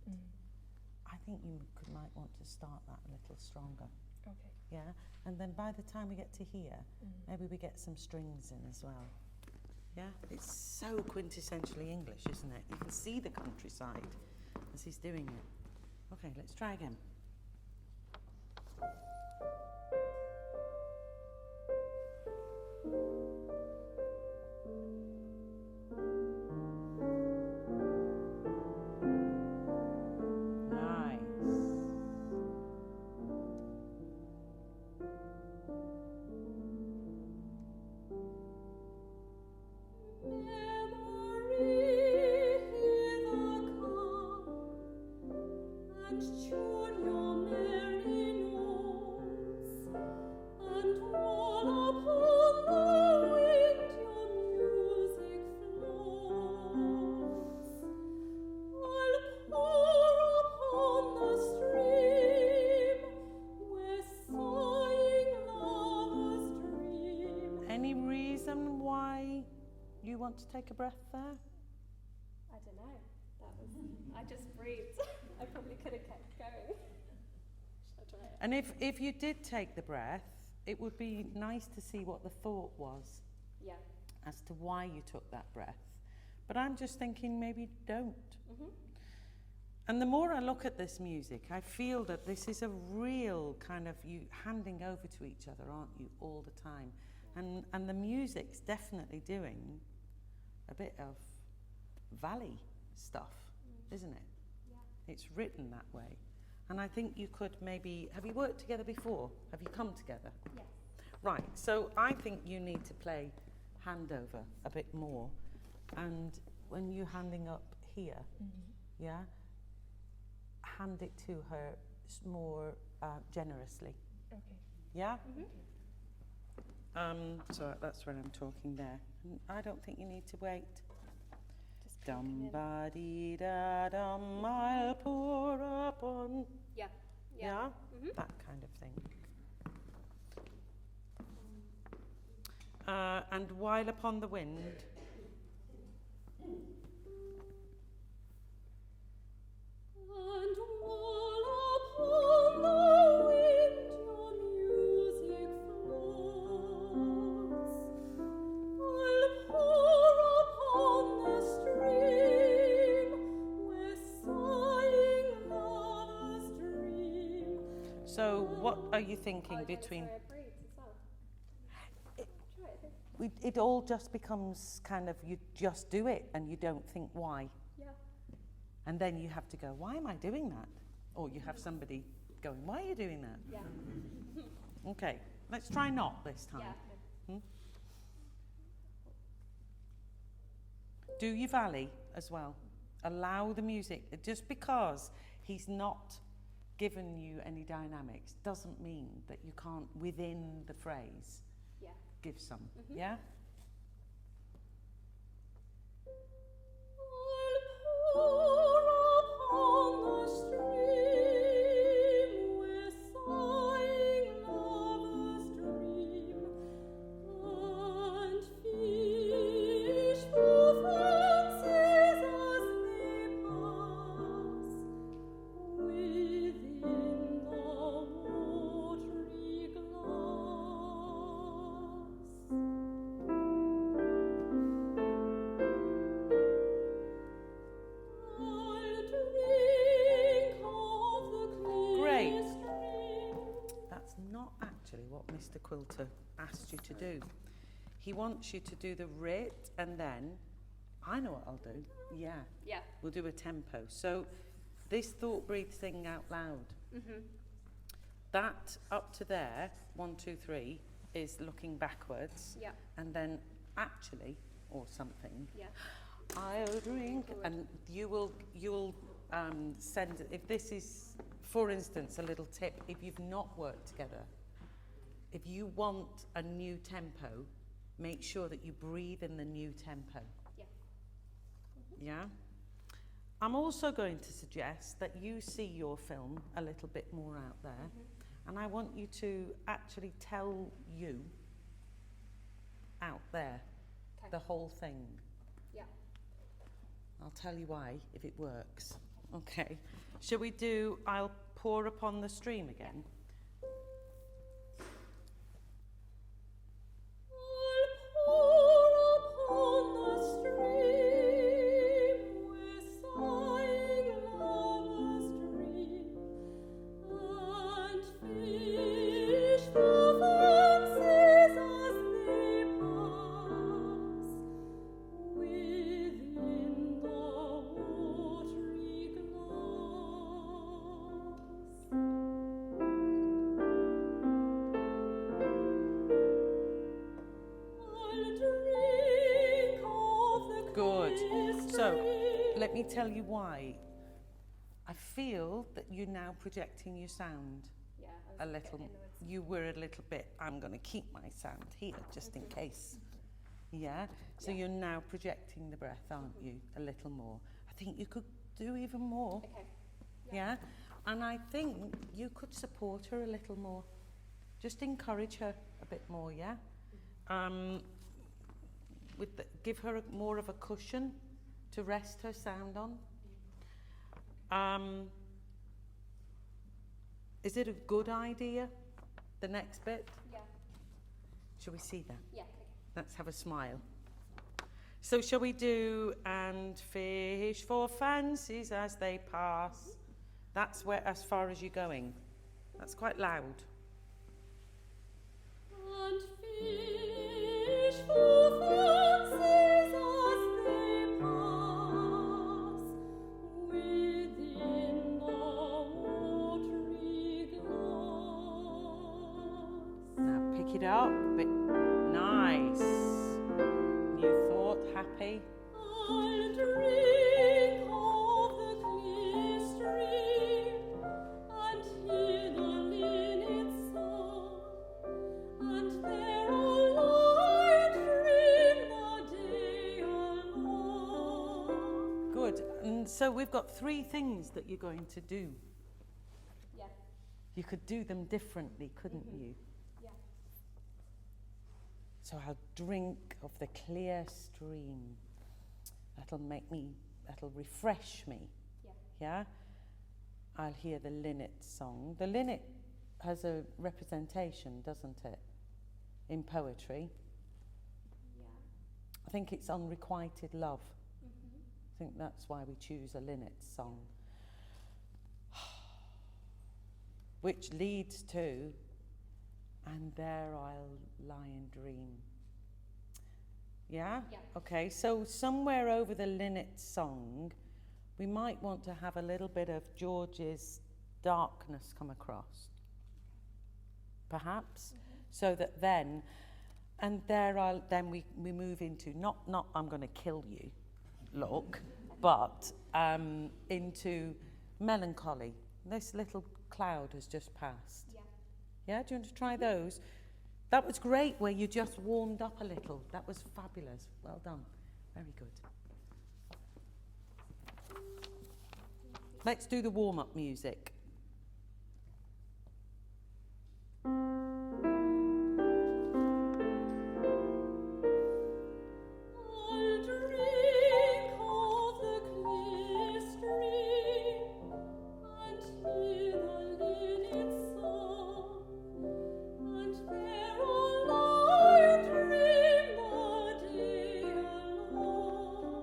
I think you might want to start that a little stronger. Okay. Yeah, and then by the time we get to here, maybe we get some strings in as well. Yeah, it's so quintessentially English, isn't it? You can see the countryside as he's doing it. Okay, let's try again. To take a breath there? I don't know. I just breathed. I probably could have kept going. Shall I try it? And if you did take the breath, it would be nice to see what the thought was. Yeah. As to why you took that breath. But I'm just thinking maybe don't. And the more I look at this music, I feel that this is a real kind of you handing over to each other, aren't you, all the time? And the music's definitely doing a bit of valley stuff, isn't it? Yeah. It's written that way. And I think you could maybe, have you worked together before? Have you come together? Yes. Right, so I think you need to play handover a bit more. And when you're handing up here, yeah, hand it to her more generously. Okay. Yeah? So that's when I'm talking there. And I don't think you need to wait. Just Dum ba dee da dum, I'll pour upon. Yeah. Yeah? That kind of thing. And while upon the wind. And while upon the wind your music flows, I'll pour upon the stream where sighing lovers dream. So what are you thinking Oh, between... sorry, I breathed as well. Try it. It all just becomes kind of, you just do it and you don't think why. Yeah. And then you have to go, why am I doing that? Or you have somebody going, why are you doing that? Yeah. Okay, let's try not this time. Yeah. Do your valley as well. Allow the music. Just because he's not given you any dynamics doesn't mean that you can't, within the phrase, Yeah. give some. Yeah? I'll pour upon the stream where sighing lovers dream, and fish for fancies as they pass within the watery glass. I'll drink of the clear Great. stream. That's not actually what Mr. Quilter asked you to do. He wants you to do the writ and then, I know what I'll do. Yeah, Yeah. we'll do a tempo. So this thought breathe thing out loud. That up to there, 1, 2, 3, is looking backwards. Yeah. And then actually, or something, Yeah. I'll drink, and you'll send, if this is, for instance, a little tip, if you've not worked together, if you want a new tempo, make sure that you breathe in the new tempo. Yeah. Yeah? I'm also going to suggest that you see your film a little bit more out there, and I want you to actually tell you out there Okay. the whole thing. Yeah. I'll tell you why if it works. Okay. Shall we do I'll pour upon the stream again? Let me tell you why. I feel that you're now projecting your sound a little. You were a little bit, I'm going to keep my sound here just in case. Yeah? So you're now projecting the breath, aren't you? A little more. I think you could do even more. Okay. Yeah? And I think you could support her a little more. Just encourage her a bit more, yeah? Give her more of a cushion to rest her sound on. Is it a good idea, the next bit? Yeah. Shall we see that? Yeah, okay. Let's have a smile. So shall we do, and fish for fancies as they pass? That's where, as far as you're going. That's quite loud. And fish for fancies as they pass within the watery glass. Now pick it up a bit. Nice. New thought, happy. I'll drink of the clear stream and hear the linnet's song, and there I'll lie and dream the day along. Good. And so we've got 3 things that you're going to do. Yeah. You could do them differently, couldn't you? Yeah. So I'll drink of the clear stream. That'll refresh me. Yeah. Yeah? I'll hear the linnet song. The linnet has a representation, doesn't it? In poetry. Yeah. I think it's unrequited love. Mm-hmm. I think that's why we choose a linnet song. Which leads to, and there I'll lie and dream. Yeah? Yeah. Okay, so somewhere over the linnet song, we might want to have a little bit of George's darkness come across. Perhaps. So that then, and there we move into, not I'm going to kill you, look, but into melancholy. This little cloud has just passed. Yeah. Yeah, do you want to try those? That was great where you just warmed up a little. That was fabulous. Well done. Very good. Let's do the warm-up music. I'll drink of the clear stream and hear the linnet's song, and there I'll lie and dream the day along.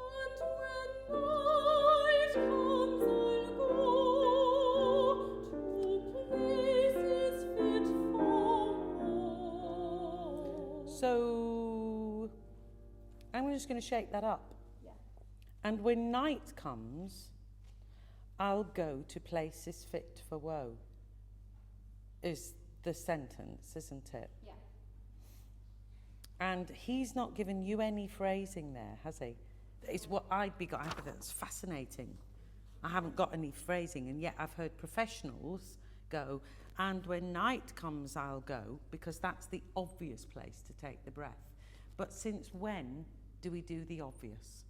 And when night comes, I'll go to places fit for woe. So I'm just going to shake that up. Yeah. And when night comes, I'll go to places fit for woe. Is the sentence, isn't it? Yeah. And he's not given you any phrasing there, has he? It's what I'd be got. That's fascinating. I haven't got any phrasing, and yet I've heard professionals go, and when night comes, I'll go, because that's the obvious place to take the breath. But since when do we do the obvious?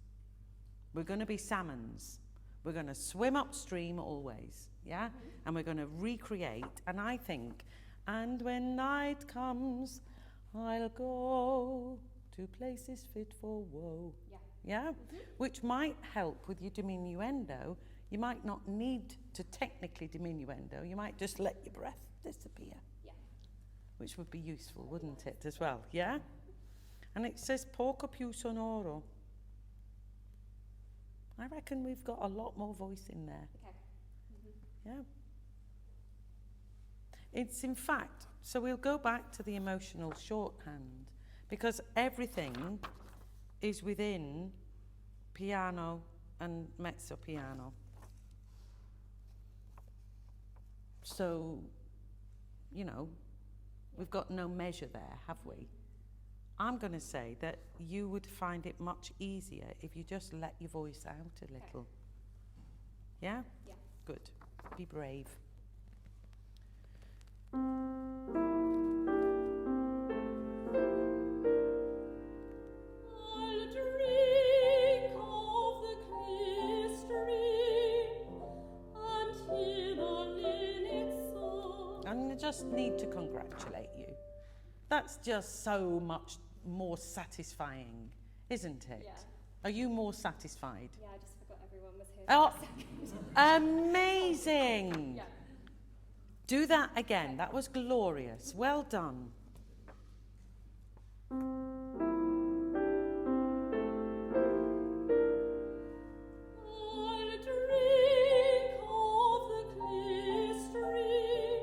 We're going to be salmons. We're going to swim upstream always, yeah? And we're going to recreate, and I think, and when night comes, I'll go to places fit for woe. Yeah. yeah? Which might help with your diminuendo. You might not need to technically diminuendo. You might just let your breath disappear. Yeah. Which would be useful, wouldn't it, as well, yeah? And it says poco più sonoro. I reckon we've got a lot more voice in there. Okay. Yeah. It's in fact, so we'll go back to the emotional shorthand, because everything is within piano and mezzo piano. So, you know, we've got no measure there, have we? I'm going to say that you would find it much easier if you just let your voice out a little. Yeah? Yeah. Good. Be brave. I'll drink of the clear stream and hear the linnet's song. And I just need to congratulate you. That's just so much more satisfying, isn't it? Yeah. Are you more satisfied? Yeah, I just forgot everyone was here Oh, for a second. amazing! Yeah. Do that again. That was glorious. Well done. I'll drink of the clear stream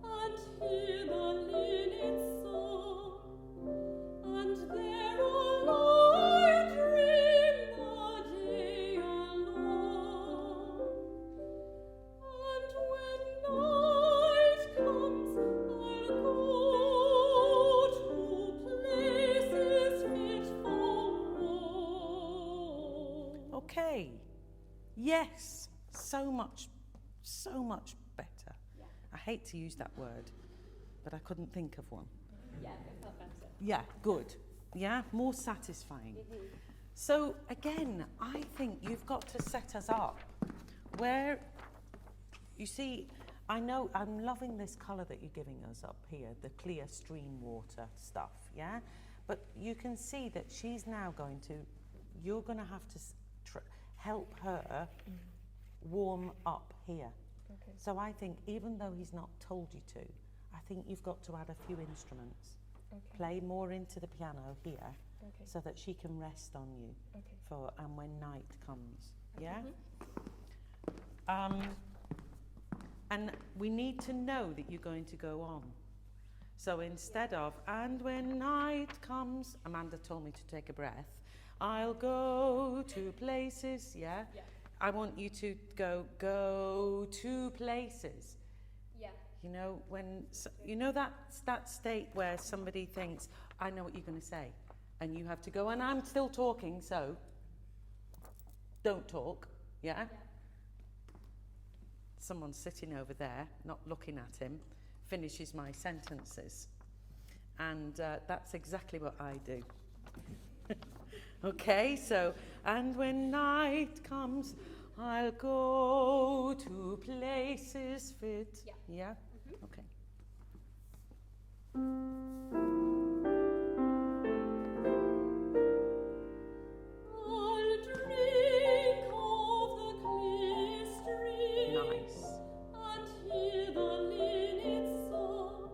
and hear the linnet's song, and there all I dream the day along. And when night comes, I'll go to places fit for war. Okay. Yes. So much better. Yeah. I hate to use that word, but I couldn't think of one. Yeah, it felt better. Yeah, good. Yeah, more satisfying. So again, I think you've got to set us up where, you see, I know I'm loving this colour that you're giving us up here, the clear stream water stuff, yeah? But you can see that she's now going to, you're going to have to help her warm up here. Okay. So I think even though he's not told you to, I think you've got to add a few instruments. Okay. Play more into the piano here Okay. so that she can rest on you Okay. for and when night comes. Yeah? Mm-hmm. And we need to know that you're going to go on. So instead of, and when night comes, Amanda told me to take a breath, I'll go to places, yeah? Yeah. I want you to go to places. Yeah. You know, when, you know that state where somebody thinks, I know what you're going to say, and you have to go, and I'm still talking, so don't talk, yeah? Yeah. Someone's sitting over there, not looking at him, finishes my sentences. And that's exactly what I do. Okay, so, and when night comes, I'll go to places fit. Yeah. Yeah? Okay. I'll drink of the clear stream Nice. and hear the linnet's song,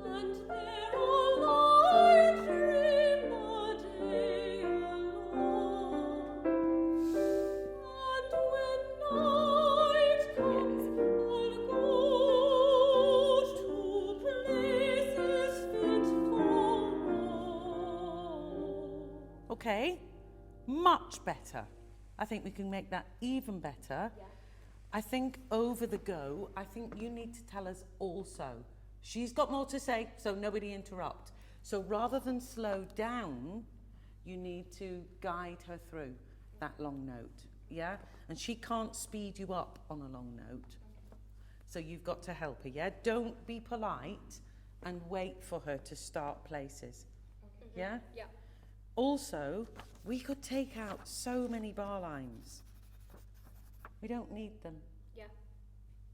and there all I dream the day along. And when night comes, I'll go to places fit for war. Okay, much better. I think we can make that even better. Yeah. I think over the go, I think you need to tell us also. She's got more to say, so nobody interrupt. So rather than slow down, you need to guide her through that long note, yeah? And she can't speed you up on a long note. So you've got to help her, yeah? Don't be polite and wait for her to start places, yeah? Yeah. Also, we could take out so many bar lines. We don't need them. Yeah.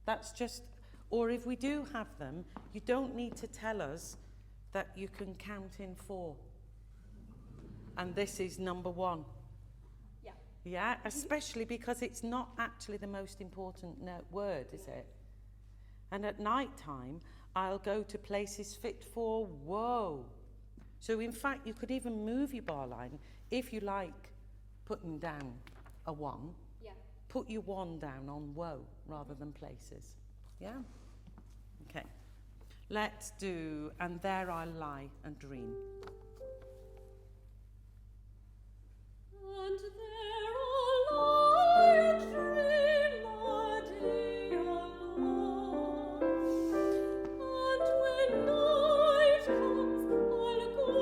That's just, or if we do have them, you don't need to tell us that you can count in 4. And this is number 1. Yeah. Yeah, especially because it's not actually the most important word, is it? And at night time, I'll go to places fit for woe. So in fact, you could even move your bar line if you like putting down a 1. Yeah. Put your 1 down on woe rather than places. Yeah? Okay. Let's do, and there I lie and dream. And there I'll lie and dream my day alone. And when night comes, I'll go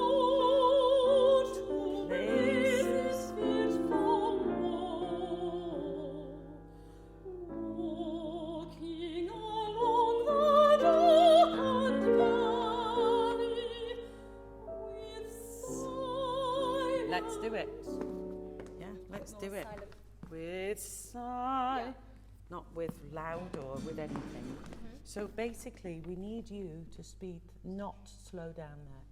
to places fit for woe. Walking along the darkened valley with silence. Let's do it. Yeah, let's More do it. silent. With sigh. Yeah. Not with loud or with anything. So basically, we need you to speed, not slow down there.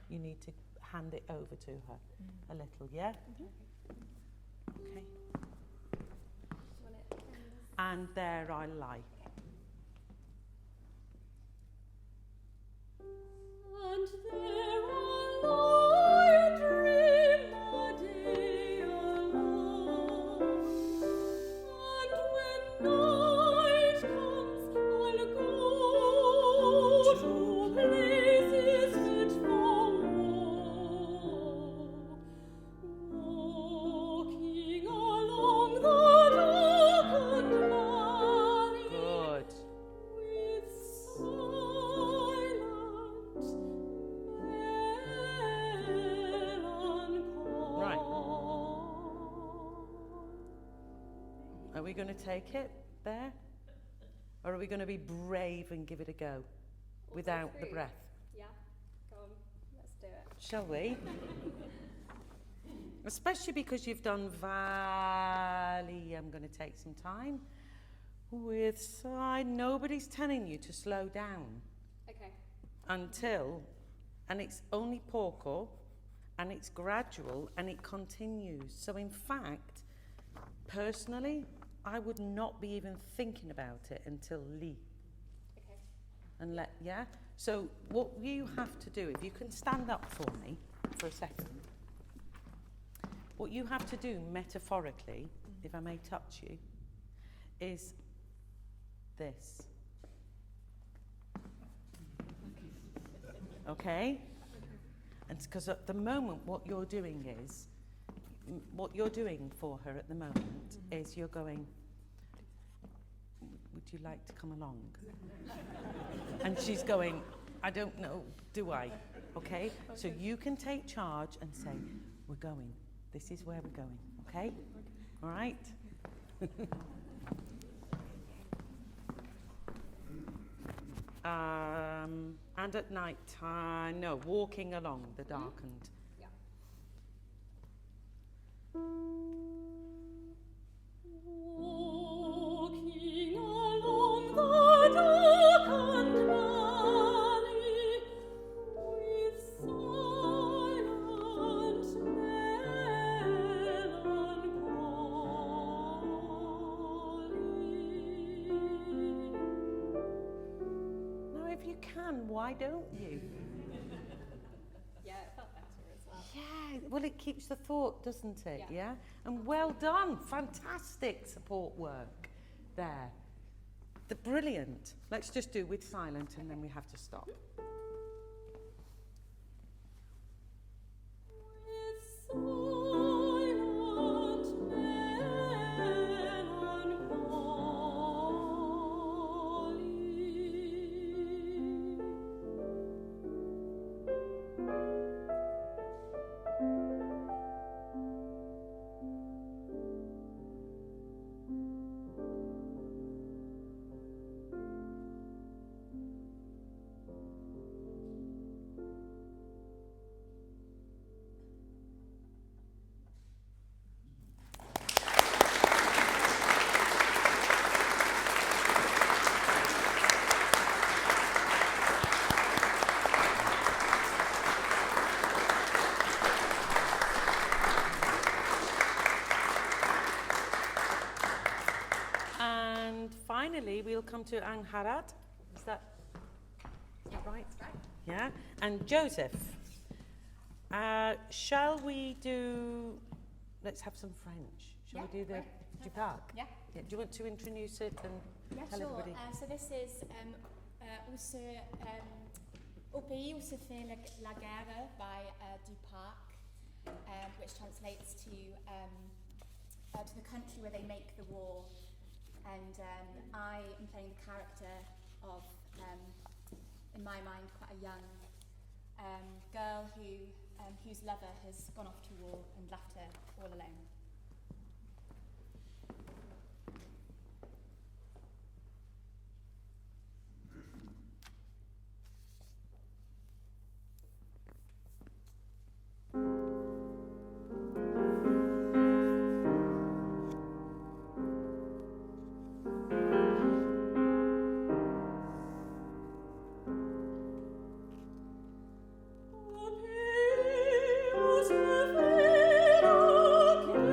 You need to hand it over to her a little, yeah? Okay. Do you want it in this? And there I lie. And there I'll lie and dream my day alone. And when night comes, I'll go to places fit for woe. Walking along the darkened valley Good. with Right. Are we going to take it there? Or are we going to be brave and give it a go All without the through. breath? Yeah. Go on. Let's do it. Shall we? Especially because you've done valley. I'm going to take some time. With side, nobody's telling you to slow down Okay. until, and it's only poco, and it's gradual, and it continues. So in fact, personally, I would not be even thinking about it until li. Okay. And yeah? So what you have to do, if you can stand up for me for a second, what you have to do metaphorically, if I may touch you, is this. Okay? And because at the moment what you're doing for her at the moment is you're going, would you like to come along? And she's going, I don't know, do I? Okay? So you can take charge and say, we're going. This is where we're going. Okay? All right? And at night time, no, walking along the darkened. Yeah. Walking along the darkened valley with silent melancholy. Now, if you can, why don't you? Yeah, it felt better as well. Yeah, well, it keeps the thought, doesn't it? Yeah. Yeah? And well done. Fantastic support work there. Brilliant. Let's just do with silent and then we have to stop. With silent melancholy. And finally, we'll come to Angharad. Is that right? That's right. Yeah. And Joseph. Shall we do... Let's have some French. Shall we do the du parc? Yeah. Do you want to introduce it and tell Sure. everybody? So this is au pays où se fait la guerre by du parc, which translates to the country where they make the war. And I am playing the character of, in my mind, quite a young girl whose lover has gone off to war and left her all alone. Au pays où se fait la guerre,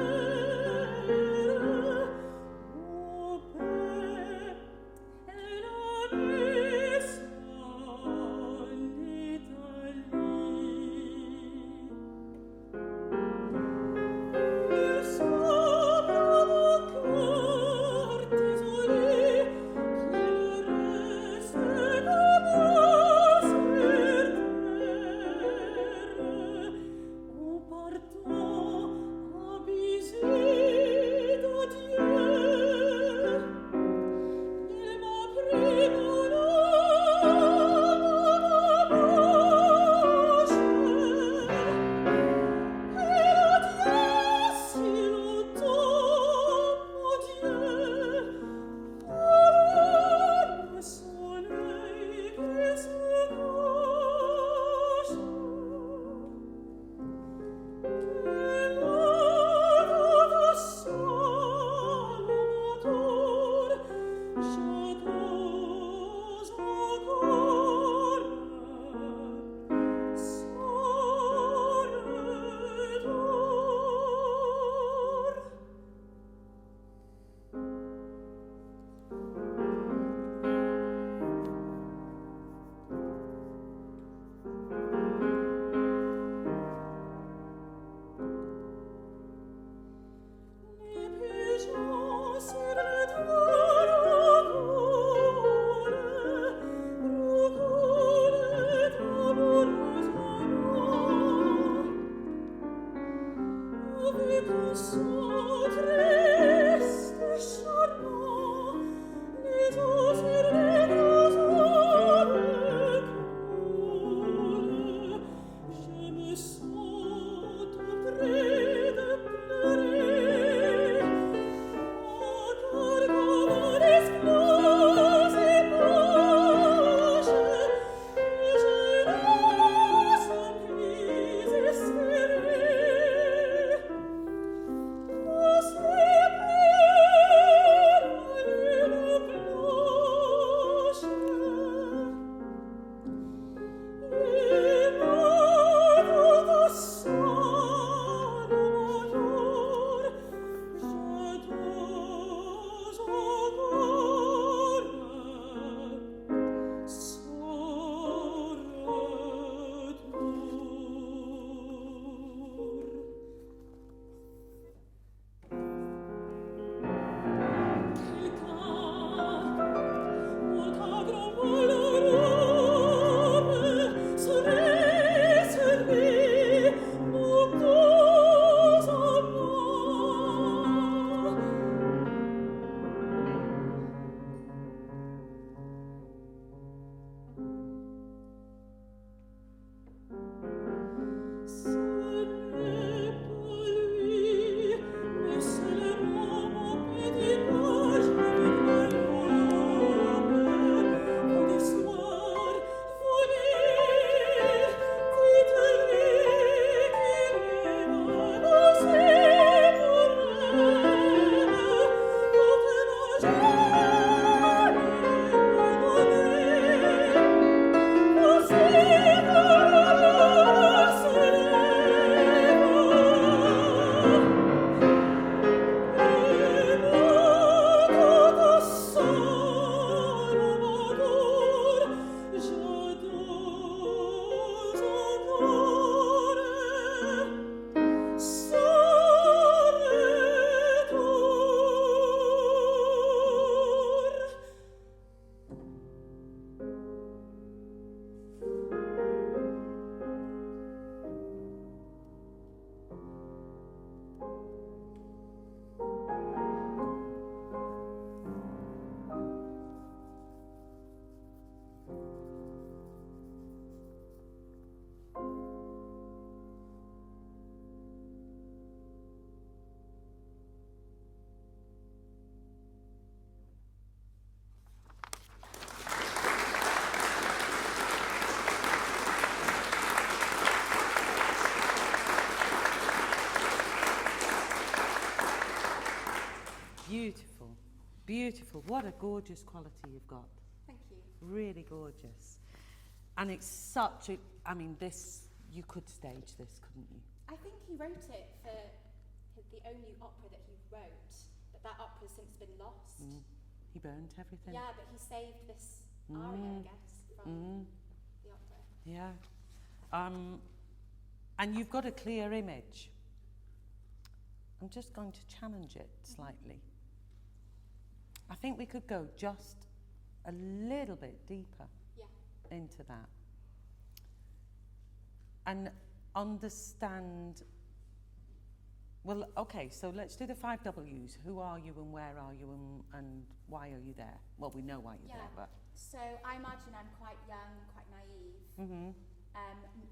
beautiful. What a gorgeous quality you've got. Thank you. Really gorgeous. And it's such a, I mean, this, you could stage this, couldn't you? I think he wrote it for the only opera that he wrote, but that opera's since been lost. He burned everything. Yeah, but he saved this aria, I guess, from the opera. Yeah. And you've got a clear image. I'm just going to challenge it slightly. I think we could go just a little bit deeper into that. And understand, well, okay, so let's do the 5 W's. Who are you and where are you and why are you there? Well, we know why you're there, but... So I imagine I'm quite young, quite naive,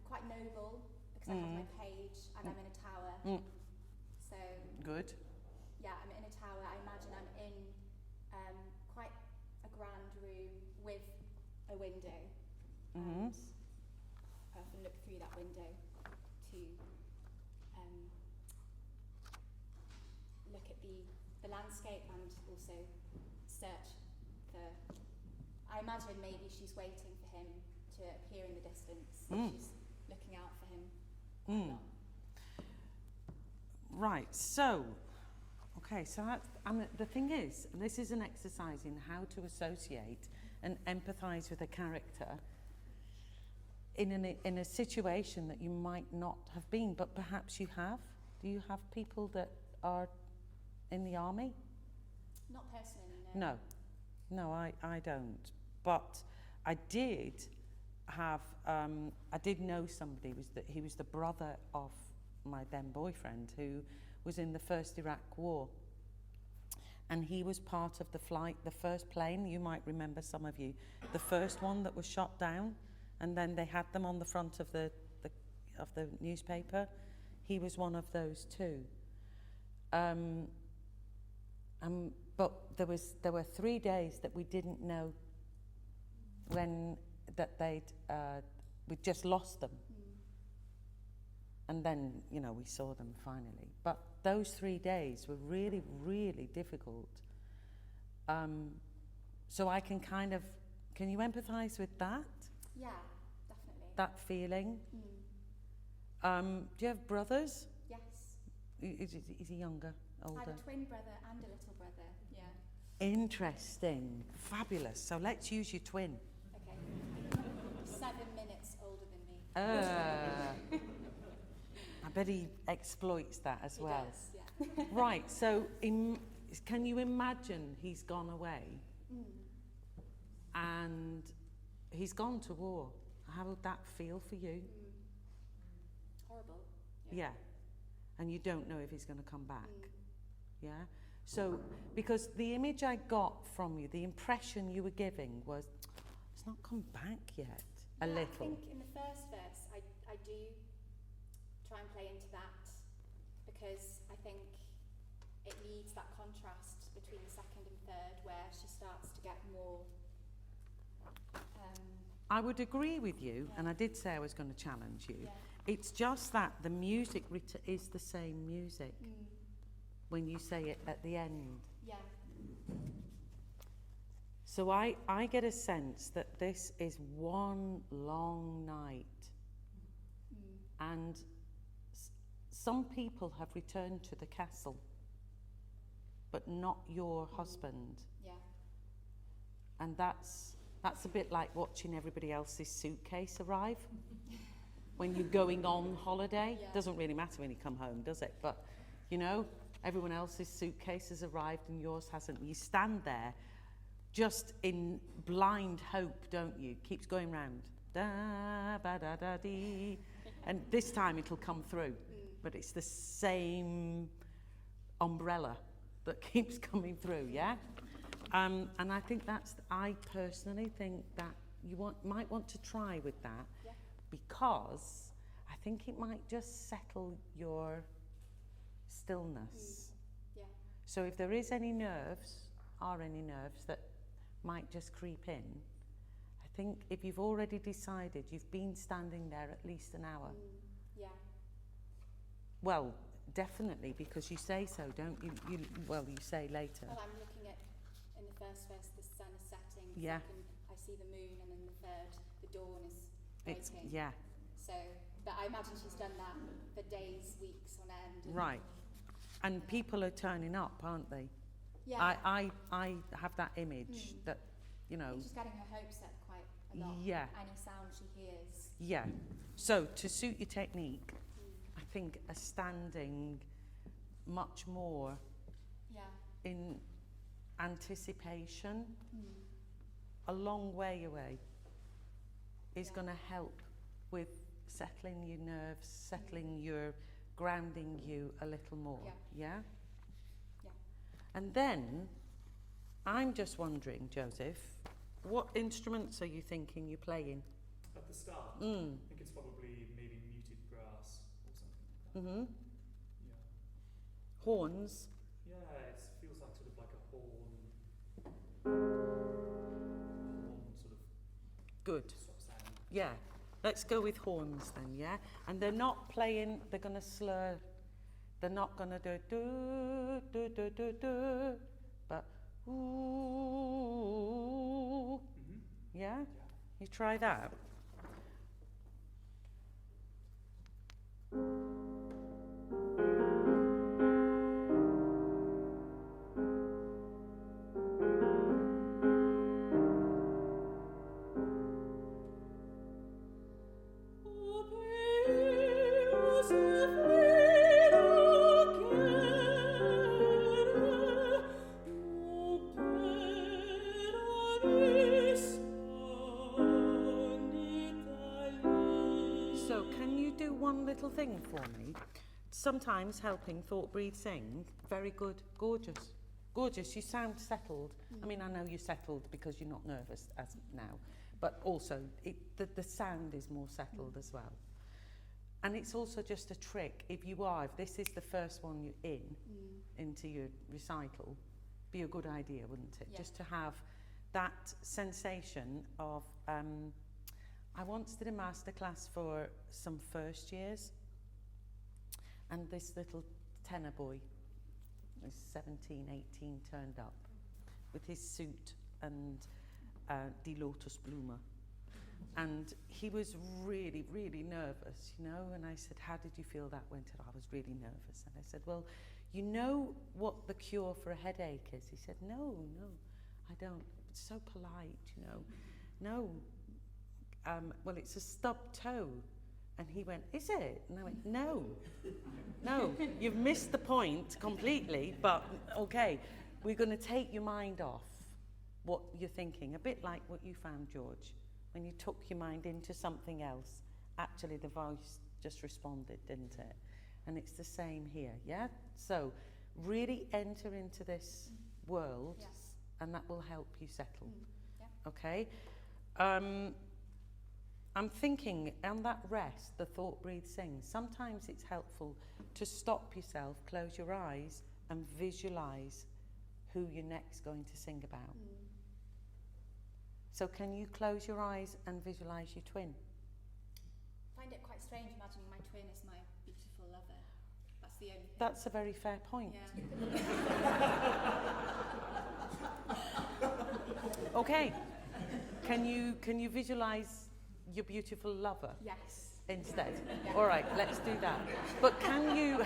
quite noble, because I have my page and I'm in a tower. So... Good. Yeah, I'm in a tower. I imagine I'm in quite a grand room with a window. And I often look through that window to look at the landscape and also search for... I imagine maybe she's waiting for him to appear in the distance. She's looking out for him. Right, so, okay, so that's, and the thing is, this is an exercise in how to associate and empathise with a character in a situation that you might not have been, but perhaps you have. Do you have people that are in the army? Not personally, no. No, I don't. But I did have, I did know somebody, he was the brother of my then boyfriend who was in the first Iraq war. And he was part of the flight, the first plane, you might remember, some of you, the first one that was shot down, and then they had them on the front of the newspaper. He was one of those too. But there were 3 days that we didn't know we'd just lost them. And then, you know, we saw them finally. But those 3 days were really, really difficult. So I can kind of, can you empathise with that? Yeah, definitely. That feeling? Do you have brothers? Yes. Is he younger, older? I have a twin brother and a little brother, yeah. Interesting. Fabulous. So let's use your twin. Okay. 7 minutes older than me. I bet he exploits that as well. Does, yeah. Right, so can you imagine he's gone away and he's gone to war? How would that feel for you? Horrible. Yeah. And you don't know if he's going to come back. Yeah? So, because the image I got from you, the impression you were giving was, it's not come back yet. A little. I think in the first verse, I do try and play into that, because I think it needs that contrast between the second and third, where she starts to get more... I would agree with you, and I did say I was going to challenge you. Yeah. It's just that the music is the same music when you say it at the end. Yeah. So I get a sense that this is one long night. And some people have returned to the castle, but not your husband. Yeah. And that's a bit like watching everybody else's suitcase arrive. When you're going on holiday, doesn't really matter when you come home, does it? But, you know, everyone else's suitcase has arrived and yours hasn't. You stand there just in blind hope, don't you? Keeps going round. Da, ba, da, da, dee. And this time it'll come through. But it's the same umbrella that keeps coming through, yeah? And I think I personally think that you might want to try with that, because I think it might just settle your stillness. Yeah. So if there is any nerves that might just creep in, I think if you've already decided, you've been standing there at least an hour. Yeah. Well, definitely, because you say so, don't you? You say later. Well, I'm looking at in first verse, the sun is setting. Yeah. Second, I see the moon, and then the third, the dawn is It's, breaking. yeah, So, but I imagine she's done that for days, weeks on end. And right. And people are turning up, aren't they? Yeah. I have that image that, you know, She's getting her hopes up quite a lot. Yeah. Any sound she hears. yeah. So to suit your technique, I think a standing much more Yeah. in anticipation, a long way away, is Yeah. going to help with settling your nerves, settling your, grounding you a little more. Yeah? Yeah. And then, I'm just wondering, Joseph, what instruments are you thinking you're playing? At the start, I think it's probably maybe muted brass or something like that. Mm-hmm. Yeah. Horns? Yeah, it feels like sort of like a horn sort of Good. sort of sound. Yeah. Let's go with horns then, yeah? And they're not playing, they're going to slur. They're not going to do do, do, do, do, do, but ooh. Yeah? Yeah. You try that. So, can you do one little thing for me? Sometimes helping Thought Breathe Sing. Very good. Gorgeous. Gorgeous. You sound settled. I mean, I know you're settled because you're not nervous as now, but also the sound is more settled as well. And it's also just a trick. If this is the first one you're into your recital, be a good idea, wouldn't it? Yeah. Just to have that sensation of, I once did a masterclass for some first years, and this little tenor boy, was 17, 18, turned up with his suit and Die Lotusblume. And he was really, really nervous, you know, and I said, how did you feel that went? I was really nervous. And I said, well, you know what the cure for a headache is? He said, no, I don't. It's so polite, you know. No. Well, it's a stubbed toe. And he went, is it? And I went, no, you've missed the point completely, but okay, we're going to take your mind off what you're thinking, a bit like what you found, George. When you took your mind into something else, actually the voice just responded, didn't it? And it's the same here, yeah? So really enter into this world, Yes. and that will help you settle, Yeah. okay? I'm thinking, on that rest, the Thought Breathe Sing, sometimes it's helpful to stop yourself, close your eyes, and visualise who you're next going to sing about. So can you close your eyes and visualise your twin? I find it quite strange imagining my twin as my beautiful lover. That's the only thing. That's a very fair point. Yeah. Okay. Can you visualise your beautiful lover Yes. instead? Yeah. All right, let's do that. But can you,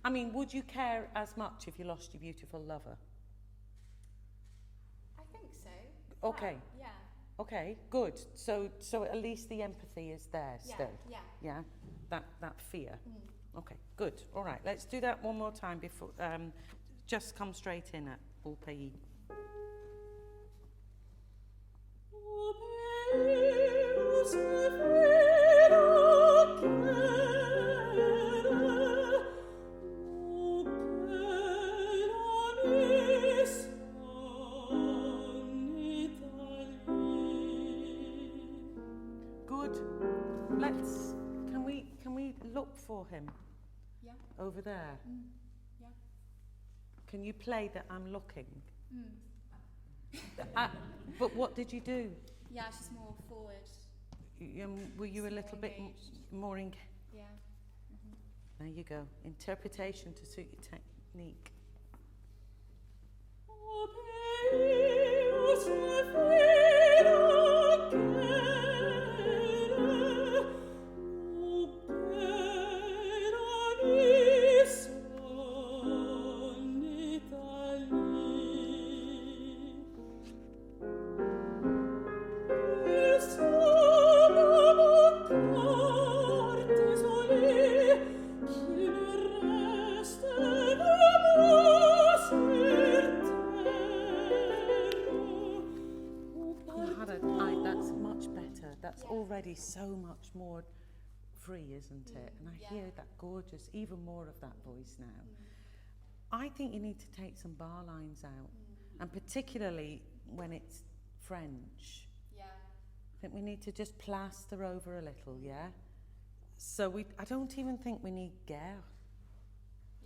I mean, would you care as much if you lost your beautiful lover? I think so. Okay. Yeah. Okay, good. So at least the empathy is there still. Yeah. Yeah, that fear. Okay, good. All right, let's do that one more time before. Just come straight in at all payee. Good. Can we look for him Yeah. over there? Yeah. Can you play that I'm looking? But what did you do? Yeah, she's more forward. Were you a More little bit engaged. more engaged? Yeah. There you go. Interpretation to suit your technique. That's Yeah. already so much more free, isn't it? And I Yeah. hear that gorgeous, even more of that voice now. Mm. I think you need to take some bar lines out, and particularly when it's French. Yeah. I think we need to just plaster over a little, yeah? So I don't even think we need guerre.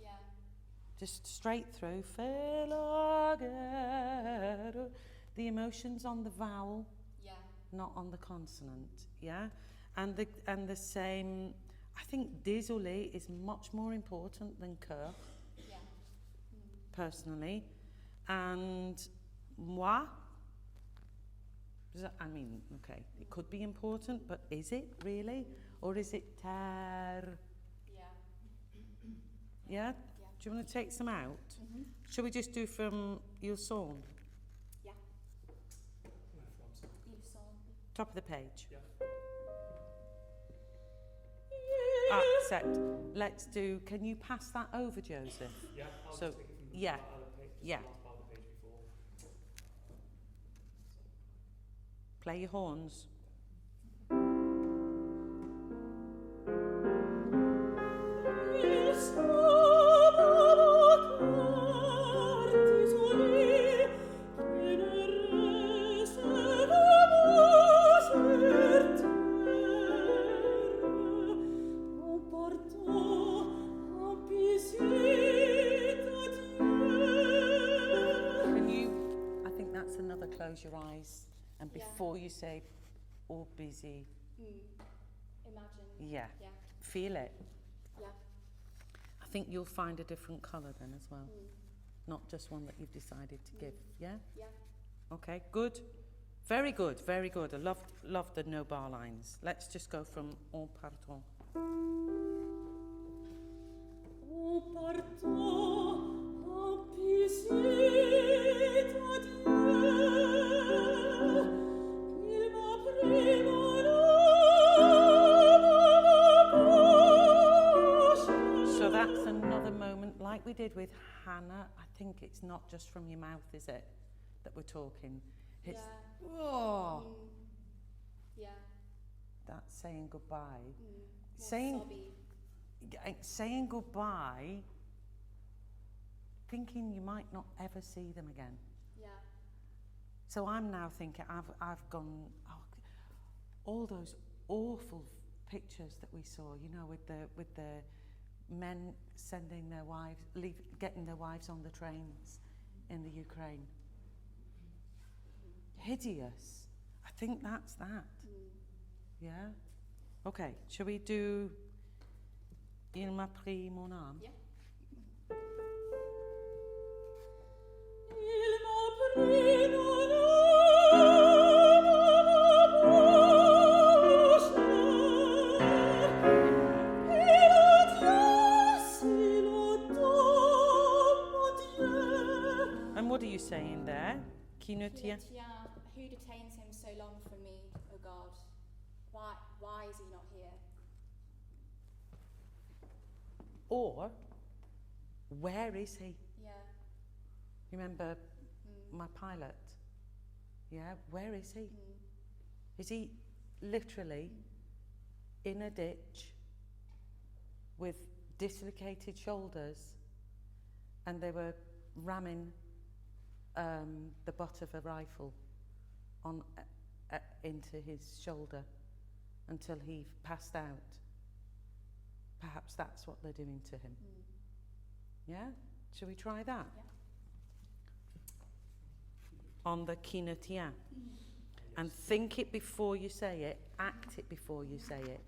Yeah. Just straight through. The emotions on the vowel, Yeah. not on the consonant, yeah? And the same, I think désolé is much more important than cœur, Yeah. personally. And moi, I mean, okay, it could be important, but is it really? Or is it terre? Yeah. Yeah? Yeah. Do you want to take some out? Mm-hmm. Shall we just do from your song? Yeah. You saw. Top of the page. Yeah. Accept. Let's do, can you pass that over, Joseph? Yeah, I'll So, just take it from the yeah, other page, yeah. the last part of the page before. Play your horns. Can you, I think that's another close your eyes. And Yeah. before you say, all busy, Imagine. yeah, Yeah. feel it. Yeah. I think you'll find a different colour then as well. Mm. Not just one that you've decided to give, yeah? Yeah. Okay, good. Very good, very good. I love the no bar lines. Let's just go from en partant. En partant, en piscite à Dieu, il m'a pris mon âme. So that's another moment, like we did with Hannah. I think it's not just from your mouth, is it, that we're talking? It's, Yeah. oh, Yeah. that's saying goodbye. More Saying, sobby. saying goodbye, thinking you might not ever see them again. Yeah. So I'm now thinking, I've gone, all those awful pictures that we saw, you know, with the men sending their wives, getting their wives on the trains in the Ukraine. Hideous. I think that's that. Yeah? Okay, shall we do Il m'a pris mon âme? Yeah. Il m'a pris mon âme, et Dieu si longtemps, mon Dieu. And what are you saying there? Qui ne tient? Who detains him so long from me, O God? Why is he not here? Or, where is he? Yeah. Remember my pilot? Yeah, where is he? Is he literally in a ditch with dislocated shoulders and they were ramming the butt of a rifle on into his shoulder until he passed out? Perhaps that's what they're doing to him. Yeah? Shall we try that? Yeah. On the qui ne tient. And think it before you say it, act it before you say it.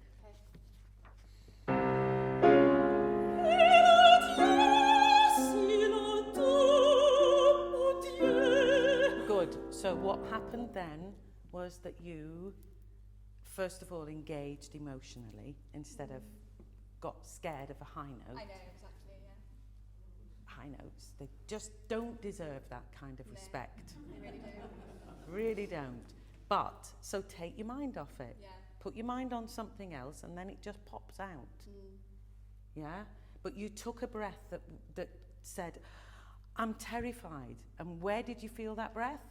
Good. So what happened then was that you, first of all, engaged emotionally instead of got scared of a high note. I know, exactly, yeah. High notes, they just don't deserve that kind of No. respect. They really do. Really don't. But, so take your mind off it. Yeah. Put your mind on something else and then it just pops out. Yeah? But you took a breath that said, I'm terrified. And where did you feel that breath?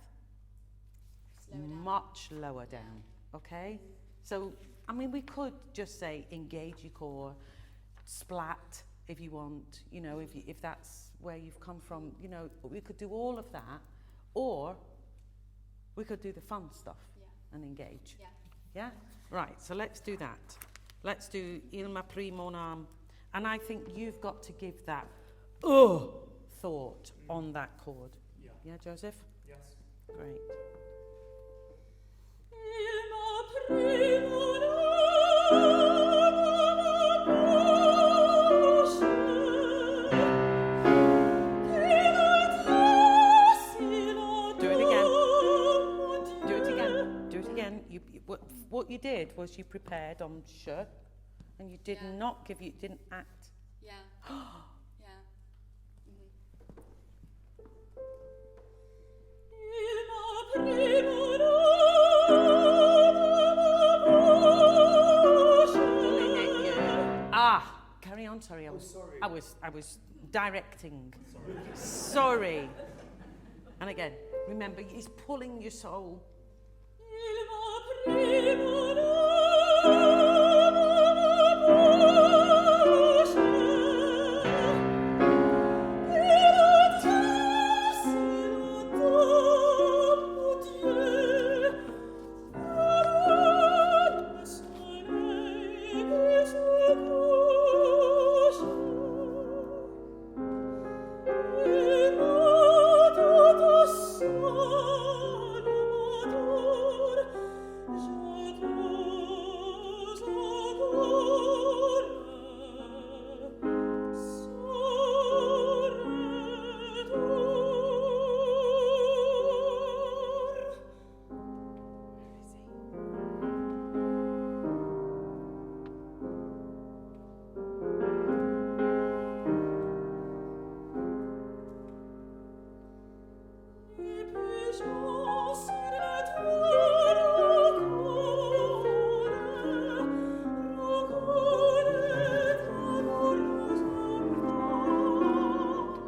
Slow it down. Much lower down. Okay? So, I mean, we could just say engage your core, splat if you want, you know, if that's where you've come from, you know, we could do all of that, or we could do the fun stuff and engage. Yeah. Yeah? Right, so let's do that. Let's do Il m'a pris mon âme. And I think you've got to give that thought on that chord. Yeah. Yeah, Joseph? Yes. Great. Il m'a pris mon Do it again. Do it again. Do it again. What you did was you prepared on sh, and you did not give you didn't act. Yeah. Yeah. Il m'a pris mon Pulling at you. Ah, carry on. Sorry, sorry. I was directing. Sorry. And again, remember, he's pulling your soul. Il m'a pris mon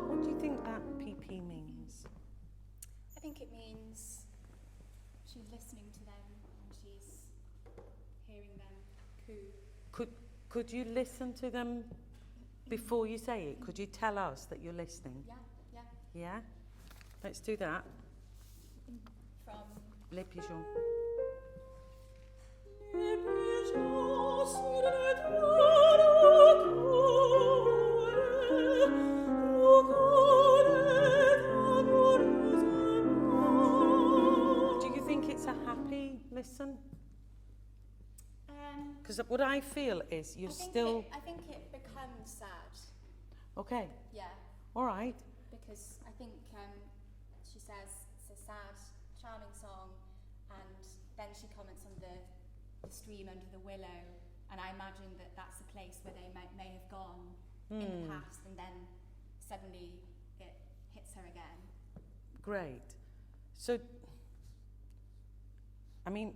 What do you think that PP means? I think it means she's listening to them and she's hearing them coo. Could you listen to them before you say it? Could you tell us that you're listening? Yeah, yeah. Yeah? Let's do that. From Les pigeons. Les pigeons sur le Do you think it's a happy listen? Because what I feel is you're still... I think it becomes sad. Okay, Yeah. all right. Because I think she says it's a sad, charming song, and then she comments on the stream under the willow, and I imagine that that's a place where they may have gone in the past, and then suddenly it hits her again. Great. So, I mean,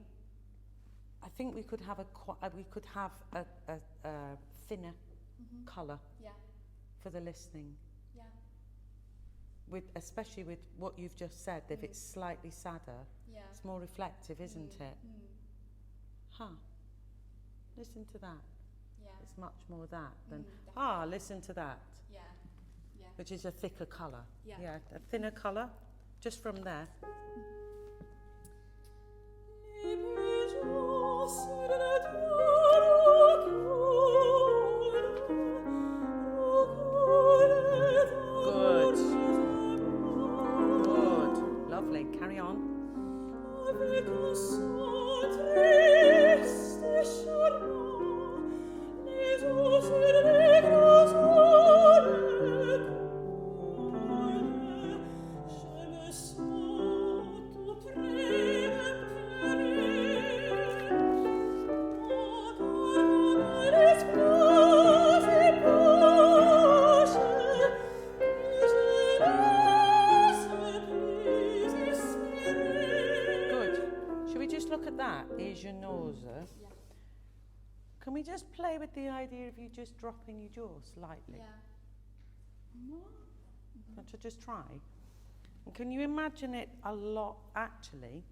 I think we could have a thinner colour Yeah, for the listening, yeah, especially with what you've just said. If it's slightly sadder, yeah. it's more reflective, isn't it? Mm. Huh. Listen to that. Yeah, It's much more that than definitely. listen to that, Yeah, yeah. which is a thicker colour. Yeah. A thinner colour, just from there. Les pigeons sur le Good. Good. Lovely. Carry on. avec un son triste et charmant, les eaux sur les grands oreilles coulent. Je me sens tout près de pleurer. Encore l'espace est proche, et je laisse plus espérer. Good. Should we just look at that? Et je n'ose. Can we just play with the idea of you just dropping your jaw slightly? Yeah. Want to just try? And can you imagine it a lot, actually,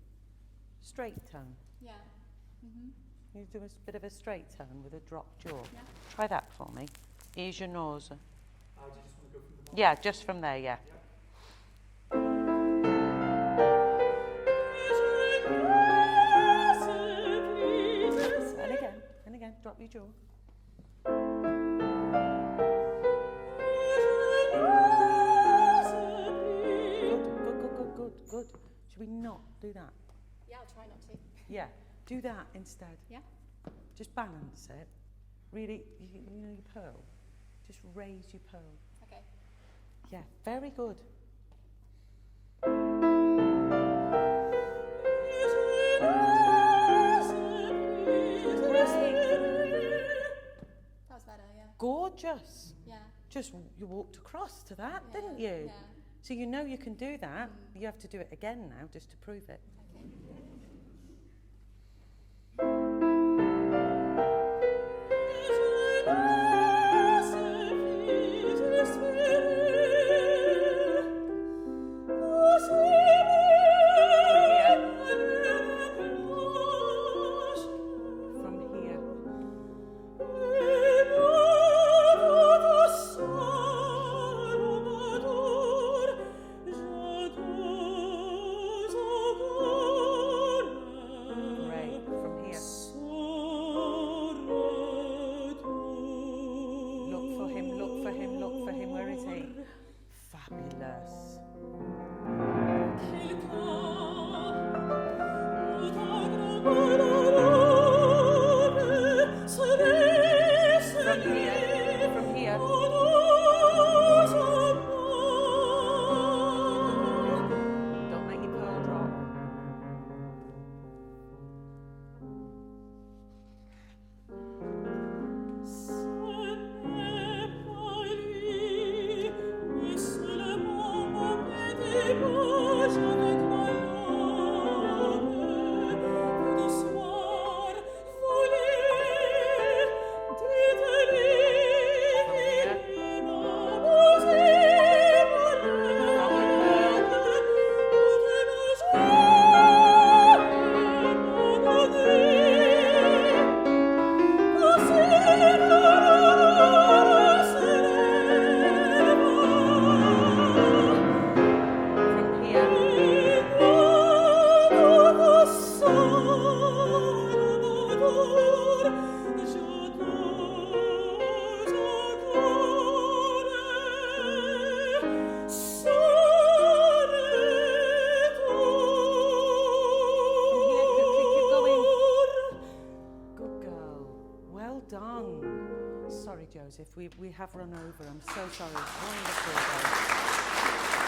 straight tone? Yeah. Mm-hmm. You do a bit of a straight tone with a dropped jaw. Yeah. Try that for me. Ease your nose. Do you just want to go from the bottom? Yeah, just from there, yeah. And again, drop your jaw. Good. Should we not do that? Yeah, I'll try not to. Yeah, do that instead. Yeah. Just balance it. Really, you know your pearl. Just raise your pearl. Okay. Yeah, very good. That was better, yeah. Gorgeous. Yeah. Just you walked across to that, Yeah, didn't you? yeah. So you know you can do that. You have to do it again now just to prove it. Okay. From here. Great. From here. Look for him, look for him, look for him. Where is he? Fabulous. From here. From here. Don't let your pearl drop. From here. Keep going. Good girl. Well done. Sorry, Joseph, we have run over. I'm so sorry. Wonderful. Girl.